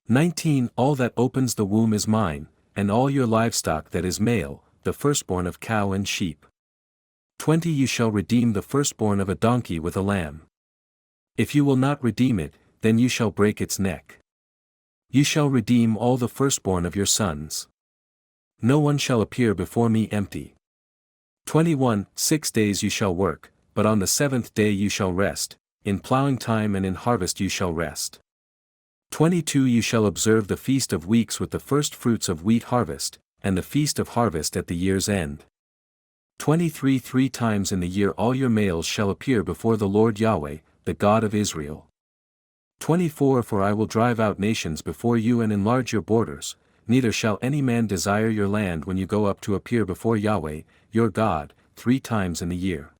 19 All that opens the womb is mine, and all your livestock that is male, the firstborn of cow and sheep. 20 You shall redeem the firstborn of a donkey with a lamb. If you will not redeem it, then you shall break its neck. You shall redeem all the firstborn of your sons. No one shall appear before me empty. 21 6 days you shall work, but on the 7th day you shall rest, in plowing time and in harvest you shall rest. 22 You shall observe the feast of weeks with the first fruits of wheat harvest, and the feast of harvest at the year's end. 23 3 times in the year all your males shall appear before the Lord Yahweh, the God of Israel. 24 For I will drive out nations before you and enlarge your borders, neither shall any man desire your land when you go up to appear before Yahweh, your God, 3 times in the year.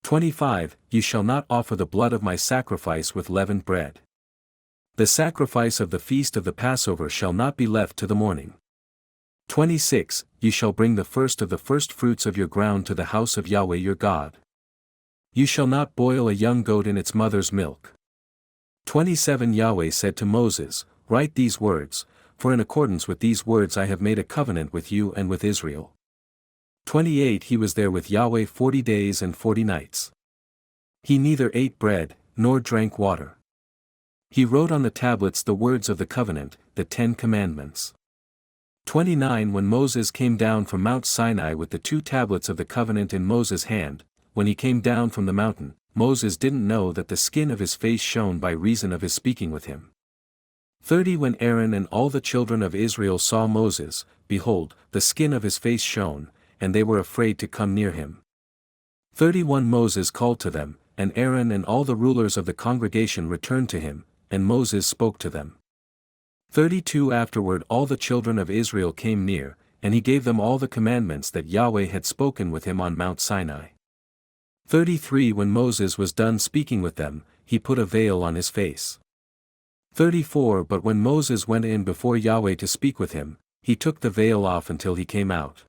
25 You shall not offer the blood of my sacrifice with leavened bread. The sacrifice of the feast of the Passover shall not be left to the morning. 26 You shall bring the first of the firstfruits of your ground to the house of Yahweh your God. You shall not boil a young goat in its mother's milk. 27 Yahweh said to Moses, Write these words, for in accordance with these words I have made a covenant with you and with Israel. 28 He was there with Yahweh 40 days and 40 nights. He neither ate bread, nor drank water. He wrote on the tablets the words of the covenant, the 10 commandments. 29 When Moses came down from Mount Sinai with the 2 tablets of the covenant in Moses' hand, when he came down from the mountain, Moses didn't know that the skin of his face shone by reason of his speaking with him. 30 When Aaron and all the children of Israel saw Moses, behold, the skin of his face shone, and they were afraid to come near him. 31 Moses called to them, and Aaron and all the rulers of the congregation returned to him, and Moses spoke to them. 32 Afterward all the children of Israel came near, and he gave them all the commandments that Yahweh had spoken with him on Mount Sinai. 33 When Moses was done speaking with them, he put a veil on his face. 34 But when Moses went in before Yahweh to speak with him, he took the veil off until he came out.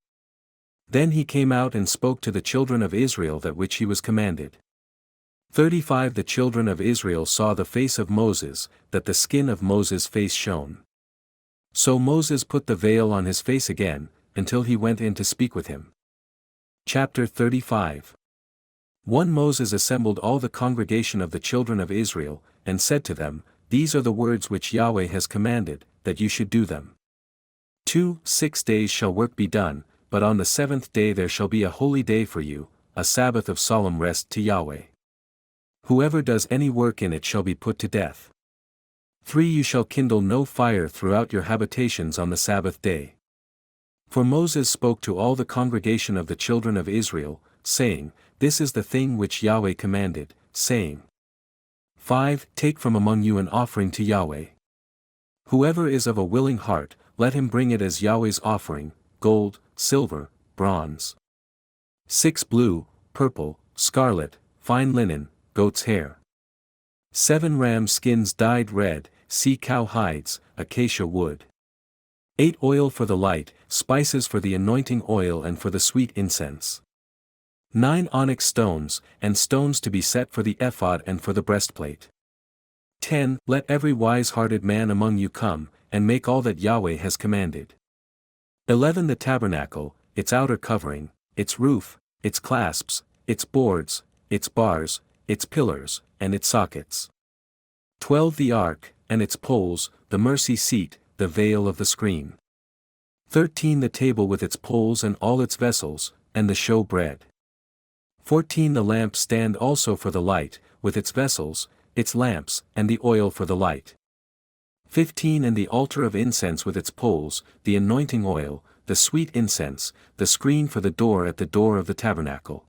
Then he came out and spoke to the children of Israel that which he was commanded. 35 The children of Israel saw the face of Moses, that the skin of Moses' face shone. So Moses put the veil on his face again, until he went in to speak with him. Chapter 35 1 Moses assembled all the congregation of the children of Israel, and said to them, These are the words which Yahweh has commanded, that you should do them. 2 6 days shall work be done, but on the 7th day there shall be a holy day for you, a Sabbath of solemn rest to Yahweh. Whoever does any work in it shall be put to death. 3 You shall kindle no fire throughout your habitations on the Sabbath day. For Moses spoke to all the congregation of the children of Israel, saying, This is the thing which Yahweh commanded, saying, 5 Take from among you an offering to Yahweh. Whoever is of a willing heart, let him bring it as Yahweh's offering, gold, silver, bronze. 6 Blue, purple, scarlet, fine linen, goat's hair. 7 Ram skins dyed red, sea cow hides, acacia wood. 8 Oil for the light, spices for the anointing oil and for the sweet incense. 9 Onyx stones, and stones to be set for the ephod and for the breastplate. 10 Let every wise-hearted man among you come, and make all that Yahweh has commanded. 11 The tabernacle, its outer covering, its roof, its clasps, its boards, its bars, its pillars, and its sockets. 12 The ark, and its poles, the mercy seat, the veil of the screen. 13 The table with its poles and all its vessels, and the show bread. 14 The lamp stand also for the light, with its vessels, its lamps, and the oil for the light. 15 And the altar of incense with its poles, the anointing oil, the sweet incense, the screen for the door at the door of the tabernacle.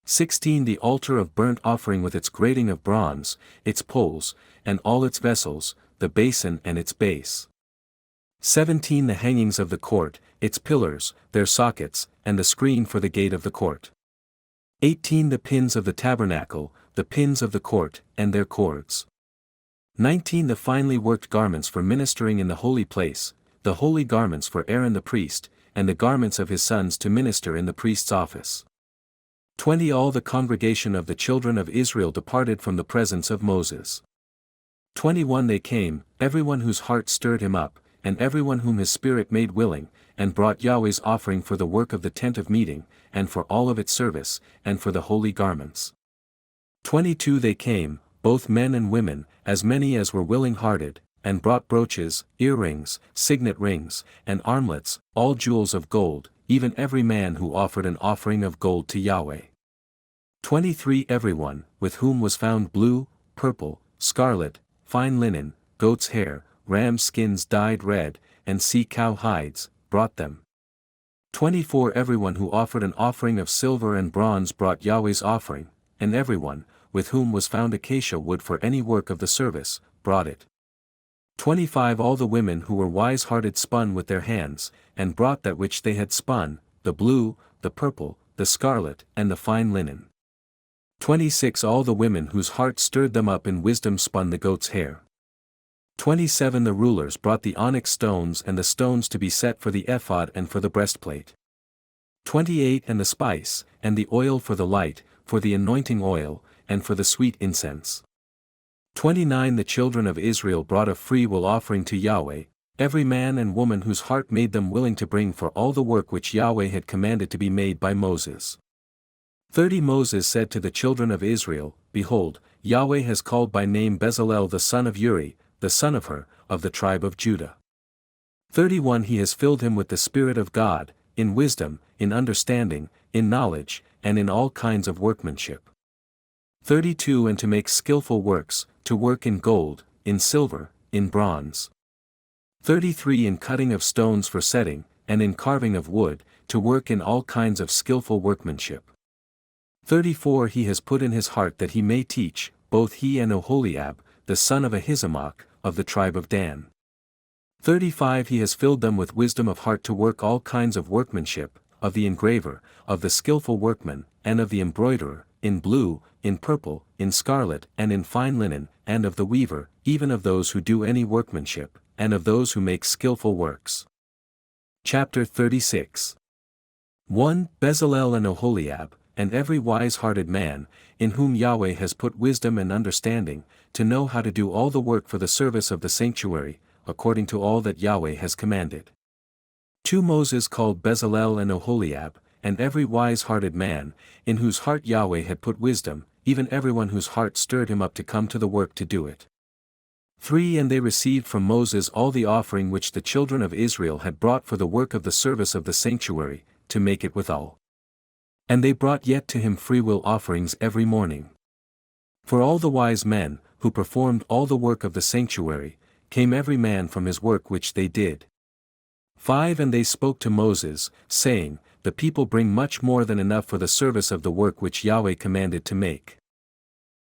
16 The altar of burnt offering with its grating of bronze, its poles, and all its vessels, the basin and its base. 17 The hangings of the court, its pillars, their sockets, and the screen for the gate of the court. 18 The pins of the tabernacle, the pins of the court, and their cords. 19 The finely worked garments for ministering in the holy place, the holy garments for Aaron the priest, and the garments of his sons to minister in the priest's office. 20 All the congregation of the children of Israel departed from the presence of Moses. 21 They came, everyone whose heart stirred him up, and everyone whom his spirit made willing, and brought Yahweh's offering for the work of the tent of meeting, and for all of its service, and for the holy garments. 22 They came, both men and women, as many as were willing-hearted, and brought brooches, earrings, signet rings, and armlets, all jewels of gold, even every man who offered an offering of gold to Yahweh. 23 Everyone, with whom was found blue, purple, scarlet, fine linen, goat's hair, ram skins dyed red, and sea-cow hides, brought them. 24 Everyone who offered an offering of silver and bronze brought Yahweh's offering, and everyone, with whom was found acacia wood for any work of the service, brought it. 25 All the women who were wise-hearted spun with their hands, and brought that which they had spun, the blue, the purple, the scarlet, and the fine linen. 26 All the women whose heart stirred them up in wisdom spun the goat's hair. 27 The rulers brought the onyx stones and the stones to be set for the ephod and for the breastplate. 28 And the spice, and the oil for the light, for the anointing oil, and for the sweet incense. 29 The children of Israel brought a freewill offering to Yahweh, every man and woman whose heart made them willing to bring for all the work which Yahweh had commanded to be made by Moses. 30 Moses said to the children of Israel, Behold, Yahweh has called by name Bezalel the son of Uri, the son of Hur, of the tribe of Judah. 31 He has filled him with the Spirit of God, in wisdom, in understanding, in knowledge, and in all kinds of workmanship. 32 And to make skillful works, to work in gold, in silver, in bronze. 33 In cutting of stones for setting, and in carving of wood, to work in all kinds of skillful workmanship. 34 He has put in his heart that he may teach, both he and Oholiab, the son of Ahisamach, of the tribe of Dan. 35 He has filled them with wisdom of heart to work all kinds of workmanship, of the engraver, of the skillful workman, and of the embroiderer, in blue, in purple, in scarlet, and in fine linen, and of the weaver, even of those who do any workmanship, and of those who make skillful works. Chapter 36 1 Bezalel and Oholiab, and every wise-hearted man, in whom Yahweh has put wisdom and understanding, to know how to do all the work for the service of the sanctuary, according to all that Yahweh has commanded. 2 Moses called Bezalel and Oholiab, and every wise-hearted man, in whose heart Yahweh had put wisdom, even everyone whose heart stirred him up to come to the work to do it. 3 And they received from Moses all the offering which the children of Israel had brought for the work of the service of the sanctuary, to make it withal. And they brought yet to him freewill offerings every morning. For all the wise men, who performed all the work of the sanctuary, came every man from his work which they did. 5 And they spoke to Moses, saying, The people bring much more than enough for the service of the work which Yahweh commanded to make.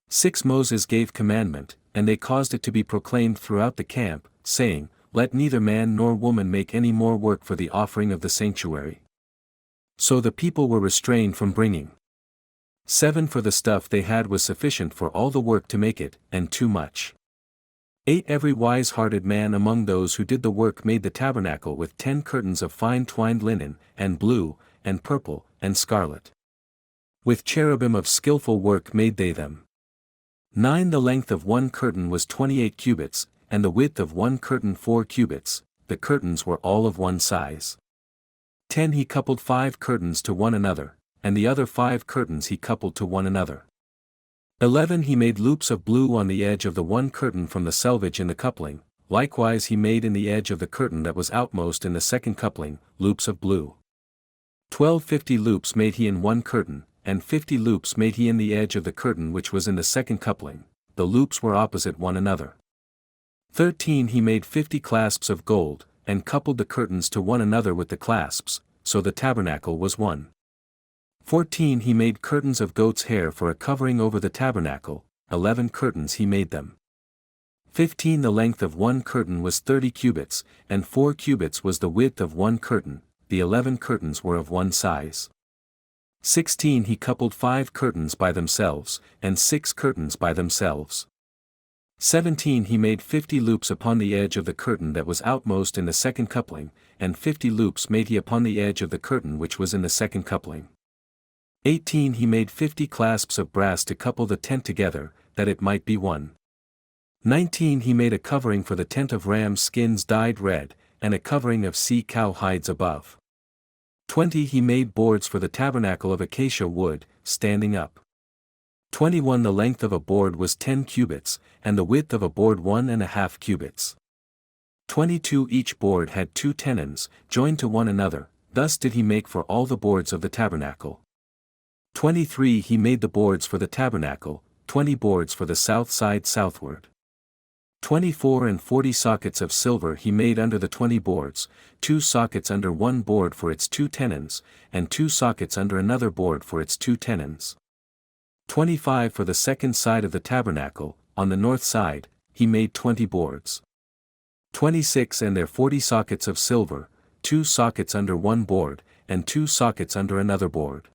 6 Moses gave commandment, and they caused it to be proclaimed throughout the camp, saying, Let neither man nor woman make any more work for the offering of the sanctuary. So the people were restrained from bringing. 7 For the stuff they had was sufficient for all the work to make it, and too much. 8 Every wise-hearted man among those who did the work made the tabernacle with 10 curtains of fine twined linen, and blue, and purple, and scarlet. With cherubim of skillful work made they them. 9 The length of one curtain was 28 cubits, and the width of one curtain 4 cubits, the curtains were all of one size. 10 He coupled 5 curtains to one another, and the other 5 curtains he coupled to one another. 11 He made loops of blue on the edge of the one curtain from the selvage in the coupling, likewise he made in the edge of the curtain that was outmost in the second coupling, loops of blue. 12 50 loops made he in one curtain, and 50 loops made he in the edge of the curtain which was in the second coupling, the loops were opposite one another. 13 He made 50 clasps of gold, and coupled the curtains to one another with the clasps, so the tabernacle was one. 14 He made curtains of goat's hair for a covering over the tabernacle, 11 curtains he made them. 15 The length of one curtain was 30 cubits, and 4 cubits was the width of one curtain, the 11 curtains were of one size. 16 He coupled 5 curtains by themselves, and 6 curtains by themselves. 17 He made 50 loops upon the edge of the curtain that was outmost in the second coupling, and 50 loops made he upon the edge of the curtain which was in the second coupling. 18 He made 50 clasps of brass to couple the tent together, that it might be one. 19 He made a covering for the tent of ram skins dyed red, and a covering of sea-cow hides above. 20 He made boards for the tabernacle of acacia wood, standing up. 21 The length of a board was 10 cubits, and the width of a board 1.5 cubits. 22 Each board had 2 tenons, joined to one another, thus did he make for all the boards of the tabernacle. 23 He made the boards for the tabernacle, 20 boards for the south side southward. 24 And 40 sockets of silver he made under the 20 boards, 2 sockets under one board for its 2 tenons, and 2 sockets under another board for its 2 tenons. 25 For the second side of the tabernacle, on the north side, he made 20 boards. 26 And their 40 sockets of silver, 2 sockets under one board, and 2 sockets under another board.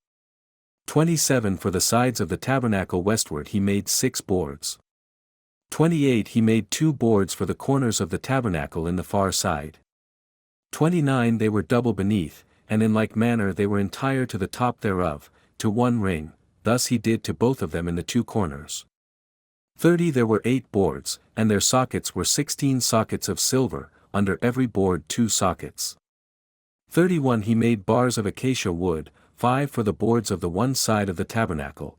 27 For the sides of the tabernacle westward he made 6 boards. 28 He made 2 boards for the corners of the tabernacle in the far side. 29 They were double beneath, and in like manner they were entire to the top thereof, to one ring, thus he did to both of them in the 2 corners. 30 There were 8 boards, and their sockets were 16 sockets of silver, under every board 2 sockets. 31 He made bars of acacia wood, 5 for the boards of the one side of the tabernacle.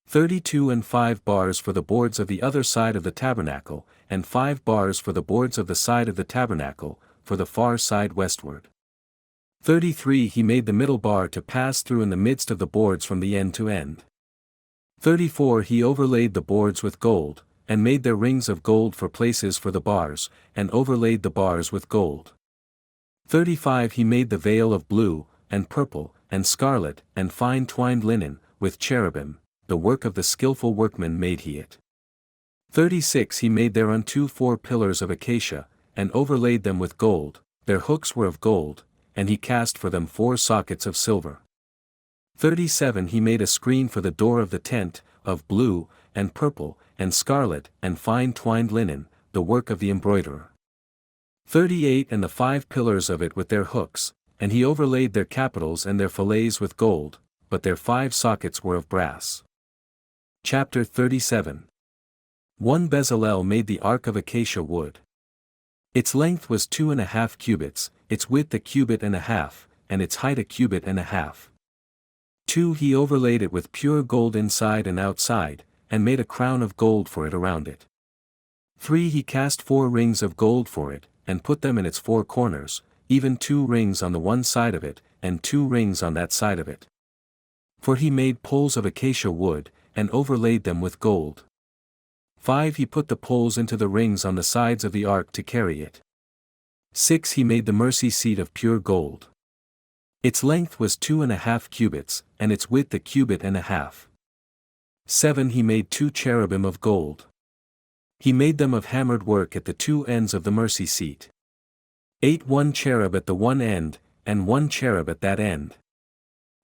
32 And 5 bars for the boards of the other side of the tabernacle, and 5 bars for the boards of the side of the tabernacle, for the far side westward. 33 He made the middle bar to pass through in the midst of the boards from the end to end. 34 He overlaid the boards with gold, and made their rings of gold for places for the bars, and overlaid the bars with gold. 35 He made the veil of blue, and purple, and scarlet, and fine twined linen, with cherubim, the work of the skillful workman made he it. 36 He made thereunto 4 pillars of acacia, and overlaid them with gold, their hooks were of gold, and he cast for them 4 sockets of silver. 37 He made a screen for the door of the tent, of blue, and purple, and scarlet, and fine twined linen, the work of the embroiderer. 38 And the 5 pillars of it with their hooks, and he overlaid their capitals and their fillets with gold, but their 5 sockets were of brass. Chapter 37 1 Bezalel made the ark of acacia wood. Its length was 2.5 cubits, its width a cubit and a half, and its height a cubit and a half. 2 He overlaid it with pure gold inside and outside, and made a crown of gold for it around it. 3 He cast 4 rings of gold for it, and put them in its 4 corners, even 2 rings on the one side of it, and 2 rings on that side of it. 4 He made poles of acacia wood, and overlaid them with gold. 5 He put the poles into the rings on the sides of the ark to carry it. 6 He made the mercy seat of pure gold. Its length was 2.5 cubits, and its width a cubit and a half. 7 He made 2 cherubim of gold. He made them of hammered work at the 2 ends of the mercy seat. 8 1 cherub at the one end, and 1 cherub at that end.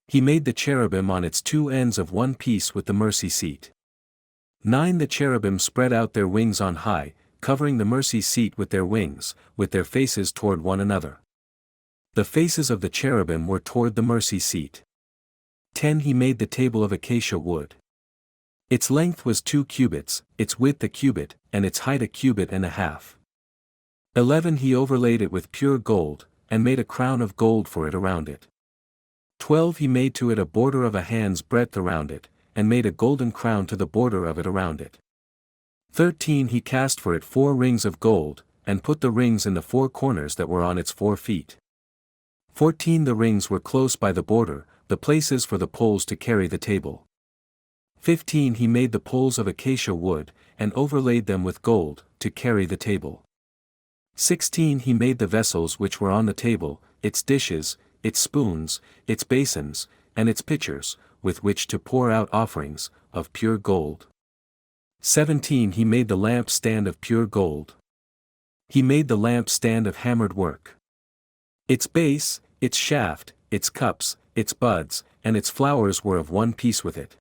He made the cherubim on its 2 ends of one piece with the mercy seat. 9 The cherubim spread out their wings on high, covering the mercy seat with their wings, with their faces toward one another. The faces of the cherubim were toward the mercy seat. 10 He made the table of acacia wood. Its length was 2 cubits, its width a cubit, and its height a cubit and a half. 11 He overlaid it with pure gold, and made a crown of gold for it around it. 12 He made to it a border of a hand's breadth around it, and made a golden crown to the border of it around it. 13 He cast for it 4 rings of gold, and put the rings in the 4 corners that were on its 4 feet. 14 The rings were close by the border, the places for the poles to carry the table. 15 He made the poles of acacia wood, and overlaid them with gold, to carry the table. 16 He made the vessels which were on the table, its dishes, its spoons, its basins, and its pitchers, with which to pour out offerings, of pure gold. 17 He made the lamp stand of pure gold. He made the lamp stand of hammered work. Its base, its shaft, its cups, its buds, and its flowers were of one piece with it.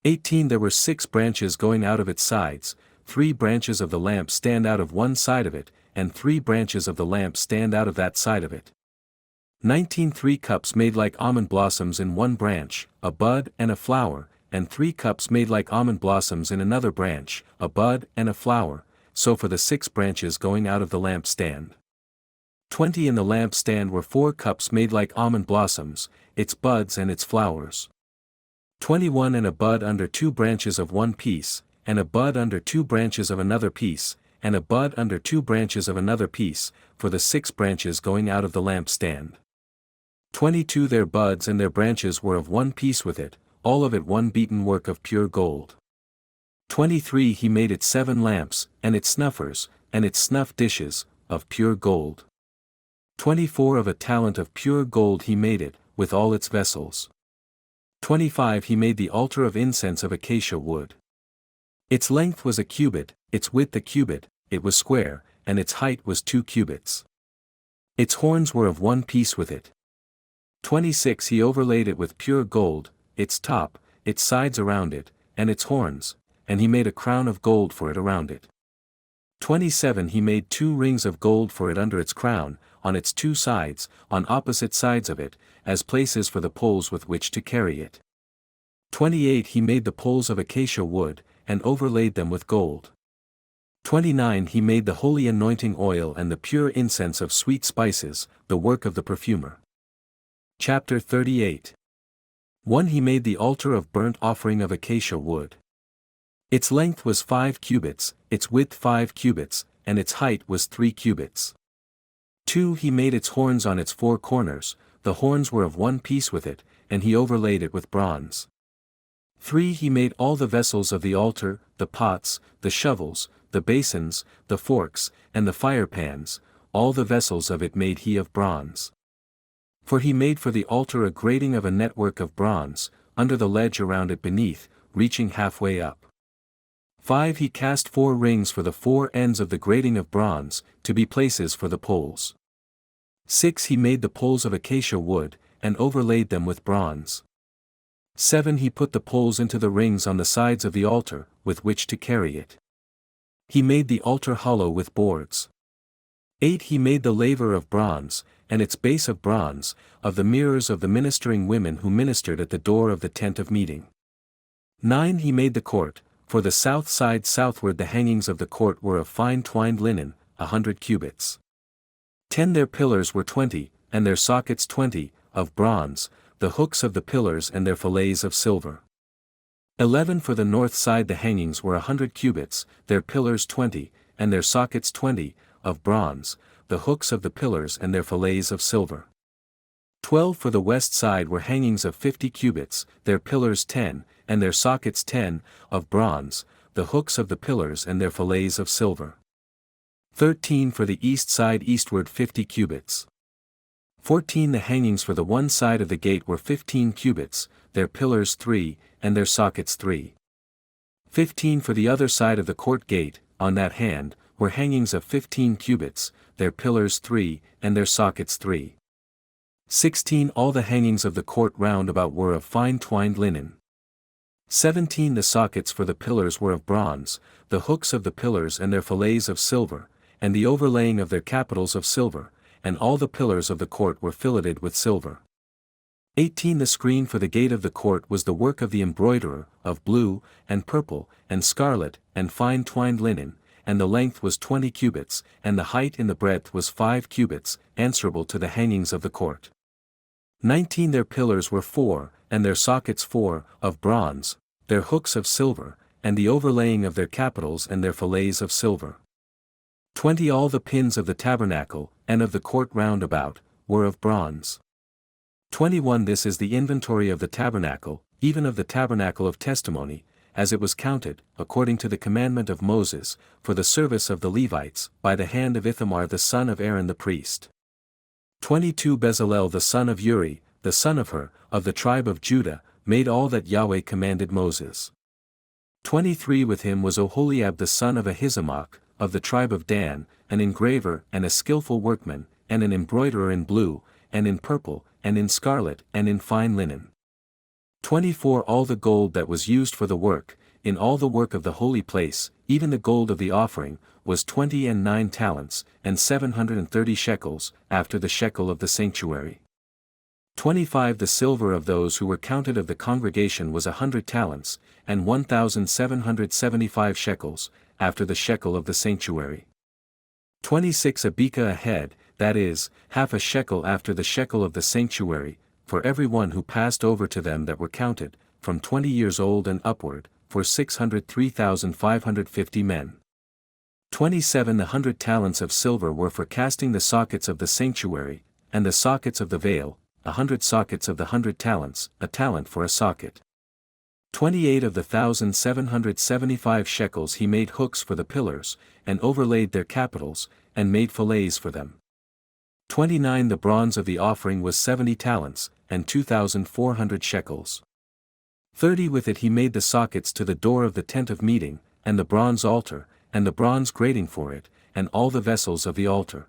18 There were 6 branches going out of its sides, 3 branches of the lamp stand out of one side of it, and 3 branches of the lamp stand out of that side of it. 19 3 cups made like almond blossoms in one branch, a bud and a flower, and 3 cups made like almond blossoms in another branch, a bud and a flower, so for the 6 branches going out of the lamp stand. 20 In the lamp stand were 4 cups made like almond blossoms, its buds and its flowers. 21 And a bud under 2 branches of one piece, and a bud under 2 branches of another piece, and a bud under 2 branches of another piece, for the 6 branches going out of the lamp stand. 22 Their buds and their branches were of one piece with it, all of it one beaten work of pure gold. 23 He made it 7 lamps, and its snuffers, and its snuff dishes, of pure gold. 24 Of a talent of pure gold he made it, with all its vessels. 25 He made the altar of incense of acacia wood. Its length was a cubit, its width a cubit, it was square, and its height was 2 cubits. Its horns were of one piece with it. 26 He overlaid it with pure gold, its top, its sides around it, and its horns, and he made a crown of gold for it around it. 27 He made 2 rings of gold for it under its crown, on its 2 sides, on opposite sides of it, as places for the poles with which to carry it. 28 He made the poles of acacia wood, and overlaid them with gold. 29 He made the holy anointing oil and the pure incense of sweet spices, the work of the perfumer. Chapter 38 1 He made the altar of burnt offering of acacia wood. Its length was 5 cubits, its width 5 cubits, and its height was 3 cubits. 2 He made its horns on its 4 corners, the horns were of one piece with it, and he overlaid it with bronze. 3 He made all the vessels of the altar, the pots, the shovels, the basins, the forks, and the firepans, all the vessels of it made he of bronze. For he made for the altar a grating of a network of bronze, under the ledge around it beneath, reaching halfway up. 5 He cast 4 rings for the 4 ends of the grating of bronze, to be places for the poles. 6 He made the poles of acacia wood, and overlaid them with bronze. 7 He put the poles into the rings on the sides of the altar, with which to carry it. He made the altar hollow with boards. 8 He made the laver of bronze, and its base of bronze, of the mirrors of the ministering women who ministered at the door of the tent of meeting. 9 He made the court, for the south side southward the hangings of the court were of fine twined linen, 100 cubits. 10 Their pillars were 20, and their sockets 20, of bronze, the hooks of the pillars and their fillets of silver. 11 For the north side the hangings were 100 cubits, their pillars 20, and their sockets 20, of bronze, the hooks of the pillars and their fillets of silver. 12 For the west side were hangings of 50 cubits, their pillars 10, and their sockets 10, of bronze, the hooks of the pillars and their fillets of silver. 13 For the east side eastward 50 cubits. 14 The hangings for the one side of the gate were 15 cubits, their pillars 3, and their sockets 3. 15 For the other side of the court gate, on that hand, were hangings of 15 cubits, their pillars 3, and their sockets 3. 16 All the hangings of the court round about were of fine twined linen. 17 The sockets for the pillars were of bronze, the hooks of the pillars and their fillets of silver, and the overlaying of their capitals of silver, and all the pillars of the court were filleted with silver. 18 The screen for the gate of the court was the work of the embroiderer, of blue, and purple, and scarlet, and fine twined linen, and the length was 20 cubits, and the height in the breadth was 5 cubits, answerable to the hangings of the court. 19 Their pillars were 4, and their sockets 4, of bronze, their hooks of silver, and the overlaying of their capitals and their fillets of silver. 20 All the pins of the tabernacle, and of the court round about, were of bronze. 21 This is the inventory of the tabernacle, even of the tabernacle of testimony, as it was counted, according to the commandment of Moses, for the service of the Levites, by the hand of Ithamar the son of Aaron the priest. 22 Bezalel the son of Uri, the son of Hur, of the tribe of Judah, made all that Yahweh commanded Moses. 23 With him was Oholiab the son of Ahisamach, of the tribe of Dan, an engraver and a skillful workman, and an embroiderer in blue, and in purple, and in scarlet, and in fine linen. 24 All the gold that was used for the work, in all the work of the holy place, even the gold of the offering, was 29 talents, and 730 shekels, after the shekel of the sanctuary. 25 The silver of those who were counted of the congregation was 100 talents, and 1,775 shekels, after the shekel of the sanctuary. 26 A beka a head, that is, half a shekel after the shekel of the sanctuary, for every one who passed over to them that were counted, from 20 years old and upward, for 603,550 men. 27 The 100 talents of silver were for casting the sockets of the sanctuary, and the sockets of the veil, 100 sockets of the 100 talents, a talent for a socket. 28 Of the 1,775 shekels he made hooks for the pillars, and overlaid their capitals, and made fillets for them. 29 The bronze of the offering was 70 talents, and 2,400 shekels. 30 With it he made the sockets to the door of the tent of meeting, and the bronze altar, and the bronze grating for it, and all the vessels of the altar.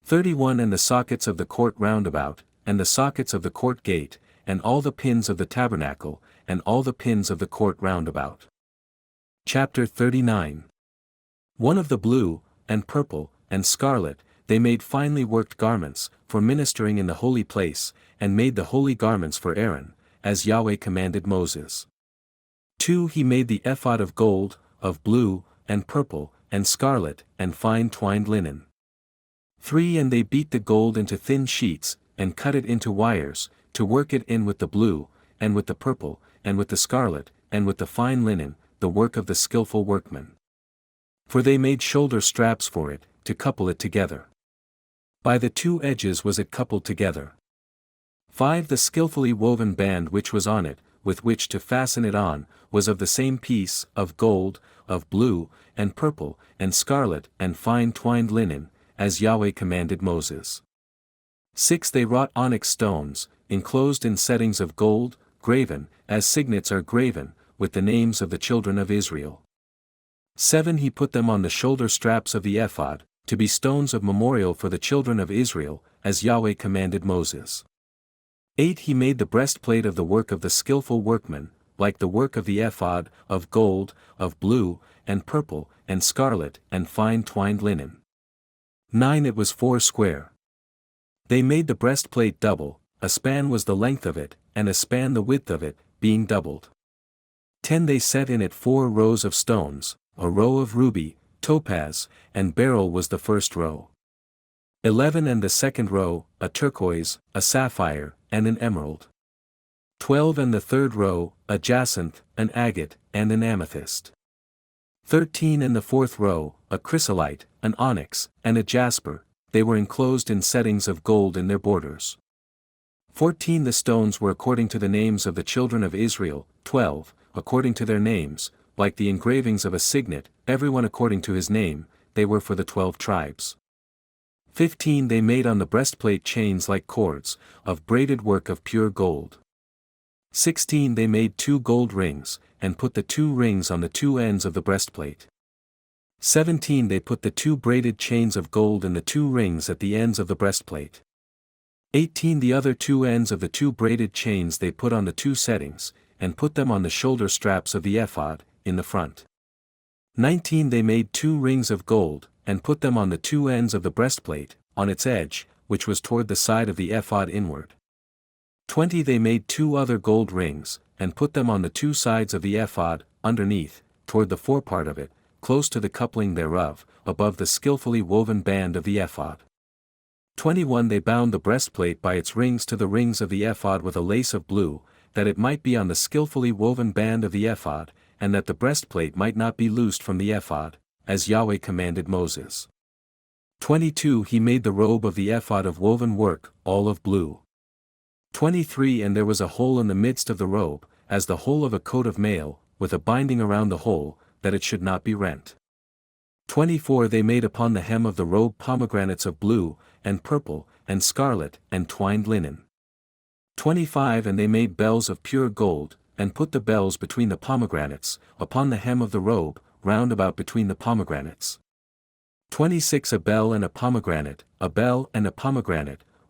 31 And the sockets of the court round about, and the sockets of the court gate, and all the pins of the tabernacle, and all the pins of the court round about. Chapter 39 One of the blue, and purple, and scarlet, they made finely worked garments, for ministering in the holy place, and made the holy garments for Aaron, as Yahweh commanded Moses. 2 He made the ephod of gold, of blue, and purple, and scarlet, and fine twined linen. 3 And they beat the gold into thin sheets, and cut it into wires, to work it in with the blue, and with the purple, and with the scarlet, and with the fine linen, the work of the skillful workman. For they made shoulder straps for it, to couple it together. By the two edges was it coupled together. 5 The skillfully woven band which was on it, with which to fasten it on, was of the same piece, of gold, of blue, and purple, and scarlet, and fine twined linen, as Yahweh commanded Moses. 6 They wrought onyx stones, enclosed in settings of gold, graven, as signets are graven, with the names of the children of Israel. 7 He put them on the shoulder straps of the ephod, to be stones of memorial for the children of Israel, as Yahweh commanded Moses. 8 He made the breastplate of the work of the skillful workman, like the work of the ephod, of gold, of blue, and purple, and scarlet, and fine twined linen. 9 It was 4 square. They made the breastplate double, a span was the length of it, and a span the width of it, being doubled. 10 They set in it 4 rows of stones, a row of ruby, topaz, and beryl was the first row. 11 And the second row, a turquoise, a sapphire, and an emerald. 12 And the third row, a jacinth, an agate, and an amethyst. 13 And the fourth row, a chrysolite, an onyx, and a jasper, they were enclosed in settings of gold in their borders. 14 The stones were according to the names of the children of Israel, 12, according to their names, like the engravings of a signet, everyone according to his name, they were for the 12 tribes. 15 They made on the breastplate chains like cords, of braided work of pure gold. 16 They made 2 gold rings, and put the 2 rings on the 2 ends of the breastplate. 17 They put the 2 braided chains of gold in the 2 rings at the ends of the breastplate. 18 The other 2 ends of the 2 braided chains they put on the 2 settings, and put them on the shoulder straps of the ephod, in the front. 19 They made 2 rings of gold, and put them on the 2 ends of the breastplate, on its edge, which was toward the side of the ephod inward. 20 They made 2 other gold rings, and put them on the 2 sides of the ephod, underneath, toward the forepart of it, close to the coupling thereof, above the skillfully woven band of the ephod. 21 They bound the breastplate by its rings to the rings of the ephod with a lace of blue, that it might be on the skillfully woven band of the ephod, and that the breastplate might not be loosed from the ephod, as Yahweh commanded Moses. 22 He made the robe of the ephod of woven work, all of blue. 23 And there was a hole in the midst of the robe, as the hole of a coat of mail, with a binding around the hole, that it should not be rent. 24 They made upon the hem of the robe pomegranates of blue, and purple, and scarlet, and twined linen. 25 And they made bells of pure gold, and put the bells between the pomegranates, upon the hem of the robe, round about between the pomegranates. 26 A bell and a pomegranate,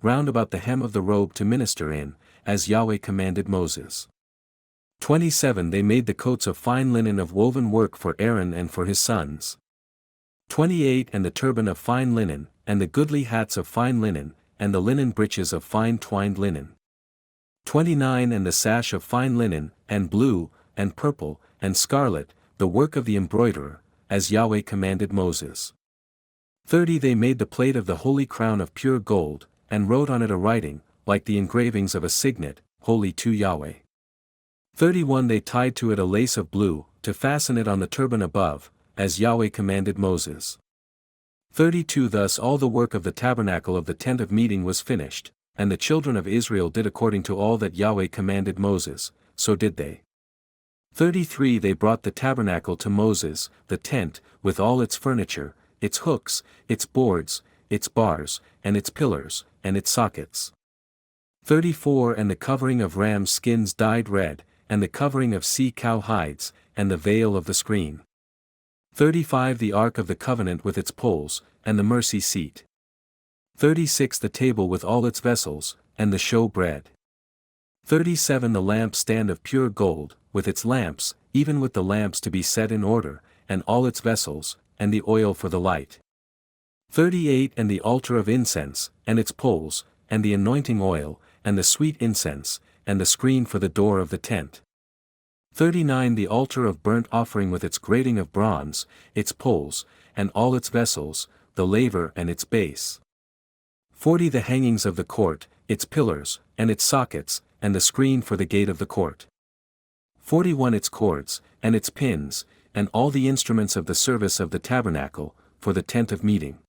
round about the hem of the robe to minister in, as Yahweh commanded Moses. 27 They made the coats of fine linen of woven work for Aaron and for his sons. 28 And the turban of fine linen, and the goodly hats of fine linen, and the linen breeches of fine twined linen. 29 And the sash of fine linen, and blue, and purple, and scarlet, the work of the embroiderer, as Yahweh commanded Moses. 30 They made the plate of the holy crown of pure gold, and wrote on it a writing, like the engravings of a signet, holy to Yahweh. 31 They tied to it a lace of blue, to fasten it on the turban above, as Yahweh commanded Moses. 32 Thus all the work of the tabernacle of the tent of meeting was finished, and the children of Israel did according to all that Yahweh commanded Moses, so did they. 33 They brought the tabernacle to Moses, the tent, with all its furniture, its hooks, its boards, its bars, and its pillars, and its sockets. 34 And the covering of ram skins dyed red, and the covering of sea-cow hides, and the veil of the screen. 35 The ark of the covenant with its poles, and the mercy seat. 36 The table with all its vessels, and the show bread. 37 The lampstand of pure gold, with its lamps, even with the lamps to be set in order, and all its vessels, and the oil for the light. 38 And the altar of incense, and its poles, and the anointing oil, and the sweet incense, and the screen for the door of the tent. 39 The altar of burnt offering with its grating of bronze, its poles, and all its vessels, the laver and its base. 40 The hangings of the court, its pillars, and its sockets, and the screen for the gate of the court. 41 Its cords, and its pins, and all the instruments of the service of the tabernacle, for the tent of meeting.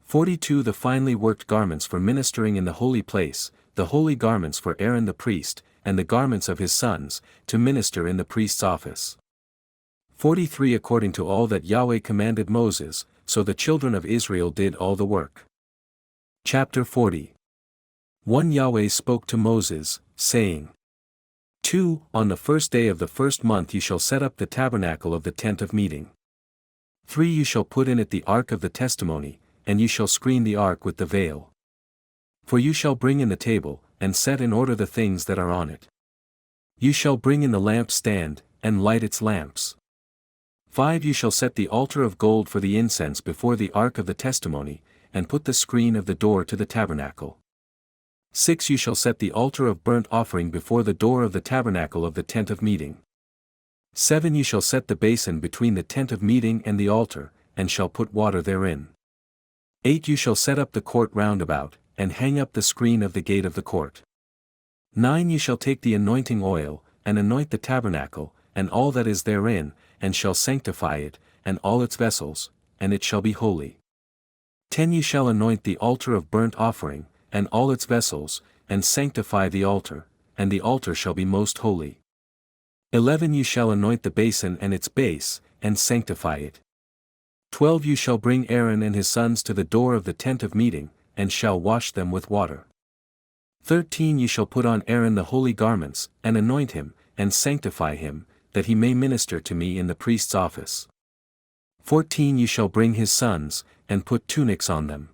42 The finely worked garments for ministering in the holy place, the holy garments for Aaron the priest, and the garments of his sons, to minister in the priest's office. 43 According to all that Yahweh commanded Moses, so the children of Israel did all the work. Chapter 40 1 Yahweh spoke to Moses, saying, 2 On the first day of the first month you shall set up the tabernacle of the tent of meeting. 3 You shall put in it the ark of the testimony, and you shall screen the ark with the veil. For you shall bring in the table, and set in order the things that are on it. You shall bring in the lampstand, and light its lamps. 5 You shall set the altar of gold for the incense before the ark of the testimony, and put the screen of the door to the tabernacle. 6 You shall set the altar of burnt offering before the door of the tabernacle of the tent of meeting. 7 You shall set the basin between the tent of meeting and the altar, and shall put water therein. 8 You shall set up the court round about, and hang up the screen of the gate of the court. 9 You shall take the anointing oil, and anoint the tabernacle, and all that is therein, and shall sanctify it, and all its vessels, and it shall be holy. 10 You shall anoint the altar of burnt offering, and all its vessels, and sanctify the altar, and the altar shall be most holy. 11 You shall anoint the basin and its base, and sanctify it. 12 You shall bring Aaron and his sons to the door of the tent of meeting, and shall wash them with water. 13 You shall put on Aaron the holy garments, and anoint him, and sanctify him, that he may minister to me in the priest's office. 14 You shall bring his sons, and put tunics on them.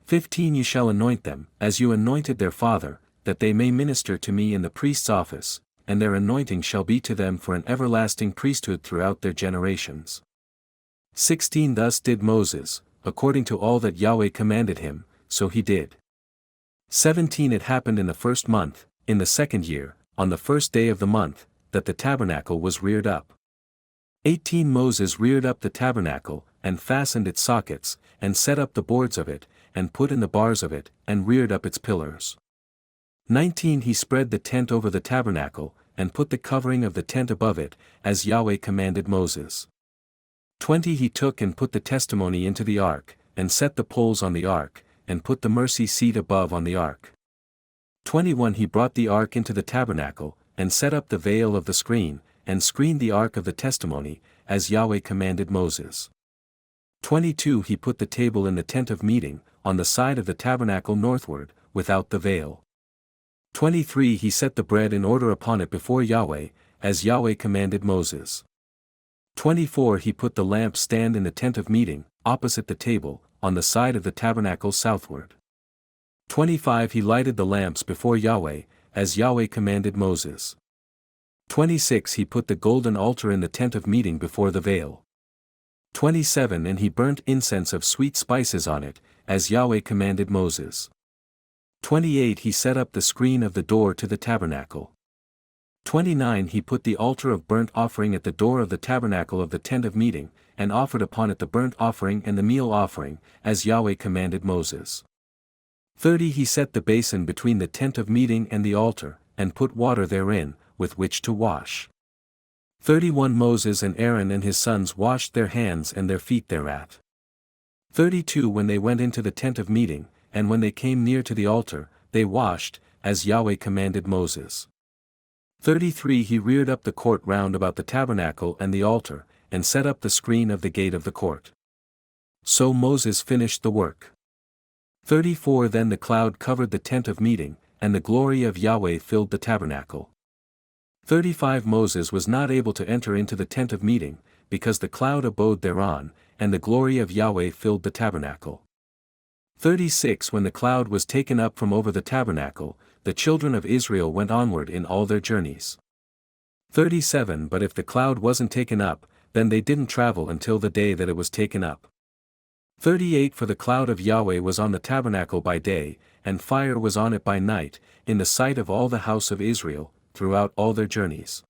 15 You shall anoint them, as you anointed their father, that they may minister to me in the priest's office, and their anointing shall be to them for an everlasting priesthood throughout their generations. 16 Thus did Moses, according to all that Yahweh commanded him, so he did. 17 It happened in the first month, in the second year, on the first day of the month, that the tabernacle was reared up. 18 Moses reared up the tabernacle, and fastened its sockets, and set up the boards of it, and put in the bars of it, and reared up its pillars. 19 He spread the tent over the tabernacle, and put the covering of the tent above it, as Yahweh commanded Moses. 20 He took and put the testimony into the ark, and set the poles on the ark, and put the mercy seat above on the ark. 21 He brought the ark into the tabernacle, and set up the veil of the screen, and screened the ark of the testimony, as Yahweh commanded Moses. 22 He put the table in the tent of meeting, on the side of the tabernacle northward, without the veil. 23 He set the bread in order upon it before Yahweh, as Yahweh commanded Moses. 24 He put the lamp stand in the tent of meeting, opposite the table, on the side of the tabernacle southward. 25 He lighted the lamps before Yahweh, as Yahweh commanded Moses. 26 He put the golden altar in the tent of meeting before the veil. 27 And he burnt incense of sweet spices on it, as Yahweh commanded Moses. 28 He set up the screen of the door to the tabernacle. 29 He put the altar of burnt offering at the door of the tabernacle of the tent of meeting, and offered upon it the burnt offering and the meal offering, as Yahweh commanded Moses. 30 He set the basin between the tent of meeting and the altar, and put water therein, with which to wash. 31 Moses and Aaron and his sons washed their hands and their feet thereat. 32 When they went into the tent of meeting, and when they came near to the altar, they washed, as Yahweh commanded Moses. 33 He reared up the court round about the tabernacle and the altar, and set up the screen of the gate of the court. So Moses finished the work. 34 Then the cloud covered the tent of meeting, and the glory of Yahweh filled the tabernacle. 35 Moses was not able to enter into the tent of meeting, because the cloud abode thereon, and the glory of Yahweh filled the tabernacle. 36 When the cloud was taken up from over the tabernacle, the children of Israel went onward in all their journeys. 37 But if the cloud wasn't taken up, then they didn't travel until the day that it was taken up. 38 For the cloud of Yahweh was on the tabernacle by day, and fire was on it by night, in the sight of all the house of Israel, throughout all their journeys.